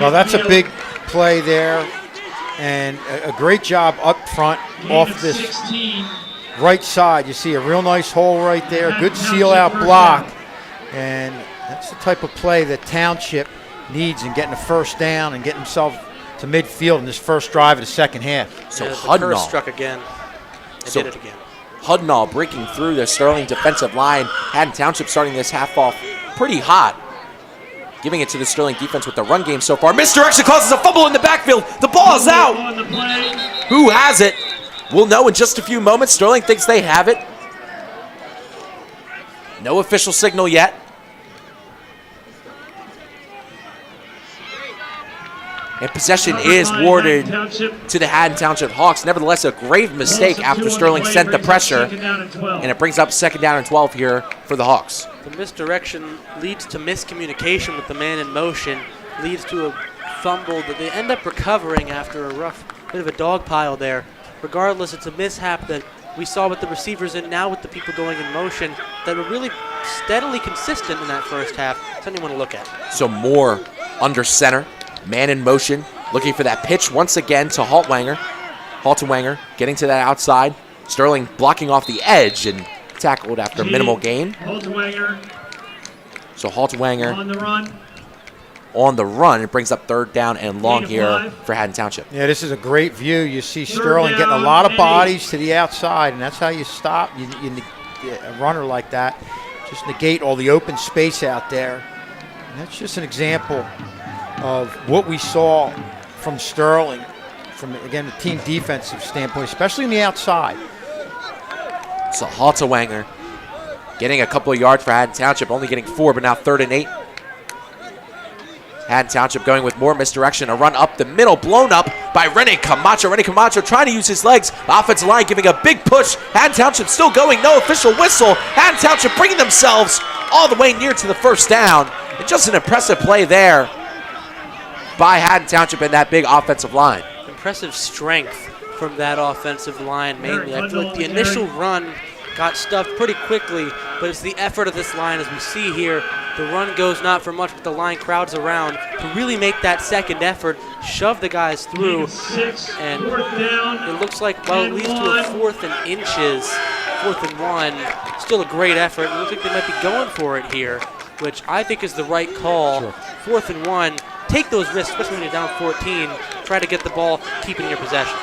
Speaker 13: Well, that's a big play there, and a great job up front off this right side. You see a real nice hole right there, good seal-out block, and that's the type of play that Township needs in getting a first down and getting himself to midfield in this first drive of the second half.
Speaker 12: So
Speaker 14: the
Speaker 12: Hudnall
Speaker 14: curse struck again. Did it again.
Speaker 12: Hudnall breaking through the Sterling defensive line. Haddon Township starting this half off pretty hot. Giving it to the Sterling defense with the run game so far. Misdirection causes a fumble in the backfield. The ball is out. Who has it? We'll know in just a few moments. Sterling thinks they have it. No official signal yet. And possession is awarded to the Haddon Township Hawks. Nevertheless, a grave mistake after Sterling sent the pressure. And it brings up 2nd down and 12 here for the Hawks.
Speaker 14: The misdirection leads to miscommunication with the man in motion, leads to a fumble that they end up recovering after a rough bit of a dog pile there. Regardless, it's a mishap that we saw with the receivers and now with the people going in motion that were really steadily consistent in that first half. Something you want to look at.
Speaker 12: So Moore under center. Man in motion, looking for that pitch once again to Haltwanger. Haltwanger getting to that outside. Sterling blocking off the edge and tackled after minimal gain. So Haltwanger on the run. It brings up 3rd down and long here for Haddon Township.
Speaker 13: Yeah, this is a great view. You see Sterling getting a lot of bodies to the outside, and that's how you stop a runner like that. Just negate all the open space out there. And that's just an example of what we saw from Sterling from, again, the team defensive standpoint, especially on the outside.
Speaker 12: So Haltwanger getting a couple of yards for Haddon Township, only getting 4, but now 3rd and 8. Haddon Township going with more misdirection. A run up the middle, blown up by Rene Camacho. Rene Camacho trying to use his legs. Offensive line giving a big push. Haddon Township still going, no official whistle. Haddon Township bringing themselves all the way near to the first down. And just an impressive play there by Haddon Township and that big offensive line.
Speaker 14: Impressive strength from that offensive line mainly. I feel like the initial run got stuffed pretty quickly, but it's the effort of this line as we see here. The run goes not for much, but the line crowds around to really make that second effort, shove the guys through, and it looks like, well, it leads to a 4th and inches 4th and 1, still a great effort. It looks like they might be going for it here, which I think is the right call.
Speaker 13: Sure. 4th
Speaker 14: and 1, take those risks, especially when you're down 14. Try to get the ball, keep it in your possession.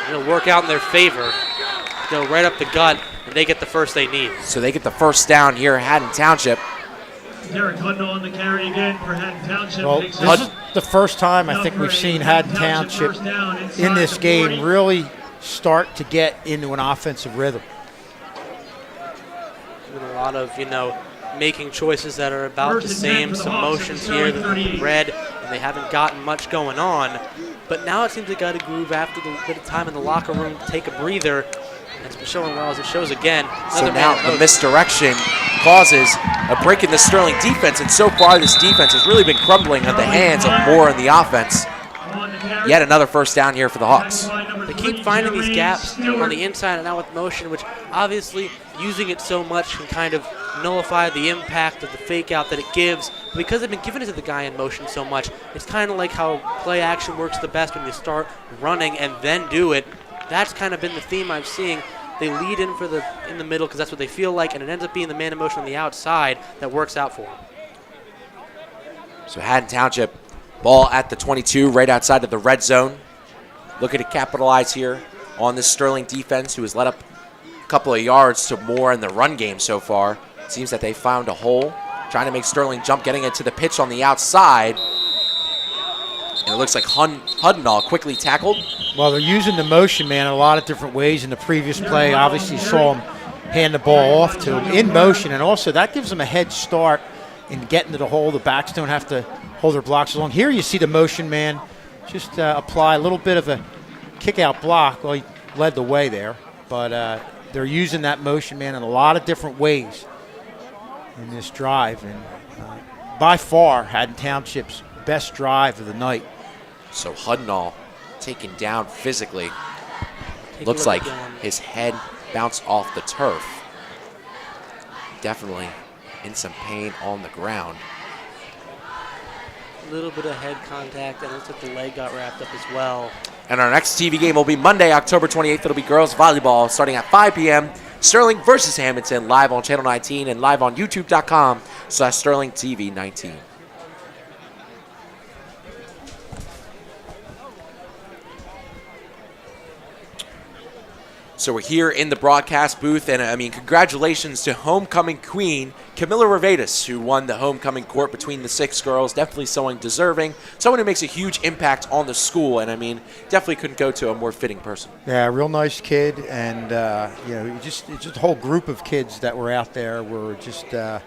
Speaker 14: It'll work out in their favor. Go right up the gut, and they get the first they need.
Speaker 12: So they get the first down here at Haddon Township.
Speaker 1: Derek Haddon on the carry again for Haddon Township.
Speaker 13: Well, this is the first time I think we've seen Haddon Township in this game really start to get into an offensive rhythm.
Speaker 14: Been a lot of, making choices that are about the same. Some motions here that have been read, and they haven't gotten much going on. But now it seems they got to groove after the bit of time in the locker room, take a breather. It's been showing well as it shows again.
Speaker 12: So now the misdirection causes a break in the Sterling defense, and so far this defense has really been crumbling at the hands of Moore in the offense. Yet another first down here for the Hawks.
Speaker 14: They keep finding these gaps on the inside and now with motion, which obviously using it so much can kind of nullify the impact of the fake out that it gives. But because they've been giving it to the guy in motion so much, it's kind of like how play action works the best when you start running and then do it. That's kind of been the theme I'm seeing. They lead in in the middle because that's what they feel like, and it ends up being the man in motion on the outside that works out for them.
Speaker 12: So Haddon Township, ball at the 22, right outside of the red zone. Looking to capitalize here on this Sterling defense, who has let up a couple of yards to Moore in the run game so far. It seems that they found a hole, trying to make Sterling jump, getting it to the pitch on the outside. And it looks like Haddon quickly tackled.
Speaker 13: Well, they're using the motion man in a lot of different ways. In the previous play, obviously saw him hand the ball off to him in motion, and also that gives them a head start in getting to the hole. The backs don't have to hold their blocks along. Here you see the motion man just apply a little bit of a kick-out block. Well, he led the way there, but they're using that motion man in a lot of different ways in this drive, and by far Haddon Township's best drive of the night.
Speaker 12: So Haddon taken down physically. Looks like his head bounced off the turf. Definitely in some pain on the ground.
Speaker 14: A little bit of head contact, and it looks like the leg got wrapped up as well.
Speaker 12: And our next TV game will be Monday, October 28th. It'll be girls volleyball starting at 5 p.m. Sterling versus Hamilton, live on Channel 19 and live on YouTube.com/Sterling TV 19. So we're here in the broadcast booth, and congratulations to homecoming queen Camilla Revedas, who won the homecoming court between the 6 girls. Definitely someone deserving, someone who makes a huge impact on the school, and definitely couldn't go to a more fitting person.
Speaker 13: Yeah, real nice kid, and just a whole group of kids that were out there were just the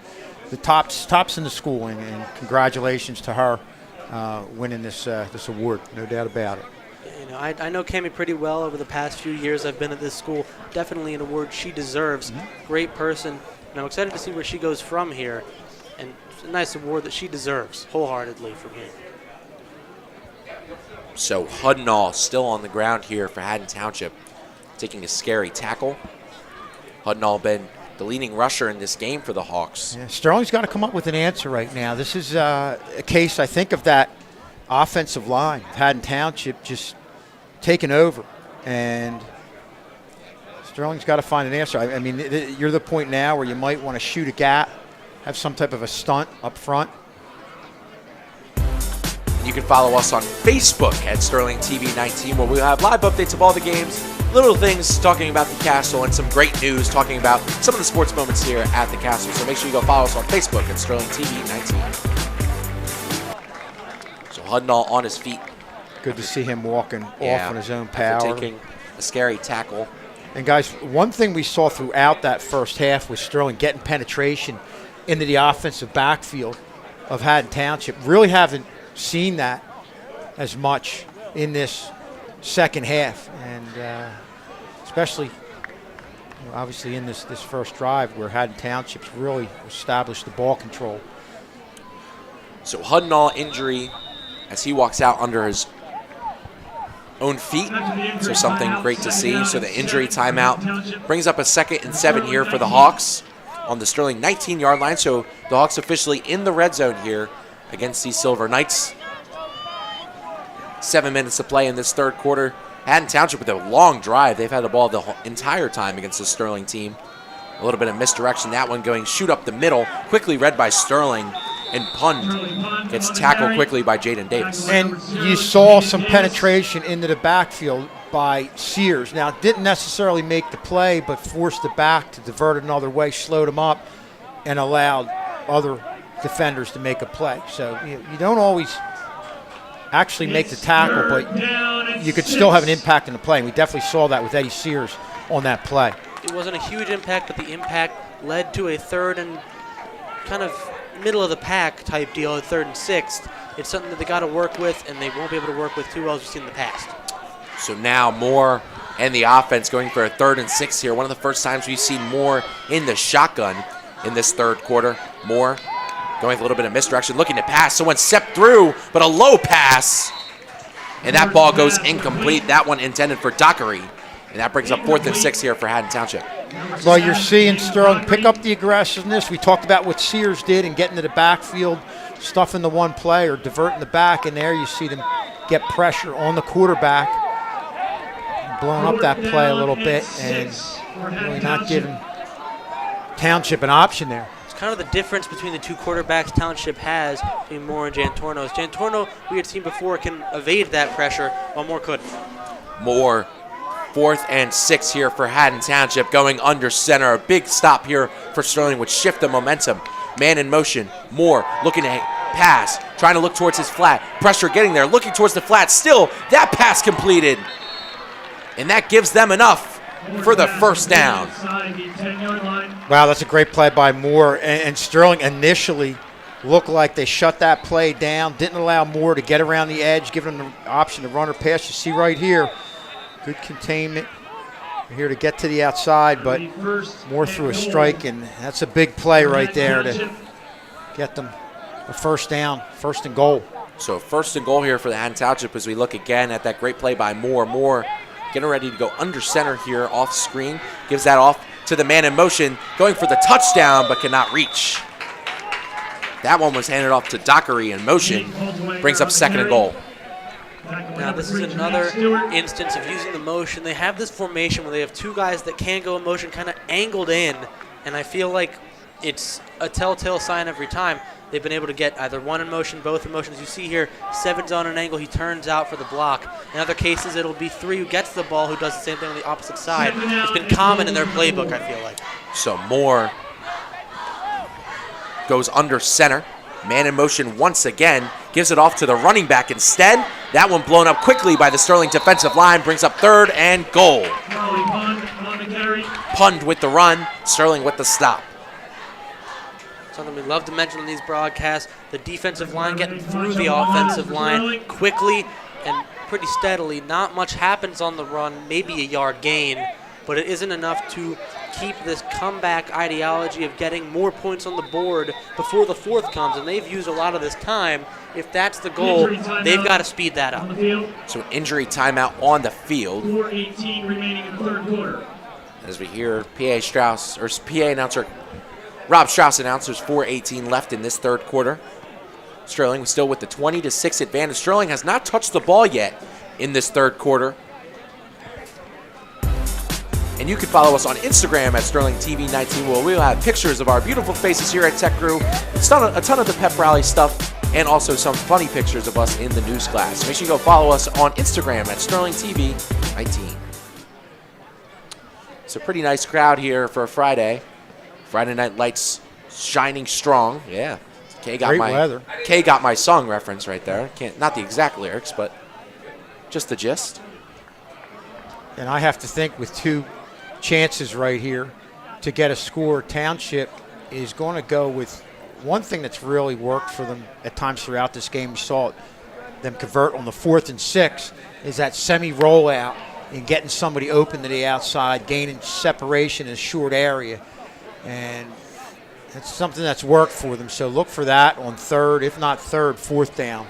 Speaker 13: tops in the school, and congratulations to her winning this award, no doubt about it.
Speaker 14: I know Cammie pretty well over the past few years I've been at this school. Definitely an award she deserves. Great person. And I'm excited to see where she goes from here. And it's a nice award that she deserves wholeheartedly from here.
Speaker 12: So Haddon still on the ground here for Haddon Township, taking a scary tackle. Haddon been the leading rusher in this game for the Hawks.
Speaker 13: Yeah, Sterling's got to come up with an answer right now. This is a case, I think, of that offensive line. Haddon Township just taken over, and Sterling's got to find an answer. You're the point now where you might want to shoot a gap, have some type of a stunt up front.
Speaker 12: You can follow us on Facebook at Sterling TV 19, where we'll have live updates of all the games, little things talking about the Castle, and some great news talking about some of the sports moments here at the Castle. So make sure you go follow us on Facebook at Sterling TV 19. So Haddon on his feet.
Speaker 13: Good to see him walking off on his own power.
Speaker 12: After taking a scary tackle.
Speaker 13: And guys, one thing we saw throughout that first half was Sterling getting penetration into the offensive backfield of Haddon Township. Really haven't seen that as much in this second half, and especially obviously in this first drive where Haddon Township's really established the ball control.
Speaker 12: So Haddon injury as he walks out under his own feet, so something great to see. So the injury timeout brings up a 2nd and 7 here for the Hawks on the Sterling 19-yard line. So the Hawks officially in the red zone here against these Silver Knights. 7 minutes to play in this third quarter. Haddon Township with a long drive. They've had the ball the entire time against the Sterling team. A little bit of misdirection. That one going shoot up the middle. Quickly read by Sterling. And Pund gets tackled quickly by Jaden Davis.
Speaker 13: And you saw some penetration into the backfield by Sears. Now, didn't necessarily make the play, but forced the back to divert it another way, slowed him up, and allowed other defenders to make a play. So you don't always actually make the tackle, but you could still have an impact in the play. And we definitely saw that with Eddie Sears on that play.
Speaker 14: It wasn't a huge impact, but the impact led to a third and kind of middle of the pack type deal at 3rd and 6th. It's something that they got to work with, and they won't be able to work with too well as we've seen in the past.
Speaker 12: So now Moore and the offense going for a 3rd and 6 here. One of the first times we've seen Moore in the shotgun in this third quarter. Moore going with a little bit of misdirection, looking to pass. Someone stepped through, but a low pass. And that ball goes incomplete. That one intended for Dockery. And that brings up 4th and 6 here for Haddon Township.
Speaker 13: Well, you're seeing Sterling pick up the aggressiveness. We talked about what Sears did and getting to the backfield, stuffing the one play or diverting the back. And there you see them get pressure on the quarterback, blowing up that play a little bit and really not giving Township an option there.
Speaker 14: It's kind of the difference between the two quarterbacks Township has between Moore and Jantorno. Jantorno, we had seen before, can evade that pressure, while Moore couldn't.
Speaker 12: Moore, 4th and 6 here for Haddon Township, going under center. A big stop here for Sterling would shift the momentum. Man in motion. Moore looking to pass, trying to look towards his flat. Pressure getting there, looking towards the flat. Still, that pass completed. And that gives them enough for the first down.
Speaker 13: Wow, that's a great play by Moore. And Sterling initially looked like they shut that play down, didn't allow Moore to get around the edge, giving him the option to run or pass. You see right here, good containment. We're here to get to the outside, but Moore threw a strike, and that's a big play right there to get them a first down, 1st and goal.
Speaker 12: So 1st and goal here for the Haddon Township as we look again at that great play by Moore. Moore getting ready to go under center here off screen. Gives that off to the man in motion, going for the touchdown, but cannot reach. That one was handed off to Dockery in motion. Brings up 2nd and goal.
Speaker 14: Now this is another instance of using the motion. They have this formation where they have two guys that can go in motion kind of angled in, and I feel like it's a telltale sign every time. They've been able to get either one in motion, both in motion. As you see here, 7's on an angle, he turns out for the block. In other cases, it'll be 3 who gets the ball, who does the same thing on the opposite side. It's been common in their playbook, I feel like.
Speaker 12: So Moore goes under center. Man in motion once again, gives it off to the running back instead. That one blown up quickly by the Sterling defensive line, brings up 3rd and goal. Pund with the run, Sterling with the stop.
Speaker 14: Something we love to mention on these broadcasts, the defensive line getting through the offensive line quickly and pretty steadily. Not much happens on the run, maybe a yard gain, but it isn't enough to keep this comeback ideology of getting more points on the board before the 4th comes, and they've used a lot of this time. If that's the goal, they've got to speed that up.
Speaker 12: So an injury timeout on the field.
Speaker 1: 4:18 remaining in the third quarter.
Speaker 12: As we hear PA announcer Rob Strauss announces 4:18 left in this third quarter. Sterling still with the 20-6 advantage. Sterling has not touched the ball yet in this third quarter. And you can follow us on Instagram at SterlingTV19, where we'll have pictures of our beautiful faces here at Tech Crew, a ton of the pep rally stuff, and also some funny pictures of us in the news class. Make sure you go follow us on Instagram at SterlingTV19. It's a pretty nice crowd here for a Friday. Friday Night Lights shining strong. Yeah, Kay got my song reference right there. Not the exact lyrics, but just the gist.
Speaker 13: And I have to think with 2 chances right here to get a score, Township is going to go with one thing that's really worked for them at times throughout this game. We saw them convert on the 4th and 6 is that semi-rollout and getting somebody open to the outside, gaining separation in a short area. And that's something that's worked for them. So look for that on 3rd, if not 3rd, 4th down.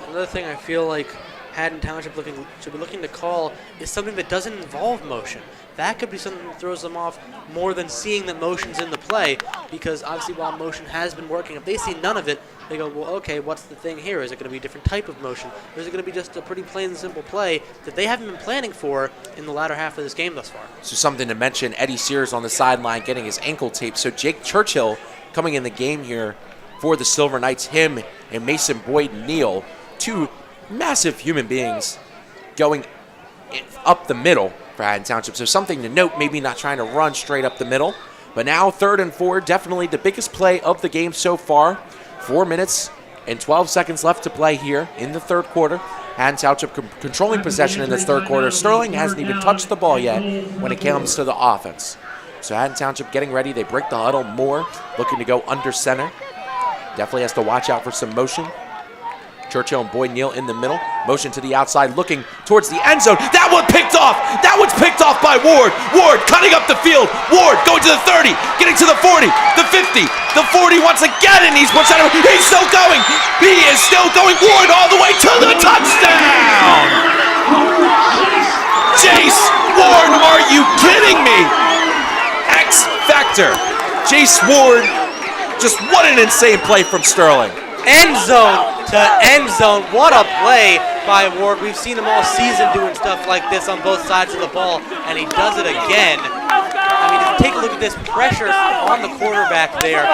Speaker 14: Another thing I feel like Haddon Township should be looking to call is something that doesn't involve motion. That could be something that throws them off more than seeing that motion's in the play, because obviously while motion has been working, if they see none of it, they go, well, okay, what's the thing here? Is it going to be a different type of motion? Or is it going to be just a pretty plain and simple play that they haven't been planning for in the latter half of this game thus far?
Speaker 12: So something to mention, Eddie Sears on the sideline getting his ankle taped. So Jake Churchill coming in the game here for the Silver Knights, him and Mason Boyd-Neal, two massive human beings going up the middle for Haddon Township. So something to note, maybe not trying to run straight up the middle. But now 3rd and 4, definitely the biggest play of the game so far. 4 minutes and 12 seconds left to play here in the 3rd quarter. Haddon Township controlling possession in this 3rd quarter. Sterling hasn't even touched the ball yet when it comes to the offense. So Haddon Township getting ready. They break the huddle more, looking to go under center. Definitely has to watch out for some motion. Churchill and Boyd-Neal in the middle. Motion to the outside, looking towards the end zone. That one picked off! That one's picked off by Ward. Ward cutting up the field. Ward going to the 30, getting to the 40, the 50, the 40 once again, and he's pushed out of it. He's still going. He is still going. Ward all the way to the touchdown! Jace Ward, are you kidding me? X Factor. Jace Ward, just what an insane play from Sterling.
Speaker 14: End zone to end zone. What a play by Ward. We've seen him all season doing stuff like this on both sides of the ball, and he does it again. I mean, if you take a look at this pressure on the quarterback there,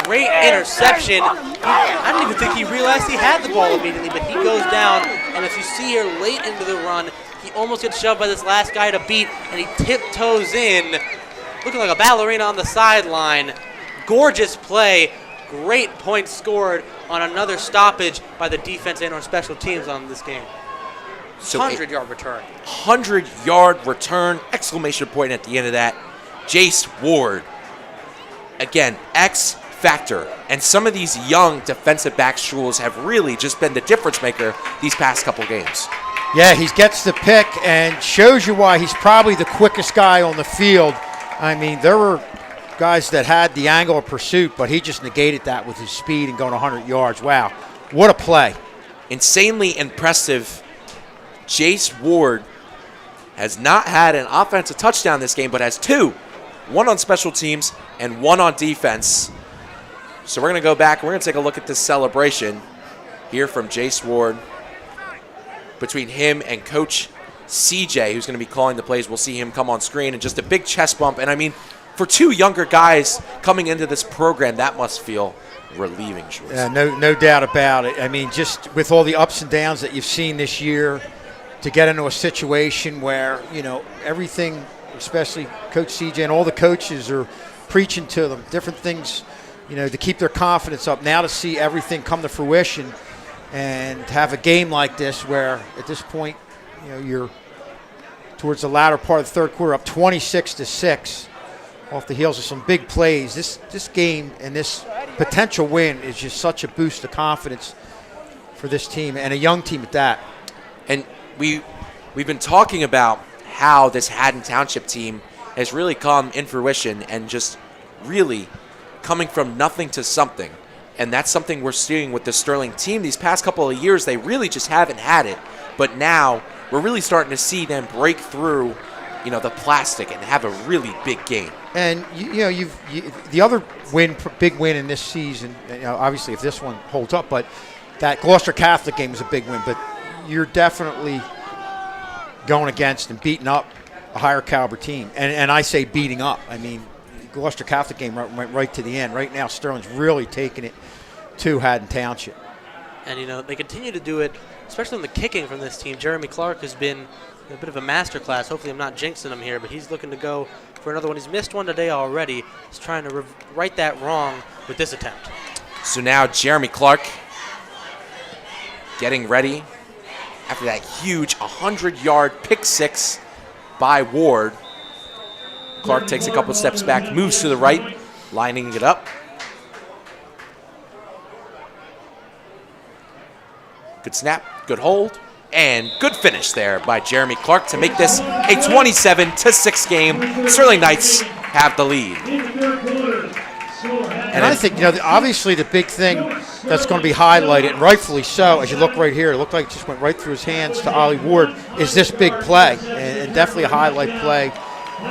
Speaker 14: great interception. I don't even think he realized he had the ball immediately, but he goes down, and as you see here late into the run, he almost gets shoved by this last guy to beat, and he tiptoes in, looking like a ballerina on the sideline. Gorgeous play. Great points scored on another stoppage by the defense and on special teams on this game.
Speaker 12: So
Speaker 14: 100-yard return.
Speaker 12: 100-yard return, exclamation point at the end of that. Jace Ward, again, X Factor. And some of these young defensive back schools have really just been the difference maker these past couple games.
Speaker 13: Yeah, he gets the pick and shows you why he's probably the quickest guy on the field. I mean, there were guys that had the angle of pursuit, but he just negated that with his speed and going 100 yards. Wow, what a play.
Speaker 12: Insanely impressive. Jace Ward has not had an offensive touchdown this game, but has 2. 1 on special teams and 1 on defense. So we're going to go back and we're going to take a look at this celebration here from Jace Ward between him and Coach CJ, who's going to be calling the plays. We'll see him come on screen, and just a big chest bump. And I mean, for 2 younger guys coming into this program, that must feel relieving, Schwartz.
Speaker 13: Yeah, no doubt about it. I mean, just with all the ups and downs that you've seen this year, to get into a situation where, you know, everything, especially Coach CJ and all the coaches are preaching to them, different things, you know, to keep their confidence up. Now to see everything come to fruition and have a game like this where at this point, you know, you're towards the latter part of the 3rd quarter up 26-6. Off the heels of some big plays. This game and this potential win is just such a boost of confidence for this team, and a young team at that.
Speaker 12: And we've been talking about how this Haddon Township team has really come in fruition and just really coming from nothing to something. And that's something we're seeing with the Sterling team. These past couple of years, they really just haven't had it. But now we're really starting to see them break through, you know, the plastic and have a really big game.
Speaker 13: And the other big win in this season, you know, obviously if this one holds up, but that Gloucester Catholic game was a big win. But you're definitely going against and beating up a higher caliber team. And I say beating up. I mean, Gloucester Catholic game went right to the end. Right now, Sterling's really taking it to Haddon Township.
Speaker 14: And, you know, they continue to do it, especially in the kicking from this team. Jeremy Clark has been a bit of a masterclass. Hopefully I'm not jinxing him here, but he's looking to go for another one. He's missed one today already. He's trying to right that wrong with this attempt.
Speaker 12: So now Jeremy Clark getting ready after that huge 100-yard pick 6 by Ward. Clark takes a couple steps back, moves to the right, lining it up. Good snap, good hold, and good finish there by Jeremy Clark to make this a 27-6 game. Sterling Knights have the lead.
Speaker 13: And I think, you know, obviously the big thing that's going to be highlighted, and rightfully so. As you look right here, it looked like it just went right through his hands to Ollie Ward, is this big play, and definitely a highlight play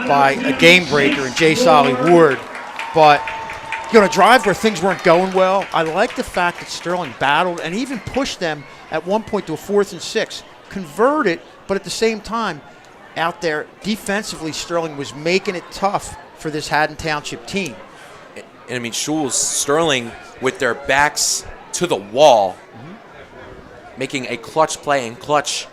Speaker 13: by a game breaker in Jace Ollie Ward. But a drive where things weren't going well, I like the fact that Sterling battled and even pushed them at one point to a 4th and 6. Converted, but at the same time, out there defensively, Sterling was making it tough for this Haddon Township team.
Speaker 12: And I mean, Sterling with their backs to the wall, making a clutch play, and clutch,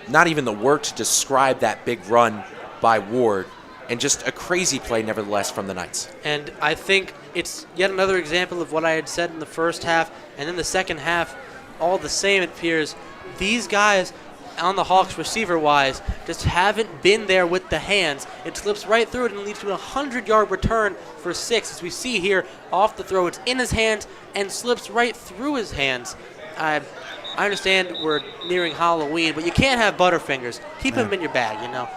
Speaker 12: not even the word to describe that big run by Ward, and just a crazy play nevertheless from the Knights.
Speaker 14: And I think it's yet another example of what I had said in the first half, and in the second half, all the same it appears. These guys on the Hawks receiver-wise just haven't been there with the hands. It slips right through it and leads to a 100-yard return for 6. As we see here, off the throw, it's in his hands and slips right through his hands. I understand we're nearing Halloween, but you can't have Butterfingers. Keep them in your bag, you know.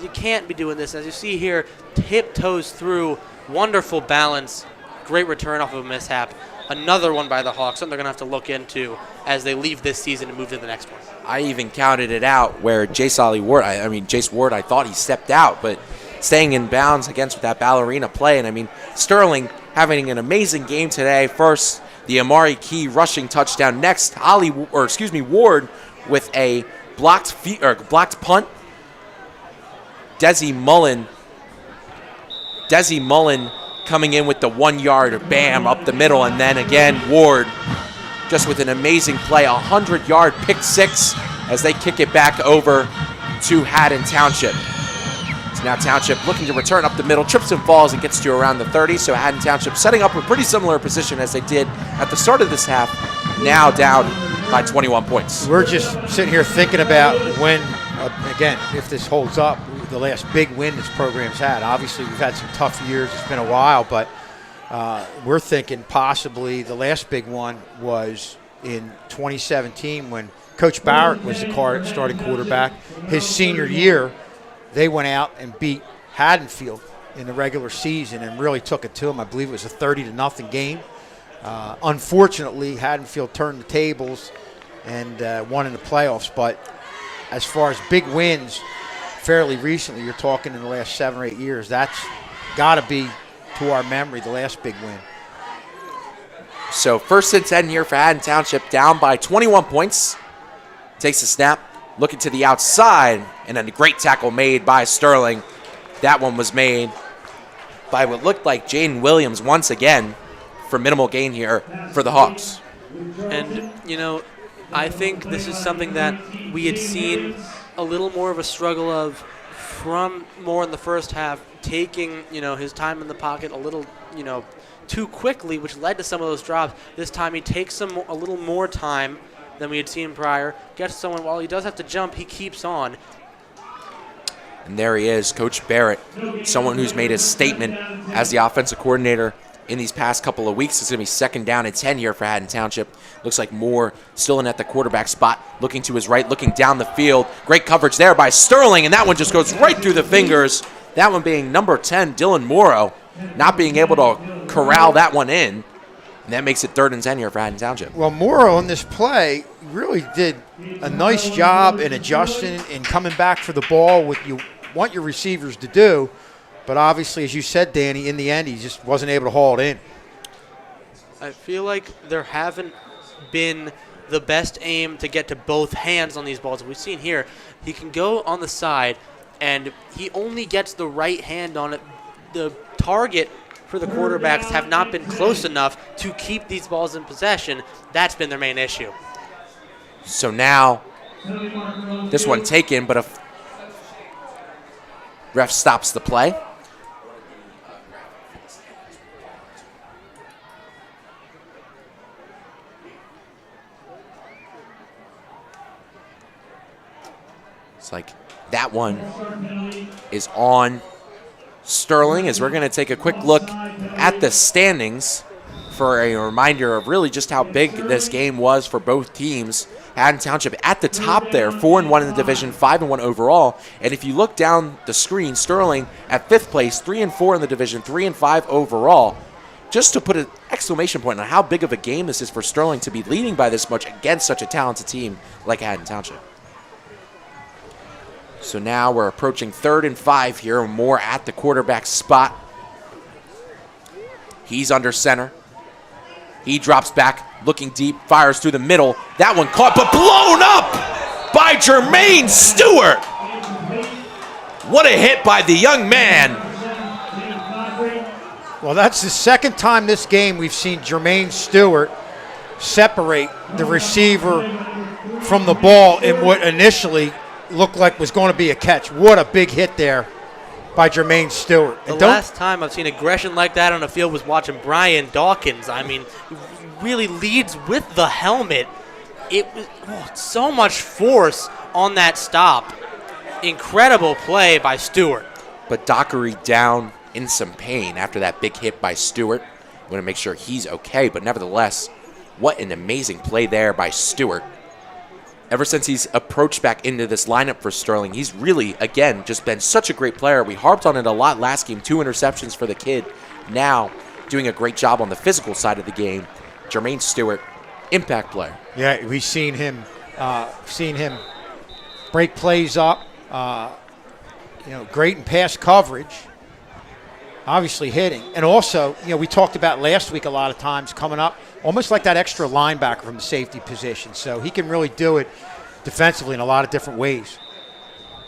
Speaker 14: You can't be doing this. As you see here, tiptoes through, wonderful balance, great return off of a mishap. Another one by the Hawks, something they're going to have to look into as they leave this season and move to the next one.
Speaker 12: I even counted it out where Jace Ward, I thought he stepped out, but staying in bounds against that ballerina play. And I mean, Sterling having an amazing game today. First, the Amari Key rushing touchdown. Next, Ward with a blocked punt. Desi Mullen coming in with the 1 yard, bam, up the middle. And then again, Ward just with an amazing play, 100-yard pick 6 as they kick it back over to Haddon Township. So now Township looking to return up the middle, trips and falls and gets to around the 30. So Haddon Township setting up a pretty similar position as they did at the start of this half, now down by 21 points.
Speaker 13: We're just sitting here thinking about when, again, if this holds up, the last big win this program's had. Obviously, we've had some tough years. It's been a while, but we're thinking possibly the last big one was in 2017 when Coach Barrett was the starting quarterback. His senior year, they went out and beat Haddonfield in the regular season and really took it to them. I believe it was a 30-0 game. Unfortunately, Haddonfield turned the tables and won in the playoffs. But as far as big wins, fairly recently, you're talking in the last 7 or 8 years, that's got to be, to our memory, the last big win.
Speaker 12: So 1st and 10 here for Haddon Township, down by 21 points. Takes a snap, looking to the outside, and then a great tackle made by Sterling. That one was made by what looked like Jaden Williams once again for minimal gain here for the Hawks.
Speaker 14: And, you know, I think this is something that we had seen a little more of a struggle of from more in the first half, taking, you know, his time in the pocket a little, you know, too quickly, which led to some of those drops. This time he takes a little more time than we had seen prior. Gets someone, while he does have to jump, he keeps on.
Speaker 12: And there he is, Coach Barrett, someone who's made a statement as the offensive coordinator in these past couple of weeks. It's going to be 2nd down and 10 here for Haddon Township. Looks like Moore still in at the quarterback spot, looking to his right, looking down the field. Great coverage there by Sterling, and that one just goes right through the fingers. That one being number 10, Dylan Morrow, not being able to corral that one in. And that makes it 3rd and 10 here for Haddon Township.
Speaker 13: Well, Morrow on this play really did a nice job in adjusting and coming back for the ball, what you want your receivers to do. But obviously, as you said, Danny, in the end, he just wasn't able to haul it in.
Speaker 14: I feel like there haven't been the best aim to get to both hands on these balls. We've seen here, he can go on the side, and he only gets the right hand on it. The target for the quarterbacks have not been close enough to keep these balls in possession. That's been their main issue.
Speaker 12: So now, this one taken, but a ref stops the play. It's like that one is on Sterling, as we're going to take a quick look at the standings for a reminder of really just how big this game was for both teams. Haddon Township at the top there, 4-1 in the division, 5-1 overall. And if you look down the screen, Sterling at 5th place, 3-4 in the division, 3-5 overall. just to put an exclamation point on how big of a game this is for Sterling to be leading by this much against such a talented team like Haddon Township. So now we're approaching 3rd and 5 here, more at the quarterback spot. He's under center. He drops back, looking deep, fires through the middle. That one caught, but blown up by Jermaine Stewart. What a hit by the young man.
Speaker 13: Well, that's the second time this game we've seen Jermaine Stewart separate the receiver from the ball in what initially looked like was going to be a catch. What a big hit there by Jermaine Stewart.
Speaker 14: The last time I've seen aggression like that on the field was watching Brian Dawkins. I mean, he really leads with the helmet. It was so much force on that stop. Incredible play by Stewart.
Speaker 12: But Dockery down in some pain after that big hit by Stewart. I'm going to make sure he's okay, but nevertheless, what an amazing play there by Stewart. Ever since he's approached back into this lineup for Sterling, he's really, again, just been such a great player. We harped on it a lot last game, 2 interceptions for the kid. Now, doing a great job on the physical side of the game. Jermaine Stewart, impact player.
Speaker 13: Yeah, we've seen him break plays up, great in pass coverage, obviously hitting. And also, we talked about last week a lot of times coming up, almost like that extra linebacker from the safety position. So he can really do it defensively in a lot of different ways.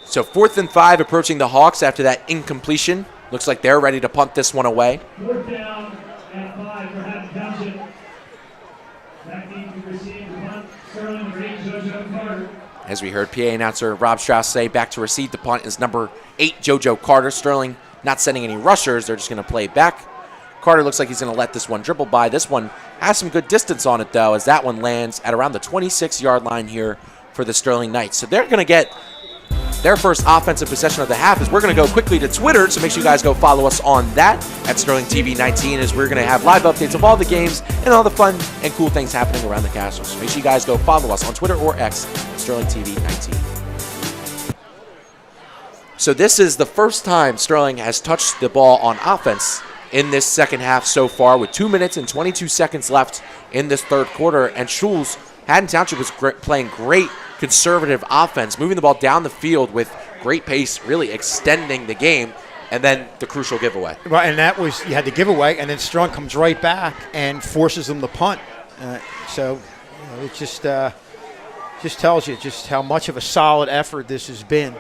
Speaker 12: So 4th and 5 approaching the Hawks after that incompletion. Looks like they're ready to punt this one away.
Speaker 1: 4th down and 5 for Haddon Township. Back deep to receive the punt. Sterling ready, JoJo Carter.
Speaker 12: As we heard PA announcer Rob Strauss say, back to receive the punt is number 8, JoJo Carter. Sterling not sending any rushers. They're just going to play back. Carter looks like he's going to let this one dribble by. This one has some good distance on it, though, as that one lands at around the 26-yard line here for the Sterling Knights. So they're going to get their first offensive possession of the half. As we're going to go quickly to Twitter, so make sure you guys go follow us on that at Sterling TV 19, as we're going to have live updates of all the games and all the fun and cool things happening around the castle. So make sure you guys go follow us on Twitter or X at Sterling TV 19. So this is the first time Sterling has touched the ball on offense in this second half so far, with 2 minutes and 22 seconds left in this third quarter. And Schulz, Haddon Township was playing great conservative offense, moving the ball down the field with great pace, really extending the game, and then the crucial giveaway.
Speaker 13: Right, and that was, you had the giveaway, and then Sterling comes right back and forces them to punt. It just tells you just how much of a solid effort this has been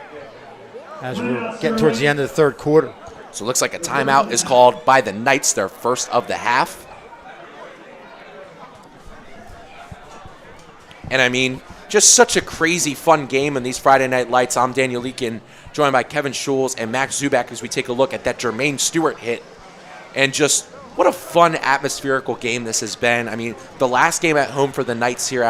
Speaker 13: as we're getting towards the end of the third quarter.
Speaker 12: So it looks like a timeout is called by the Knights, their first of the half. And I mean, just such a crazy fun game in these Friday Night Lights. I'm Daniel Leakin, joined by Kevin Schulz and Max Zubak as we take a look at that Jermaine Stewart hit. And just what a fun atmospherical game this has been. I mean, the last game at home for the Knights here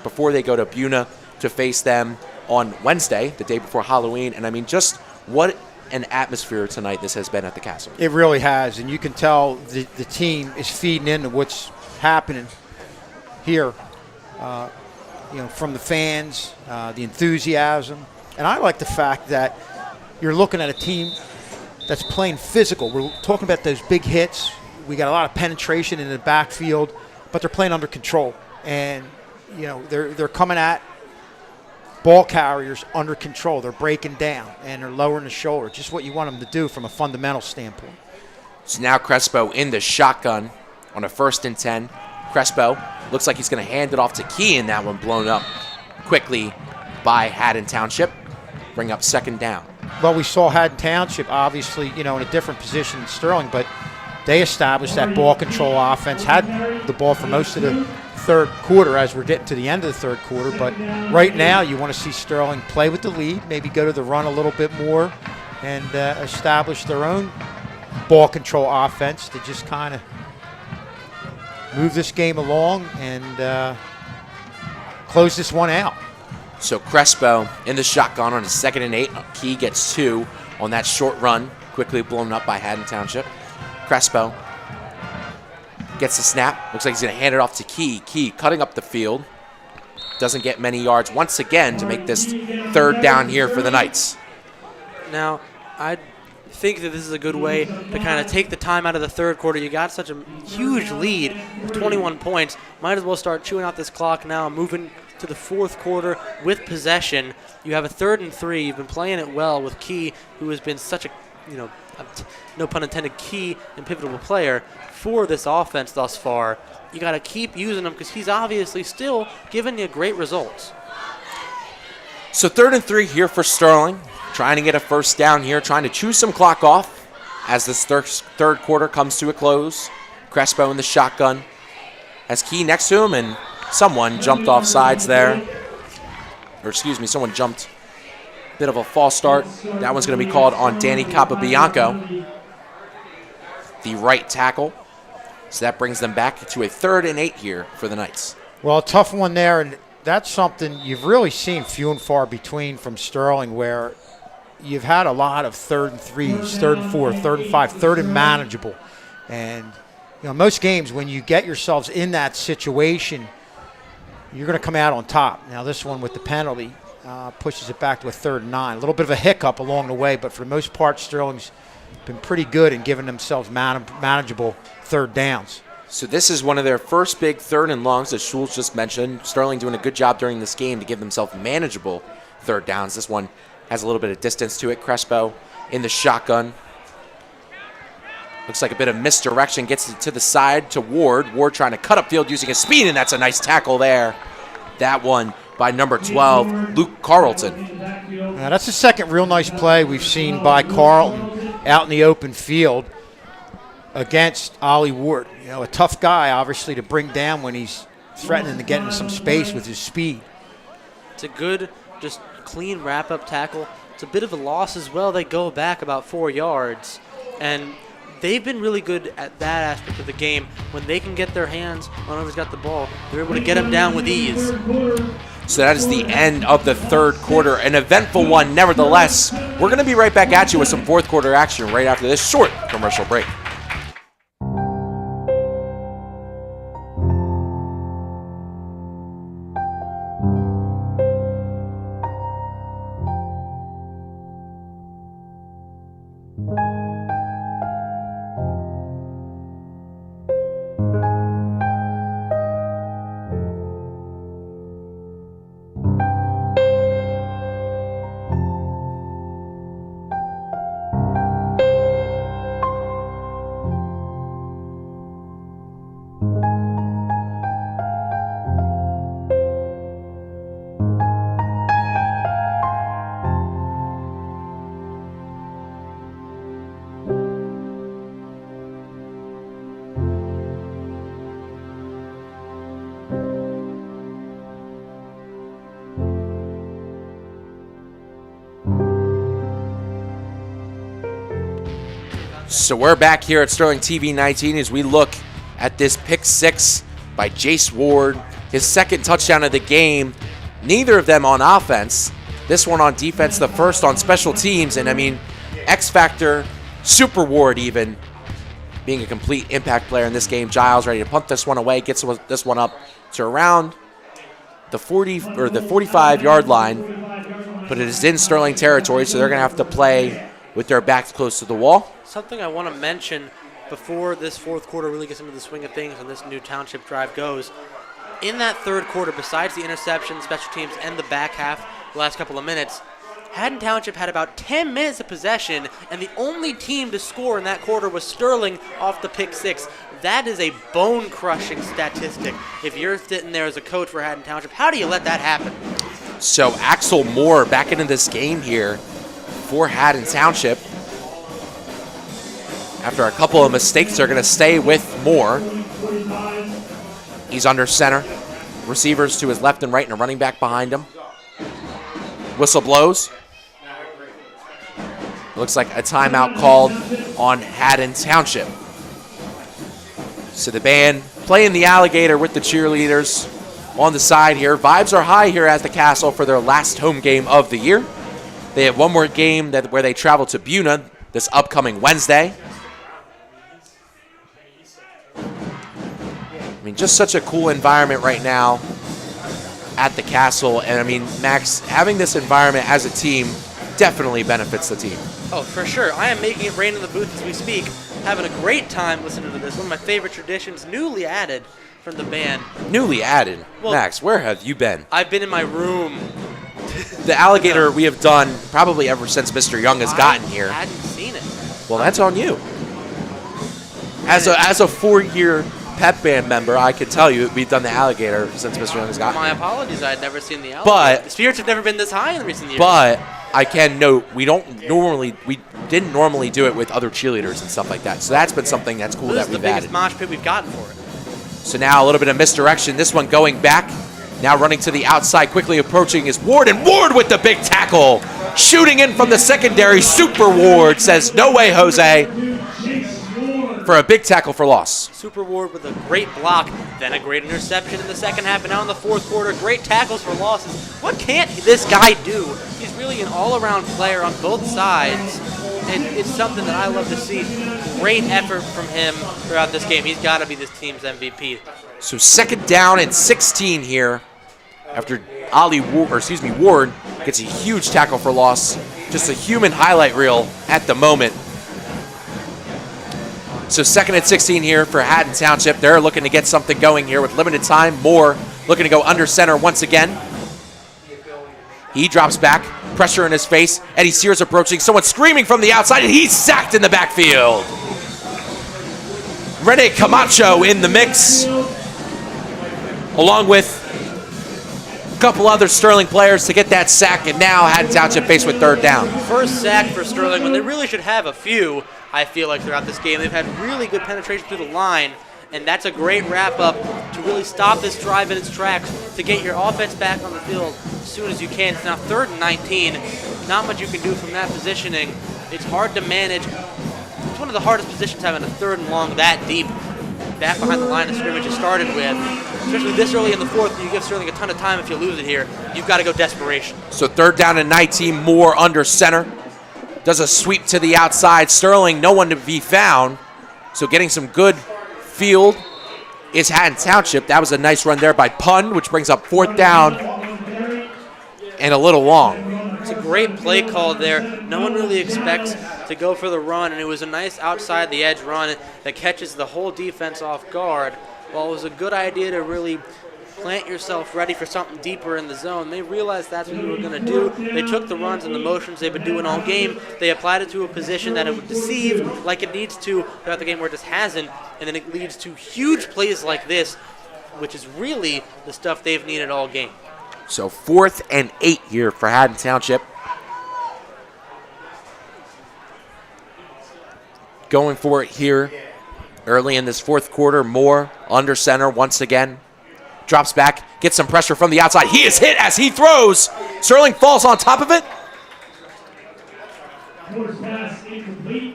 Speaker 12: before they go to Buna to face them on Wednesday, the day before Halloween. And I mean, just what an atmosphere tonight this has been at the Castle.
Speaker 13: It really has, and you can tell the team is feeding into what's happening here, from the fans, the enthusiasm. And I like the fact that you're looking at a team that's playing physical. We're talking about those big hits. We got a lot of penetration in the backfield, but they're playing under control. And, they're coming at ball carriers under control. They're breaking down, and they're lowering the shoulder, just what you want them to do from a fundamental standpoint.
Speaker 12: So now Crespo in the shotgun on a 1st and 10. Crespo looks like he's going to hand it off to Key, and that one blown up quickly by Haddon Township. Bring up 2nd down.
Speaker 13: Well, we saw Haddon Township, obviously, in a different position than Sterling, but they established that ball control offense, had the ball for most of the third quarter as we're getting to the end of the third quarter. But right now you want to see Sterling play with the lead, maybe go to the run a little bit more, and establish their own ball control offense to just kind of move this game along and close this one out.
Speaker 12: So Crespo in the shotgun on a 2nd and 8. Key gets 2 on that short run, quickly blown up by Haddon Township. Crespo gets the snap. Looks like he's going to hand it off to Key. Key cutting up the field. Doesn't get many yards once again to make this 3rd down here for the Knights.
Speaker 14: Now, I'd think that this is a good way to kind of take the time out of the third quarter. You got such a huge lead of 21 points. Might as well start chewing out this clock now, moving to the fourth quarter with possession. You have a 3rd and 3. You've been playing it well with Key, who has been such a, no pun intended, key and pivotal player for this offense thus far. You got to keep using him because he's obviously still giving you great results.
Speaker 12: So 3rd and 3 here for Sterling. Trying to get a first down here, trying to chew some clock off as this third quarter comes to a close. Crespo in the shotgun. Has Key next to him, and someone jumped off sides there. Or excuse me, someone jumped. Bit of a false start. That one's going to be called on Danny Capobianco, the right tackle. So that brings them back to a 3rd and 8 here for the Knights.
Speaker 13: Well, a tough one there, and that's something you've really seen few and far between from Sterling, where you've had a lot of 3rd and 3s, 3rd and 4, 3rd and 5, 3rd and manageable. And, most games when you get yourselves in that situation, you're going to come out on top. Now, this one with the penalty pushes it back to a 3rd and 9. A little bit of a hiccup along the way, but for the most part, Sterling's been pretty good in giving themselves manageable 3rd downs.
Speaker 12: So this is one of their first big 3rd and longs, as Schultz just mentioned. Sterling doing a good job during this game to give themselves manageable 3rd downs. This one has a little bit of distance to it. Crespo in the shotgun. Looks like a bit of misdirection. Gets it to the side to Ward. Ward trying to cut upfield using his speed, and that's a nice tackle there. That one by number 12, Luke Carlton.
Speaker 13: Now, that's the second real nice play we've seen by Carlton out in the open field against Ollie Ward. A tough guy, obviously, to bring down when he's threatening to get in some space with his speed.
Speaker 14: It's a good, just clean wrap-up tackle. It's a bit of a loss as well. They go back about 4 yards, and they've been really good at that aspect of the game. When they can get their hands on whoever's got the ball, they're able to get them down with ease.
Speaker 12: So that is the end of the third quarter, an eventful one nevertheless. We're going to be right back at you with some fourth quarter action right after this short commercial break. So we're back here at Sterling TV 19 as we look at this pick six by Jace Ward, his second touchdown of the game. Neither of them on offense. This one on defense, the first on special teams. And I mean, X Factor, Super Ward even, being a complete impact player in this game. Giles ready to punt this one away, gets this one up to around the 40 or the 45-yard line, but it is in Sterling territory, so they're going to have to play with their backs close to the wall.
Speaker 14: Something I want to mention before this fourth quarter really gets into the swing of things and this new township drive goes. In that third quarter, besides the interception, special teams, and the back half, the last couple of minutes, Haddon Township had about 10 minutes of possession, and the only team to score in that quarter was Sterling off the pick six. That is a bone-crushing statistic. If you're sitting there as a coach for Haddon Township, how do you let that happen?
Speaker 12: So Axel Moore back into this game here for Haddon Township. After a couple of mistakes, they're going to stay with Moore. He's under center. Receivers to his left and right and a running back behind him. Whistle blows. Looks like a timeout called on Haddon Township. So the band playing the alligator with the cheerleaders on the side here. Vibes are high here at the Castle for their last home game of the year. They have one more game where they travel to Buna this upcoming Wednesday. I mean, just such a cool environment right now at the Castle. And I mean, Max, having this environment as a team, definitely benefits the team.
Speaker 14: Oh, for sure. I am making it rain in the booth as we speak. Having a great time listening to this. One of my favorite traditions, newly added from the band.
Speaker 12: Newly added.
Speaker 14: Well,
Speaker 12: Max, where have you been?
Speaker 14: I've been in my room.
Speaker 12: The alligator we have done probably ever since Mr. Young has gotten here.
Speaker 14: I hadn't seen it.
Speaker 12: Well, that's on you. As a 4-year pep band member, I can tell you we've done the alligator since Mr. Young has gotten
Speaker 14: My
Speaker 12: here.
Speaker 14: apologies, I had never seen the alligator.
Speaker 12: But
Speaker 14: the spirits have never been this high in recent years.
Speaker 12: But I can note we didn't normally do it with other cheerleaders and stuff like that. So that's been something that's cool
Speaker 14: this
Speaker 12: that
Speaker 14: is the
Speaker 12: we've
Speaker 14: biggest
Speaker 12: added.
Speaker 14: mosh pit we've gotten for it.
Speaker 12: So now a little bit of misdirection. This one going back. Now running to the outside, quickly approaching is Ward, and Ward with the big tackle. Shooting in from the secondary, Super Ward says, no way, Jose, for a big tackle for loss.
Speaker 14: Super Ward with a great block, then a great interception in the second half, and now in the fourth quarter, great tackles for losses. What can't this guy do? He's really an all-around player on both sides, and it's something that I love to see. Great effort from him throughout this game. He's got to be this team's MVP.
Speaker 12: So 2nd down and 16 here after Ward gets a huge tackle for loss. Just a human highlight reel at the moment. So 2nd and 16 here for Haddon Township. They're looking to get something going here with limited time. Moore looking to go under center once again. He drops back, pressure in his face. Eddie Sears approaching, someone screaming from the outside, and he's sacked in the backfield. Rene Camacho in the mix, along with a couple other Sterling players to get that sack, and now Haddon Township faced with 3rd down.
Speaker 14: First sack for Sterling, when they really should have a few, I feel like, throughout this game. They've had really good penetration through the line, and that's a great wrap-up to really stop this drive in its tracks, to get your offense back on the field as soon as you can. It's now 3rd and 19. Not much you can do from that positioning. It's hard to manage. It's one of the hardest positions, having a 3rd and long that deep, back behind the line of scrimmage you started with. Especially this early in the fourth, you give Sterling a ton of time. If you lose it here, you've got to go desperation.
Speaker 12: So 3rd down and 19, Moore under center. Does a sweep to the outside. Sterling, no one to be found. So getting some good field is Haddon Township. That was a nice run there by Pun, which brings up 4th down and a little long.
Speaker 14: It's a great play call there. No one really expects to go for the run, and it was a nice outside the edge run that catches the whole defense off guard. While it was a good idea to really plant yourself ready for something deeper in the zone, they realized that's what you were going to do. They took the runs and the motions they've been doing all game. They applied it to a position that it would deceive like it needs to throughout the game, where it just hasn't, and then it leads to huge plays like this, which is really the stuff they've needed all game.
Speaker 12: So 4th and 8 here for Haddon Township. Going for it here early in this fourth quarter. Moore under center once again. Drops back, gets some pressure from the outside. He is hit as he throws. Sterling falls on top of it.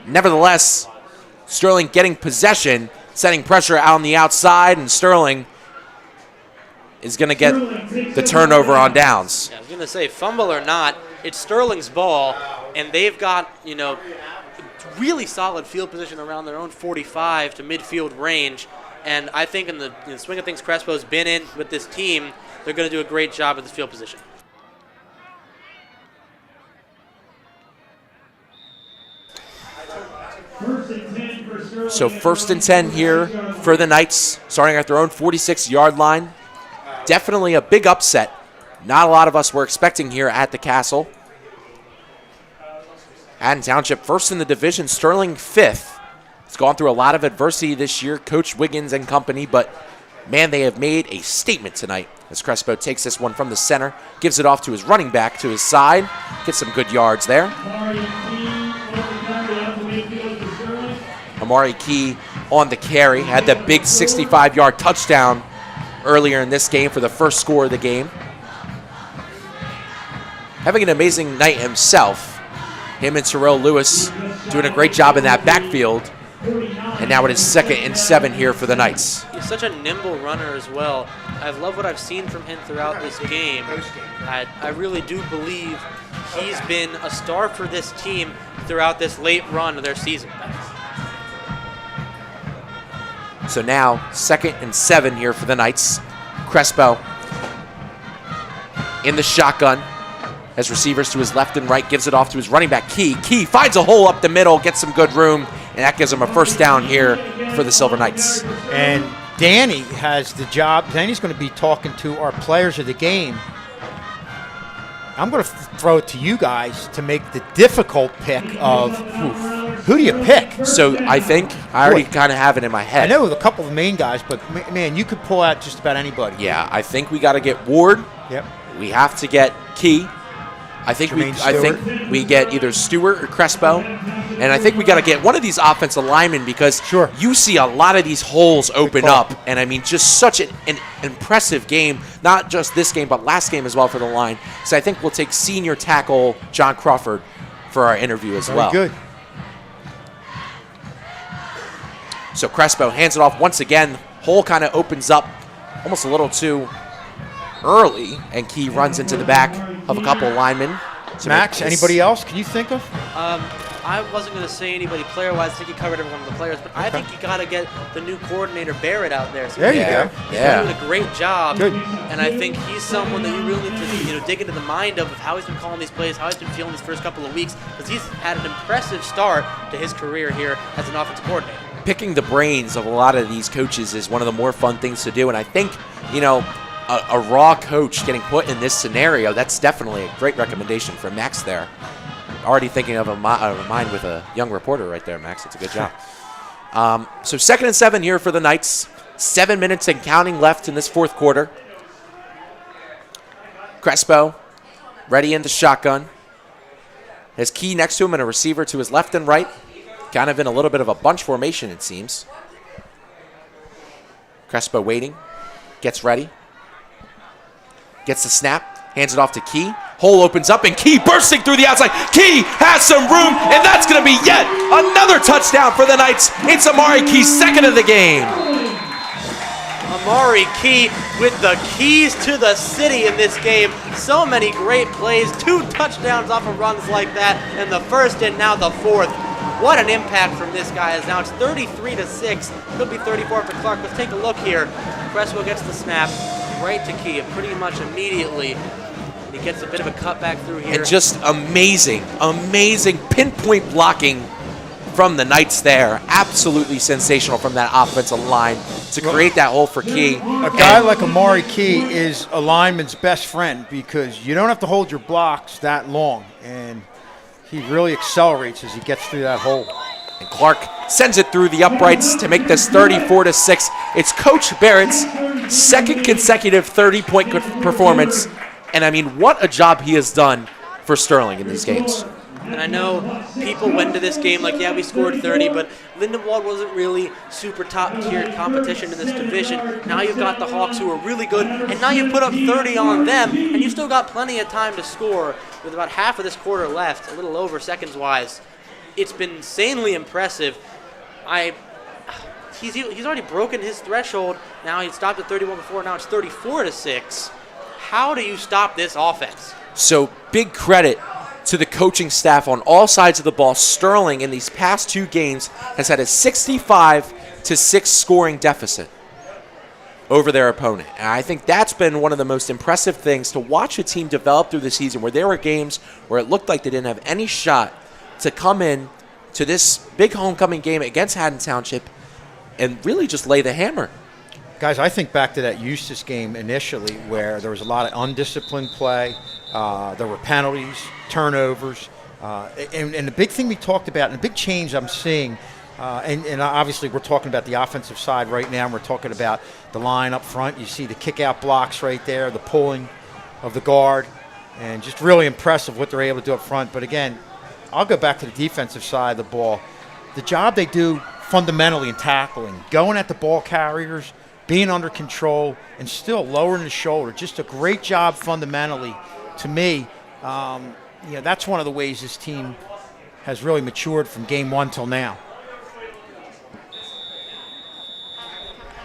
Speaker 12: Nevertheless, Sterling getting possession, setting pressure out on the outside, and Sterling is going to get the turnover on downs.
Speaker 14: Yeah, I was going to say, fumble or not, it's Sterling's ball, and they've got, really solid field position around their own 45 to midfield range. And I think in the swing of things Crespo's been in with this team, they're going to do a great job at this field position.
Speaker 12: So 1st and 10 here for the Knights, starting at their own 46-yard line. Definitely a big upset. Not a lot of us were expecting here at the Castle. Haddon Township 1st in the division, Sterling 5th. It's gone through a lot of adversity this year, Coach Wiggins and company, but man, they have made a statement tonight as Crespo takes this one from the center, gives it off to his running back to his side, gets some good yards there. Amari Key on the carry, had the big 65-yard touchdown earlier in this game for the first score of the game. Having an amazing night himself. Him and Terrell Lewis doing a great job in that backfield. And now it is 2nd and 7 here for the Knights.
Speaker 14: He's such a nimble runner as well. I love what I've seen from him throughout this game. I really do believe he's been a star for this team throughout this late run of their season.
Speaker 12: So now 2nd and 7 here for the Knights. Crespo in the shotgun. Has receivers to his left and right, gives it off to his running back, Key. Key finds a hole up the middle, gets some good room, and that gives him a first down here for the Silver Knights.
Speaker 13: And Danny has the job. Danny's going to be talking to our players of the game. I'm going to throw it to you guys to make the difficult pick of who do you pick?
Speaker 12: So I think I already kind of have it in my head.
Speaker 13: I know a couple of the main guys, but man, you could pull out just about anybody.
Speaker 12: Yeah, I think we got to get Ward.
Speaker 13: Yep.
Speaker 12: We have to get Key. I think we get either Stewart or Crespo, and I think we got to get one of these offensive linemen because you see a lot of these holes open up, and I mean just such an impressive game, not just this game but last game as well for the line. So I think we'll take senior tackle John Crawford for our interview as well.
Speaker 13: Very good.
Speaker 12: So Crespo hands it off once again. Hole kind of opens up almost a little too early, and Key runs into the back of a couple of linemen.
Speaker 13: Max, anybody else can you think of?
Speaker 14: I wasn't going to say anybody player-wise. I think you covered every one of the players, but I think you got to get the new coordinator Barrett out there. So
Speaker 13: there you go.
Speaker 14: He's doing a great job, and I think he's someone that you really need to dig into the mind of how he's been calling these plays, how he's been feeling these first couple of weeks, because he's had an impressive start to his career here as an offensive coordinator.
Speaker 12: Picking the brains of a lot of these coaches is one of the more fun things to do, and I think, a raw coach getting put in this scenario, that's definitely a great recommendation for Max there. Already thinking of a mind with a young reporter right there, Max. It's a good job. So 2nd and 7 here for the Knights. 7 minutes and counting left in this fourth quarter. Crespo ready in the shotgun. Has Key next to him and a receiver to his left and right. Kind of in a little bit of a bunch formation, it seems. Crespo waiting. Gets ready. Gets the snap. Hands it off to Key. Hole opens up, and Key bursting through the outside. Key has some room, and that's going to be yet another touchdown for the Knights. It's Amari Key's second of the game.
Speaker 14: Amari Key with the keys to the city in this game. So many great plays. 2 touchdowns off of runs like that, and the first and now the fourth. What an impact from this guy. As now it's 33-6. Could be 34 for Clark. Let's take a look here. Crespo gets the snap right to Key, and pretty much immediately he gets a bit of a cutback through here.
Speaker 12: And just amazing pinpoint blocking from the Knights there. Absolutely sensational from that offensive line to create that hole for Key.
Speaker 13: A guy like Amari Key is a lineman's best friend because you don't have to hold your blocks that long, and he really accelerates as he gets through that hole.
Speaker 12: And Clark sends it through the uprights to make this 34-6. It's Coach Barrett's second consecutive 30-point performance. And I mean, what a job he has done for Sterling in these games.
Speaker 14: And I know people went to this game like, yeah, we scored 30, but Lindenwold wasn't really super top-tier competition in this division. Now you've got the Hawks who are really good, and now you put up 30 on them, and you've still got plenty of time to score with about half of this quarter left, a little over seconds-wise. It's been insanely impressive. He's already broken his threshold. Now he stopped at 31 before, now it's 34-6. How do you stop this offense?
Speaker 12: So big credit to the coaching staff on all sides of the ball. Sterling in these past 2 games has had a 65-6 scoring deficit over their opponent. And I think that's been one of the most impressive things to watch a team develop through the season, where there were games where it looked like they didn't have any shot to come in to this big homecoming game against Haddon Township and really just lay the hammer.
Speaker 13: Guys, I think back to that Eustis game initially where there was a lot of undisciplined play. There were penalties, turnovers. And the big thing we talked about, and the big change I'm seeing, and obviously we're talking about the offensive side right now, and we're talking about the line up front. You see the kick-out blocks right there, the pulling of the guard, and just really impressive what they're able to do up front. But again, I'll go back to the defensive side of the ball. The job they do fundamentally in tackling, going at the ball carriers, being under control, and still lowering the shoulder. Just a great job fundamentally. To me, that's one of the ways this team has really matured from game 1 till now.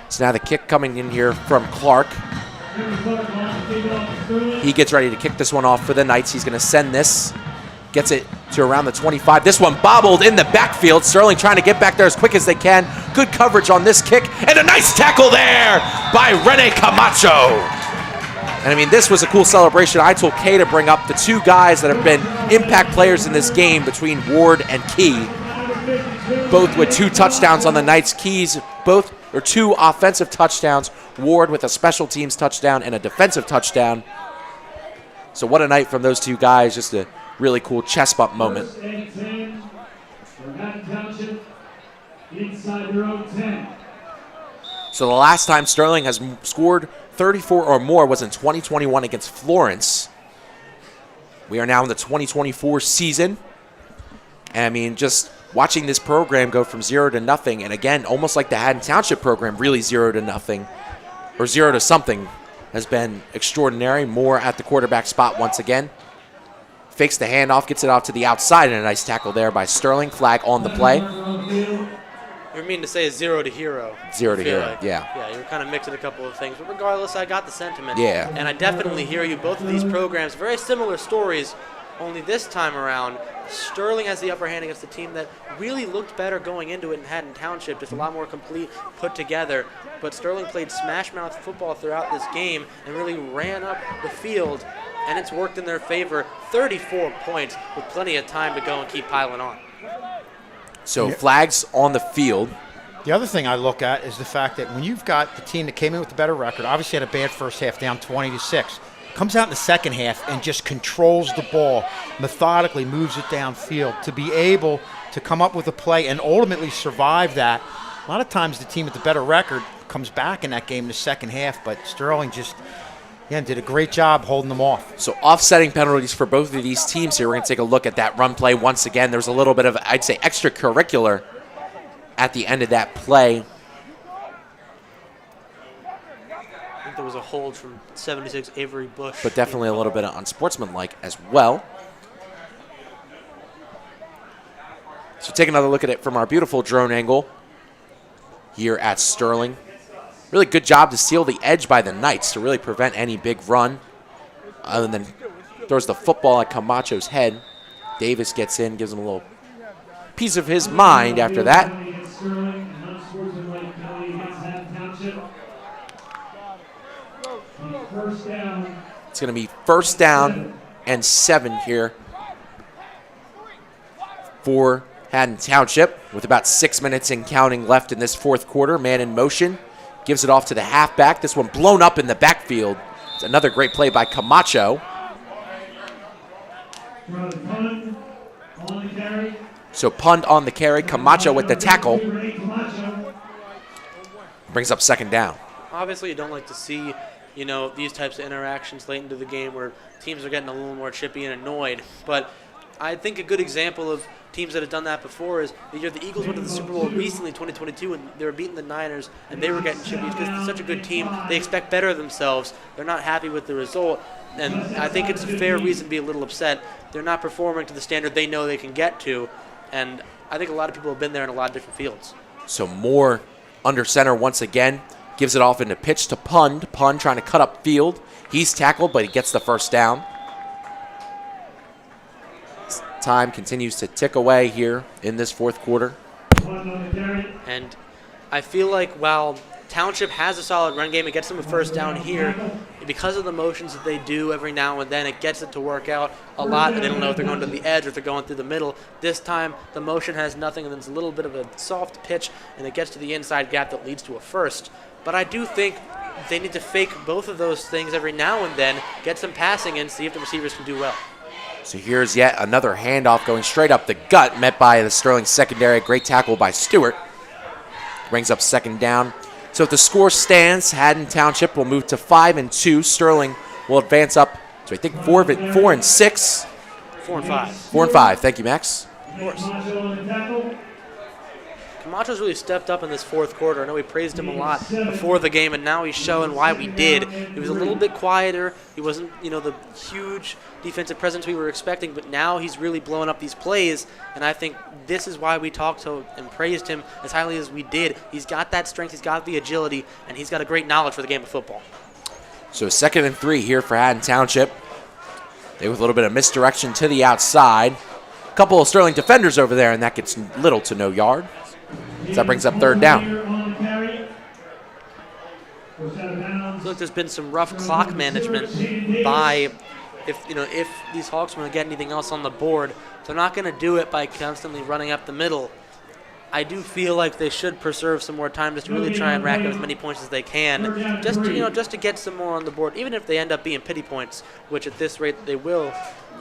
Speaker 12: So now the kick coming in here from Clark. He gets ready to kick this one off for the Knights. He's going to send this. Gets it to around the 25. This one bobbled in the backfield. Sterling trying to get back there as quick as they can. Good coverage on this kick. And a nice tackle there by Rene Camacho. And I mean, this was a cool celebration. I told Kay to bring up the two guys that have been impact players in this game between Ward and Key. Both with 2 touchdowns on the Knights. Keys, both or 2 offensive touchdowns. Ward with a special teams touchdown and a defensive touchdown. So what a night from those 2 guys. Just a really cool chest bump moment.
Speaker 1: First and 10 for Haddon Township inside their own 10.
Speaker 12: So the last time Sterling has scored 34 or more was in 2021 against Florence. We are now in the 2024 season. And I mean, just watching this program go from 0 to nothing, and again, almost like the Haddon Township program, really 0 to nothing, or 0 to something, has been extraordinary. Moore at the quarterback spot once again. Fakes the handoff, gets it off to the outside, and a nice tackle there by Sterling. Flag on the play.
Speaker 14: You mean to say 0 to hero.
Speaker 12: 0 to hero,
Speaker 14: like.
Speaker 12: yeah.
Speaker 14: Yeah, you were kind of mixing a couple of things. But regardless, I got the sentiment.
Speaker 12: Yeah.
Speaker 14: And I definitely hear you. Both of these programs, very similar stories, only this time around, Sterling has the upper hand against a team that really looked better going into it in Haddon Township, just a lot more complete, put together. But Sterling played smash mouth football throughout this game and really ran up the field, and it's worked in their favor. 34 points with plenty of time to go and keep piling on.
Speaker 12: So flags on the field.
Speaker 13: The other thing I look at is the fact that when you've got the team that came in with the better record, obviously had a bad first half, down 20-6, comes out in the second half and just controls the ball, methodically moves it downfield to be able to come up with a play and ultimately survive that. A lot of times the team with the better record comes back in that game in the second half, but Sterling just, again, did a great job holding them off.
Speaker 12: So offsetting penalties for both of these teams here. We're going to take a look at that run play once again. There was a little bit of, I'd say, extracurricular at the end of that play.
Speaker 14: I think there was a hold from 76 Avery Bush.
Speaker 12: But definitely a little bit unsportsmanlike as well. So take another look at it from our beautiful drone angle here at Sterling. Really good job to steal the edge by the Knights to really prevent any big run. Other than throws the football at Camacho's head. Davis gets in, gives him a little piece of his mind after that. It's going to be 1st down and 7 here for Haddon Township with about 6 minutes and counting left in this 4th quarter. Man in motion. Gives it off to the halfback. This one blown up in the backfield. It's another great play by Camacho. So punt on the carry. Camacho with the tackle. Brings up 2nd down.
Speaker 14: Obviously, you don't like to see, you know, these types of interactions late into the game where teams are getting a little more chippy and annoyed. But I think a good example of teams that have done that before is the year the Eagles went to the Super Bowl recently, 2022, and they were beating the Niners, and they were getting chippy because it's such a good team. They expect better of themselves. They're not happy with the result, and I think it's a fair reason to be a little upset. They're not performing to the standard they know they can get to, and I think a lot of people have been there in a lot of different fields.
Speaker 12: So Moore under center once again. Gives it off into pitch to Pund. Pund trying to cut up field. He's tackled, but he gets the 1st down. Time continues to tick away here in this 4th quarter.
Speaker 14: And I feel like while Township has a solid run game, it gets them a 1st down here. Because of the motions that they do every now and then, it gets it to work out a lot. They don't know if they're going to the edge or if they're going through the middle. This time, the motion has nothing, and then it's a little bit of a soft pitch, and it gets to the inside gap that leads to a 1st. But I do think they need to fake both of those things every now and then, get some passing in, see if the receivers can do well.
Speaker 12: So here's yet another handoff going straight up the gut, met by the Sterling secondary. Great tackle by Stewart. Brings up 2nd down. So if the score stands, Haddon Township will move to 5-2. Sterling will advance up to, I think, 4 and 6.
Speaker 14: 4 and 5.
Speaker 12: 4 and 5. Thank you, Max.
Speaker 14: Of course. Camacho's really stepped up in this 4th quarter. I know we praised him a lot before the game, and now he's showing why we did. He was a little bit quieter. He wasn't, you know, the huge defensive presence we were expecting, but now he's really blowing up these plays, and I think this is why we talked to and praised him as highly as we did. He's got that strength, he's got the agility, and he's got a great knowledge for the game of football.
Speaker 12: So 2nd and 3 here for Haddon Township. They with a little bit of misdirection to the outside. A couple of Sterling defenders over there, and that gets little to no yard. So that brings up 3rd down.
Speaker 14: Yeah, feel like there's been some rough clock management by, if these Hawks want to get anything else on the board, they're not going to do it by constantly running up the middle. I do feel like they should preserve some more time just to really try and rack up as many points as they can, just to get some more on the board, even if they end up being pity points, which at this rate they will.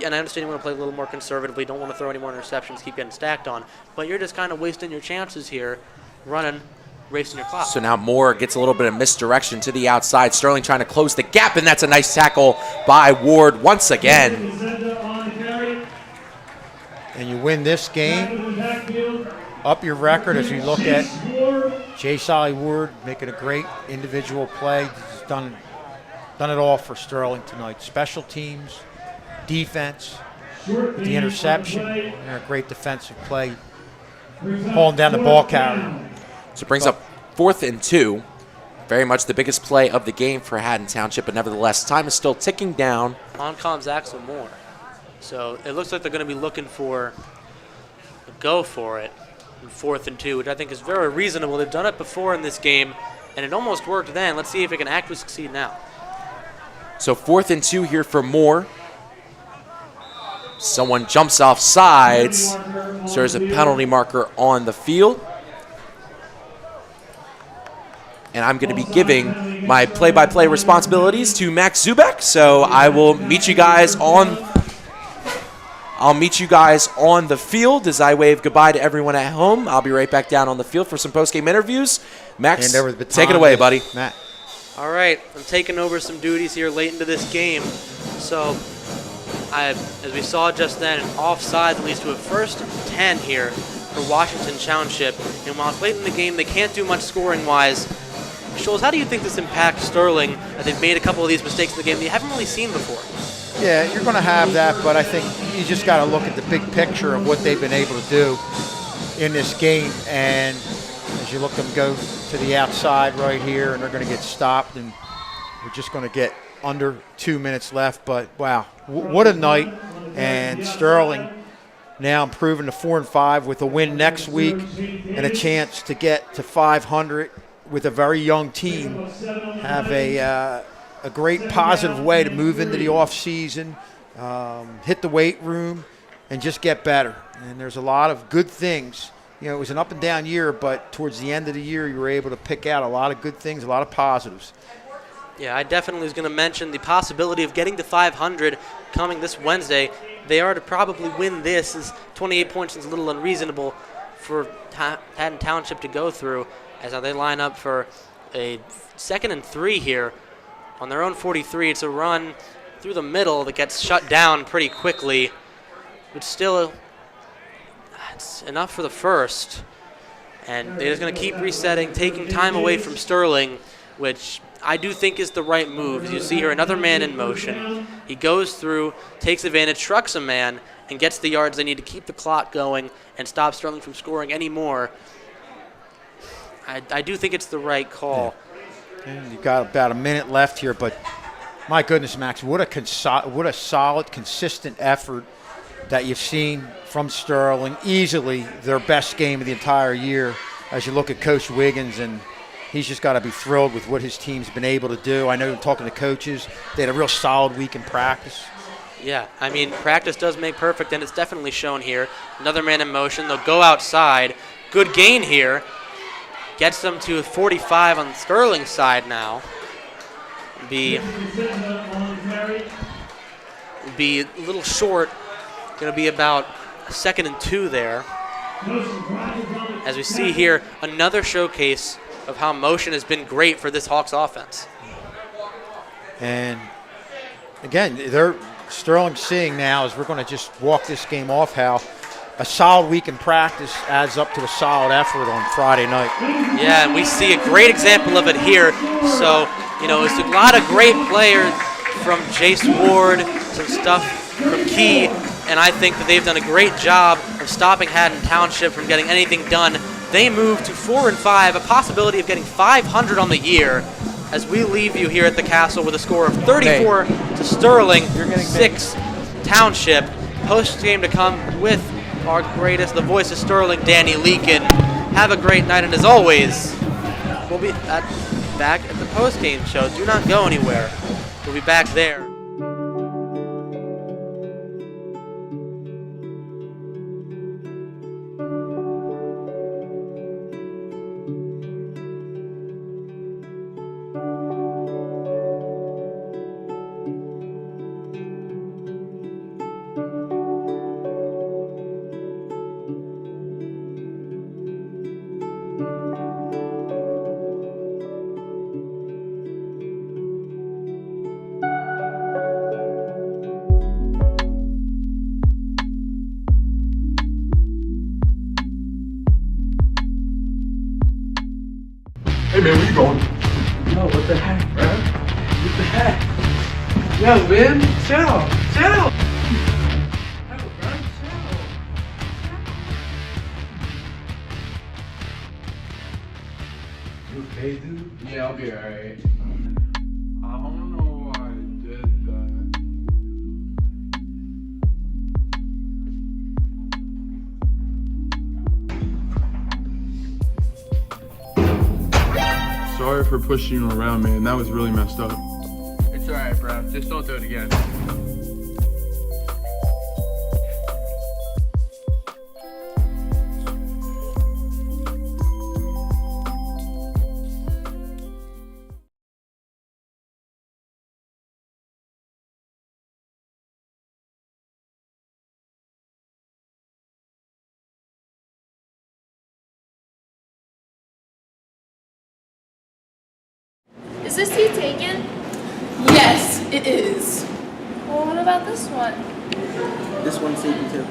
Speaker 14: And I understand you want to play a little more conservatively, don't want to throw any more interceptions, keep getting stacked on, but you're just kind of wasting your chances here, racing your clock.
Speaker 12: So now Moore gets a little bit of misdirection to the outside. Sterling trying to close the gap, and that's a nice tackle by Ward once again.
Speaker 13: And you win this game, up your record as you look at Jay Solly Ward making a great individual play. He's done it all for Sterling tonight. Special teams, defense, with the interception, and a great defensive play, holding down the ball carrier.
Speaker 12: So it brings up 4th and 2. Very much the biggest play of the game for Haddon Township, but nevertheless, time is still ticking down.
Speaker 14: On comms Axel Moore. So it looks like they're going to be looking for a go for it in 4th and 2, which I think is very reasonable. They've done it before in this game, and it almost worked then. Let's see if it can actually succeed now.
Speaker 12: So 4th and 2 here for Moore. Someone jumps off sides. So there's a penalty marker on the field. And I'm going to be giving my play-by-play responsibilities to Max Zubek. So I will meet you guys on the field as I wave goodbye to everyone at home. I'll be right back down on the field for some post-game interviews. Max, take it away, buddy.
Speaker 13: Matt.
Speaker 14: All right, I'm taking over some duties here late into this game. So, as we saw just then, offside leads to a 1st and 10 here for Washington Township. And while it's late in the game, they can't do much scoring-wise. Scholes, how do you think this impacts Sterling? They've made a couple of these mistakes in the game that you haven't really seen before.
Speaker 13: Yeah, you're going to have that, but I think you just got to look at the big picture of what they've been able to do in this game. And as you look them go to the outside right here, and they're going to get stopped, and we're just going to get under 2 minutes left. But wow, what a night! And Sterling now improving to 4-5 with a win next week and a chance to get to 500 with a very young team. Have a great positive way to move into the off season, hit the weight room, and just get better. And there's a lot of good things. It was an up and down year, but towards the end of the year, you were able to pick out a lot of good things, a lot of positives.
Speaker 14: Yeah, I definitely was going to mention the possibility of getting to 500 coming this Wednesday. They are to probably win this, as 28 points is a little unreasonable for Haddon Township to go through, as they line up for a 2nd and 3 here. On their own 43, it's a run through the middle that gets shut down pretty quickly. But still, it's enough for the first. And they're just going to keep resetting, taking time away from Sterling, which I do think is the right move. As you see here, another man in motion. He goes through, takes advantage, trucks a man, and gets the yards they need to keep the clock going and stop Sterling from scoring any more. I do think it's the right call.
Speaker 13: Yeah. And you've got about a minute left here, but my goodness, Max, what a solid, consistent effort that you've seen from Sterling. Easily their best game of the entire year as you look at Coach Wiggins, and he's just got to be thrilled with what his team's been able to do. I know talking to coaches, they had a real solid week in practice.
Speaker 14: Yeah, I mean, practice does make perfect, and it's definitely shown here. Another man in motion. They'll go outside. Good gain here. Gets them to 45 on Sterling's side now. Be a little short. Going to be about 2nd and 2 there. As we see here, another showcase of how motion has been great for this Hawks offense.
Speaker 13: And again, Sterling's seeing now, as we're going to just walk this game off, how a solid week in practice adds up to a solid effort on Friday night.
Speaker 14: Yeah, and we see a great example of it here. So, it's a lot of great players from Jace Ward, some stuff from Key, and I think that they've done a great job of stopping Haddon Township from getting anything done. They move to 4-5, a possibility of getting 500 on the year, as we leave you here at the Castle with a score of 34 to Sterling, 6 Township. Post game to come with our greatest, the voice of Sterling, Danny Leakin. Have a great night, and as always, we'll be at back at the post-game show. Do not go anywhere. We'll be back there.
Speaker 2: Hey man, where you going? Yo, what the heck, bro? What the heck? Yo, man, chill. You okay, dude? Yeah, I'll be alright. I don't know why I did that. Sorry for pushing you around, man. That was really messed up. It's alright, bro. Just don't do it again.
Speaker 21: Is this seat taken?
Speaker 23: Yes, it is.
Speaker 21: Well, what about this one?
Speaker 3: This one's taken too.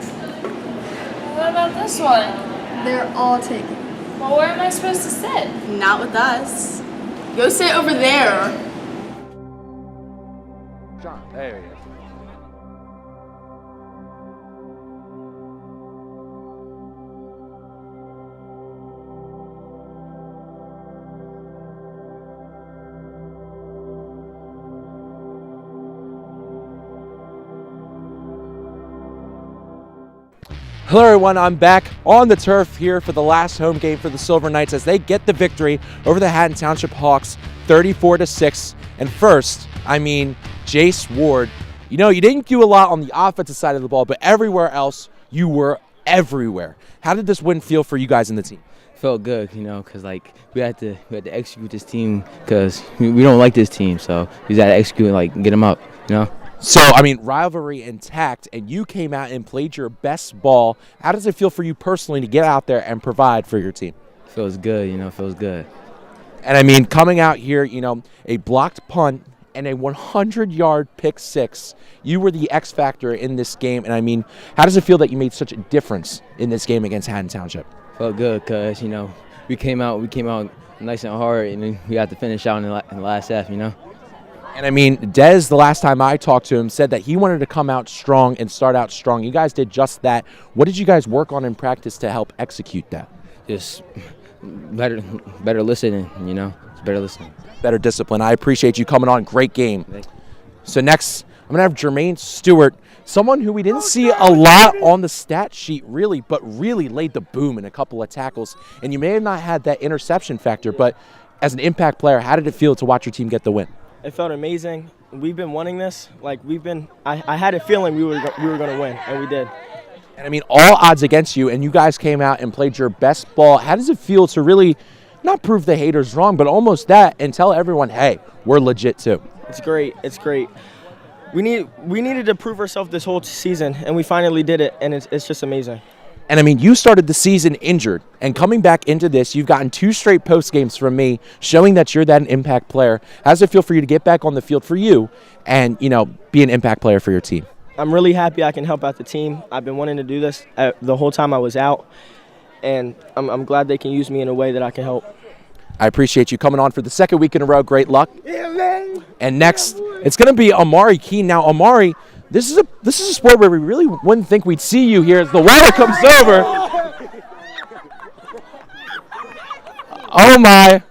Speaker 21: What about this one?
Speaker 23: They're all taken.
Speaker 21: Well, where am I supposed to sit?
Speaker 23: Not with us. Go sit over there.
Speaker 12: John, there he is. Hello everyone, I'm back on the turf here for the last home game for the Silver Knights as they get the victory over the Haddon Township Hawks 34-6. And first, Jace Ward, you didn't do a lot on the offensive side of the ball, but everywhere else, you were everywhere. How did this win feel for you guys in the team?
Speaker 7: Felt good, because we had to execute this team because we don't like this team, so we just had to execute and get them up,
Speaker 12: So, rivalry intact, and you came out and played your best ball. How does it feel for you personally to get out there and provide for your team?
Speaker 7: Feels good, feels good.
Speaker 12: And, coming out here, a blocked punt and a 100-yard pick six, you were the X factor in this game. And, how does it feel that you made such a difference in this game against Haddon Township?
Speaker 7: Felt good because, we came out nice and hard, and then we had to finish out in the last half,
Speaker 12: And Dez, the last time I talked to him, said that he wanted to come out strong and start out strong. You guys did just that. What did you guys work on in practice to help execute that?
Speaker 7: Just better listening, It's better listening.
Speaker 12: Better discipline. I appreciate you coming on. Great game. So next, I'm going to have Jermaine Stewart, someone who we didn't see a lot on the stat sheet really, but really laid the boom in a couple of tackles. And you may have not had that interception factor, but as an impact player, how did it feel to watch your team get the win?
Speaker 31: It felt amazing. We've been wanting this. I had a feeling we were going to win, and we did.
Speaker 12: And all odds against you, and you guys came out and played your best ball. How does it feel to really not prove the haters wrong, but almost that, and tell everyone, hey, we're legit too?
Speaker 31: It's great. It's great. We needed to prove ourselves this whole season, and we finally did it, and it's just amazing.
Speaker 12: And you started the season injured, and coming back into this, you've gotten 2 straight post games from me showing that you're that impact player. How does it feel for you to get back on the field for you and, be an impact player for your team?
Speaker 31: I'm really happy I can help out the team. I've been wanting to do this the whole time I was out, and I'm glad they can use me in a way that I can help.
Speaker 12: I appreciate you coming on for the second week in a row. Great luck.
Speaker 31: Yeah, man.
Speaker 12: And next, it's going to be Amari Keene. Now, Amari, this is a sport where we really wouldn't think we'd see you here as the water comes over. Oh my.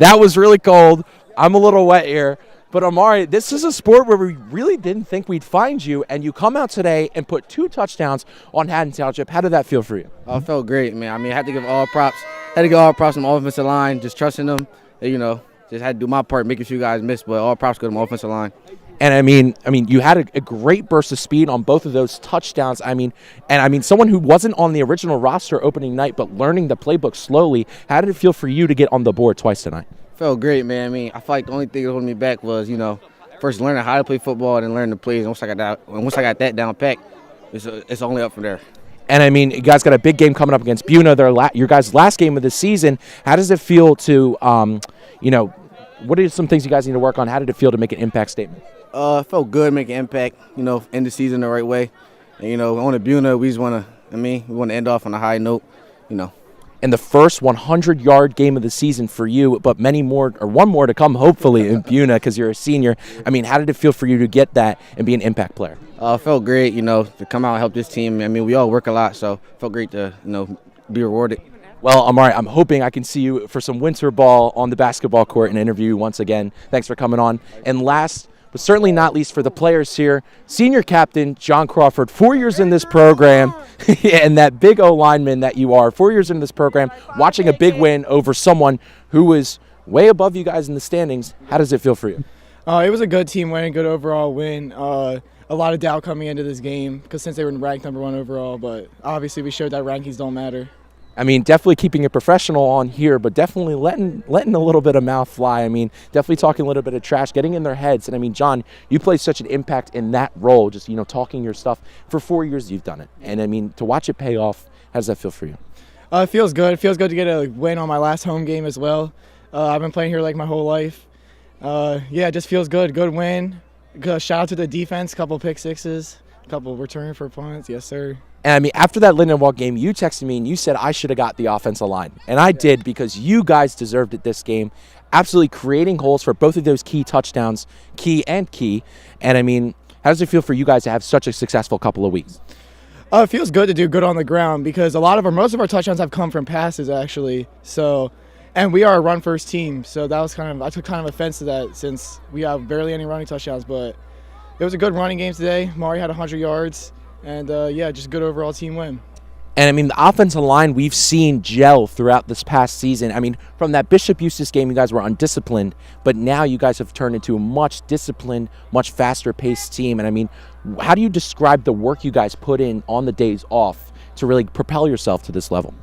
Speaker 12: That was really cold. I'm a little wet here. But Amari, this is a sport where we really didn't think we'd find you, and you come out today and put 2 touchdowns on Haddon Township. How did that feel for you?
Speaker 7: Oh, it felt great, man. I had to give all props
Speaker 9: had to get all props on my offensive line, just trusting them. You know, just had to do my part, making sure you guys miss, but all props go to my offensive line.
Speaker 12: And I mean, you had a great burst of speed on both of those touchdowns. Someone who wasn't on the original roster opening night, but learning the playbook slowly. How did it feel for you to get on the board twice tonight?
Speaker 9: Felt great, man. I mean, I felt like the only thing that holding me back was, you know, first learning how to play football and then learning the plays. And once I got that down packed, it's only up from there.
Speaker 12: And I mean, you guys got a big game coming up against Buna, your guys' last game of the season. How does it feel to, what are some things you guys need to work on? How did it feel to make an impact statement?
Speaker 9: It felt good, make an impact, you know, end the season the right way. And, you know, on the Buna, we just want to end off on a high note, you know.
Speaker 12: And the first 100-yard game of the season for you, but many more, or one more to come, hopefully, in Buna because you're a senior. I mean, how did it feel for you to get that and be an impact player?
Speaker 9: It felt great, you know, to come out and help this team. I mean, we all work a lot, so it felt great to, you know, be rewarded.
Speaker 12: Well, Amari, I'm hoping I can see you for some winter ball on the basketball court and interview you once again. Thanks for coming on. And last, but certainly not least for the players here, senior captain John Crawford, 4 years in this program, and that big O lineman that you are, 4 years in this program, watching a big win over someone who was way above you guys in the standings. How does it feel for you?
Speaker 10: It was a good team win, a good overall win. A lot of doubt coming into this game because since they were ranked #1 overall, but obviously we showed that rankings don't matter.
Speaker 12: I mean, definitely keeping it professional on here, but definitely letting a little bit of mouth fly. I mean, definitely talking a little bit of trash, getting in their heads. And I mean, John, you play such an impact in that role, just, you know, talking your stuff. For 4 years you've done it. And I mean, to watch it pay off, how does that feel for you?
Speaker 10: It feels good. It feels good to get a win on my last home game as well. I've been playing here like my whole life. Yeah, it just feels good. Good win. Shout out to the defense, couple pick sixes, couple returning for punts. Yes, sir.
Speaker 12: And I mean, after that Lindenwold game, you texted me and you said I should have got the offensive line. And I did because you guys deserved it this game. Absolutely creating holes for both of those key touchdowns, key. And I mean, how does it feel for you guys to have such a successful couple of weeks?
Speaker 10: It feels good to do good on the ground because most of our touchdowns have come from passes actually. So, and we are a run-first team. So that was I took kind of offense to that since we have barely any running touchdowns. But it was a good running game today. Mari had 100 yards. And, yeah, just good overall team win.
Speaker 12: And, I mean, the offensive line we've seen gel throughout this past season. I mean, from that Bishop Eustace game, you guys were undisciplined, but now you guys have turned into a much disciplined, much faster-paced team. And, I mean, how do you describe the work you guys put in on the days off to really propel yourself to this level?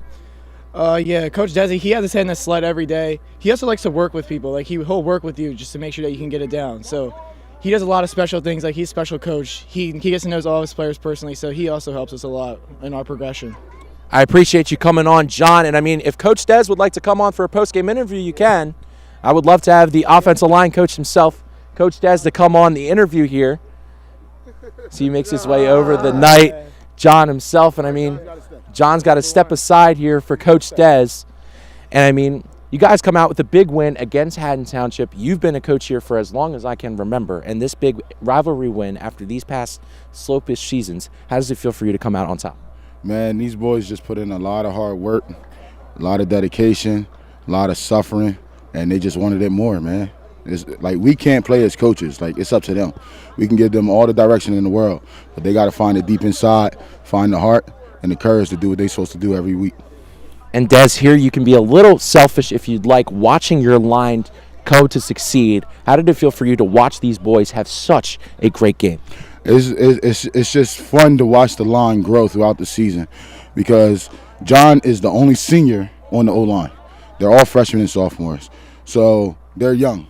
Speaker 10: Yeah, Coach Desi, he has his head in the sled every day. He also likes to work with people. Like, he'll work with you just to make sure that you can get it down. So he does a lot of special things. Like, he's a special coach. He gets to know all his players personally, so he also helps us a lot in our progression.
Speaker 12: I appreciate you coming on, John. And, I mean, if Coach Des would like to come on for a post-game interview, you can. I would love to have the offensive line coach himself, Coach Des, to come on the interview here. So he makes his way over the night, John himself. And, I mean, John's got to step aside here for Coach Des. And, I mean, you guys come out with a big win against Haddon Township. You've been a coach here for as long as I can remember. And this big rivalry win after these past slopish seasons, how does it feel for you to come out on top?
Speaker 15: Man, these boys just put in a lot of hard work, a lot of dedication, a lot of suffering, and they just wanted it more, man. It's like we can't play as coaches. Like, it's up to them. We can give them all the direction in the world, but they got to find it deep inside, find the heart and the courage to do what they're supposed to do every week.
Speaker 12: And Des, here you can be a little selfish if you'd like, watching your line go to succeed. How did it feel for you to watch these boys have such a great game?
Speaker 15: It's just fun to watch the line grow throughout the season because John is the only senior on the O-line. They're all freshmen and sophomores, so they're young.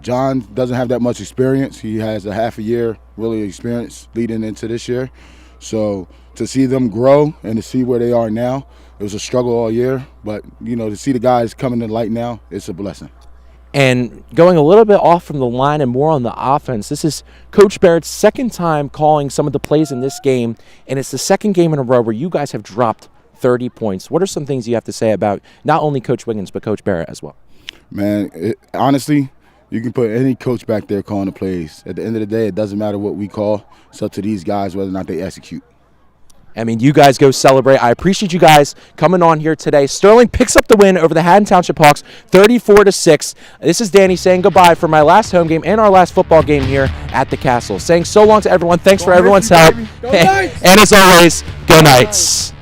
Speaker 15: John doesn't have that much experience. He has a half a year really experience leading into this year. So to see them grow and to see where they are now, it was a struggle all year, but, you know, to see the guys coming to light now, it's a blessing.
Speaker 12: And going a little bit off from the line and more on the offense, this is Coach Barrett's second time calling some of the plays in this game, and it's the second game in a row where you guys have dropped 30 points. What are some things you have to say about not only Coach Wiggins but Coach Barrett as well?
Speaker 15: Man, honestly, you can put any coach back there calling the plays. At the end of the day, it doesn't matter what we call. It's up to these guys whether or not they execute.
Speaker 12: I mean, you guys go celebrate. I appreciate you guys coming on here today. Sterling picks up the win over the Haddon Township Hawks, 34-6. This is Danny saying goodbye for my last home game and our last football game here at the Castle. Saying so long to everyone. Thanks for everyone's help. And as always, go Knights.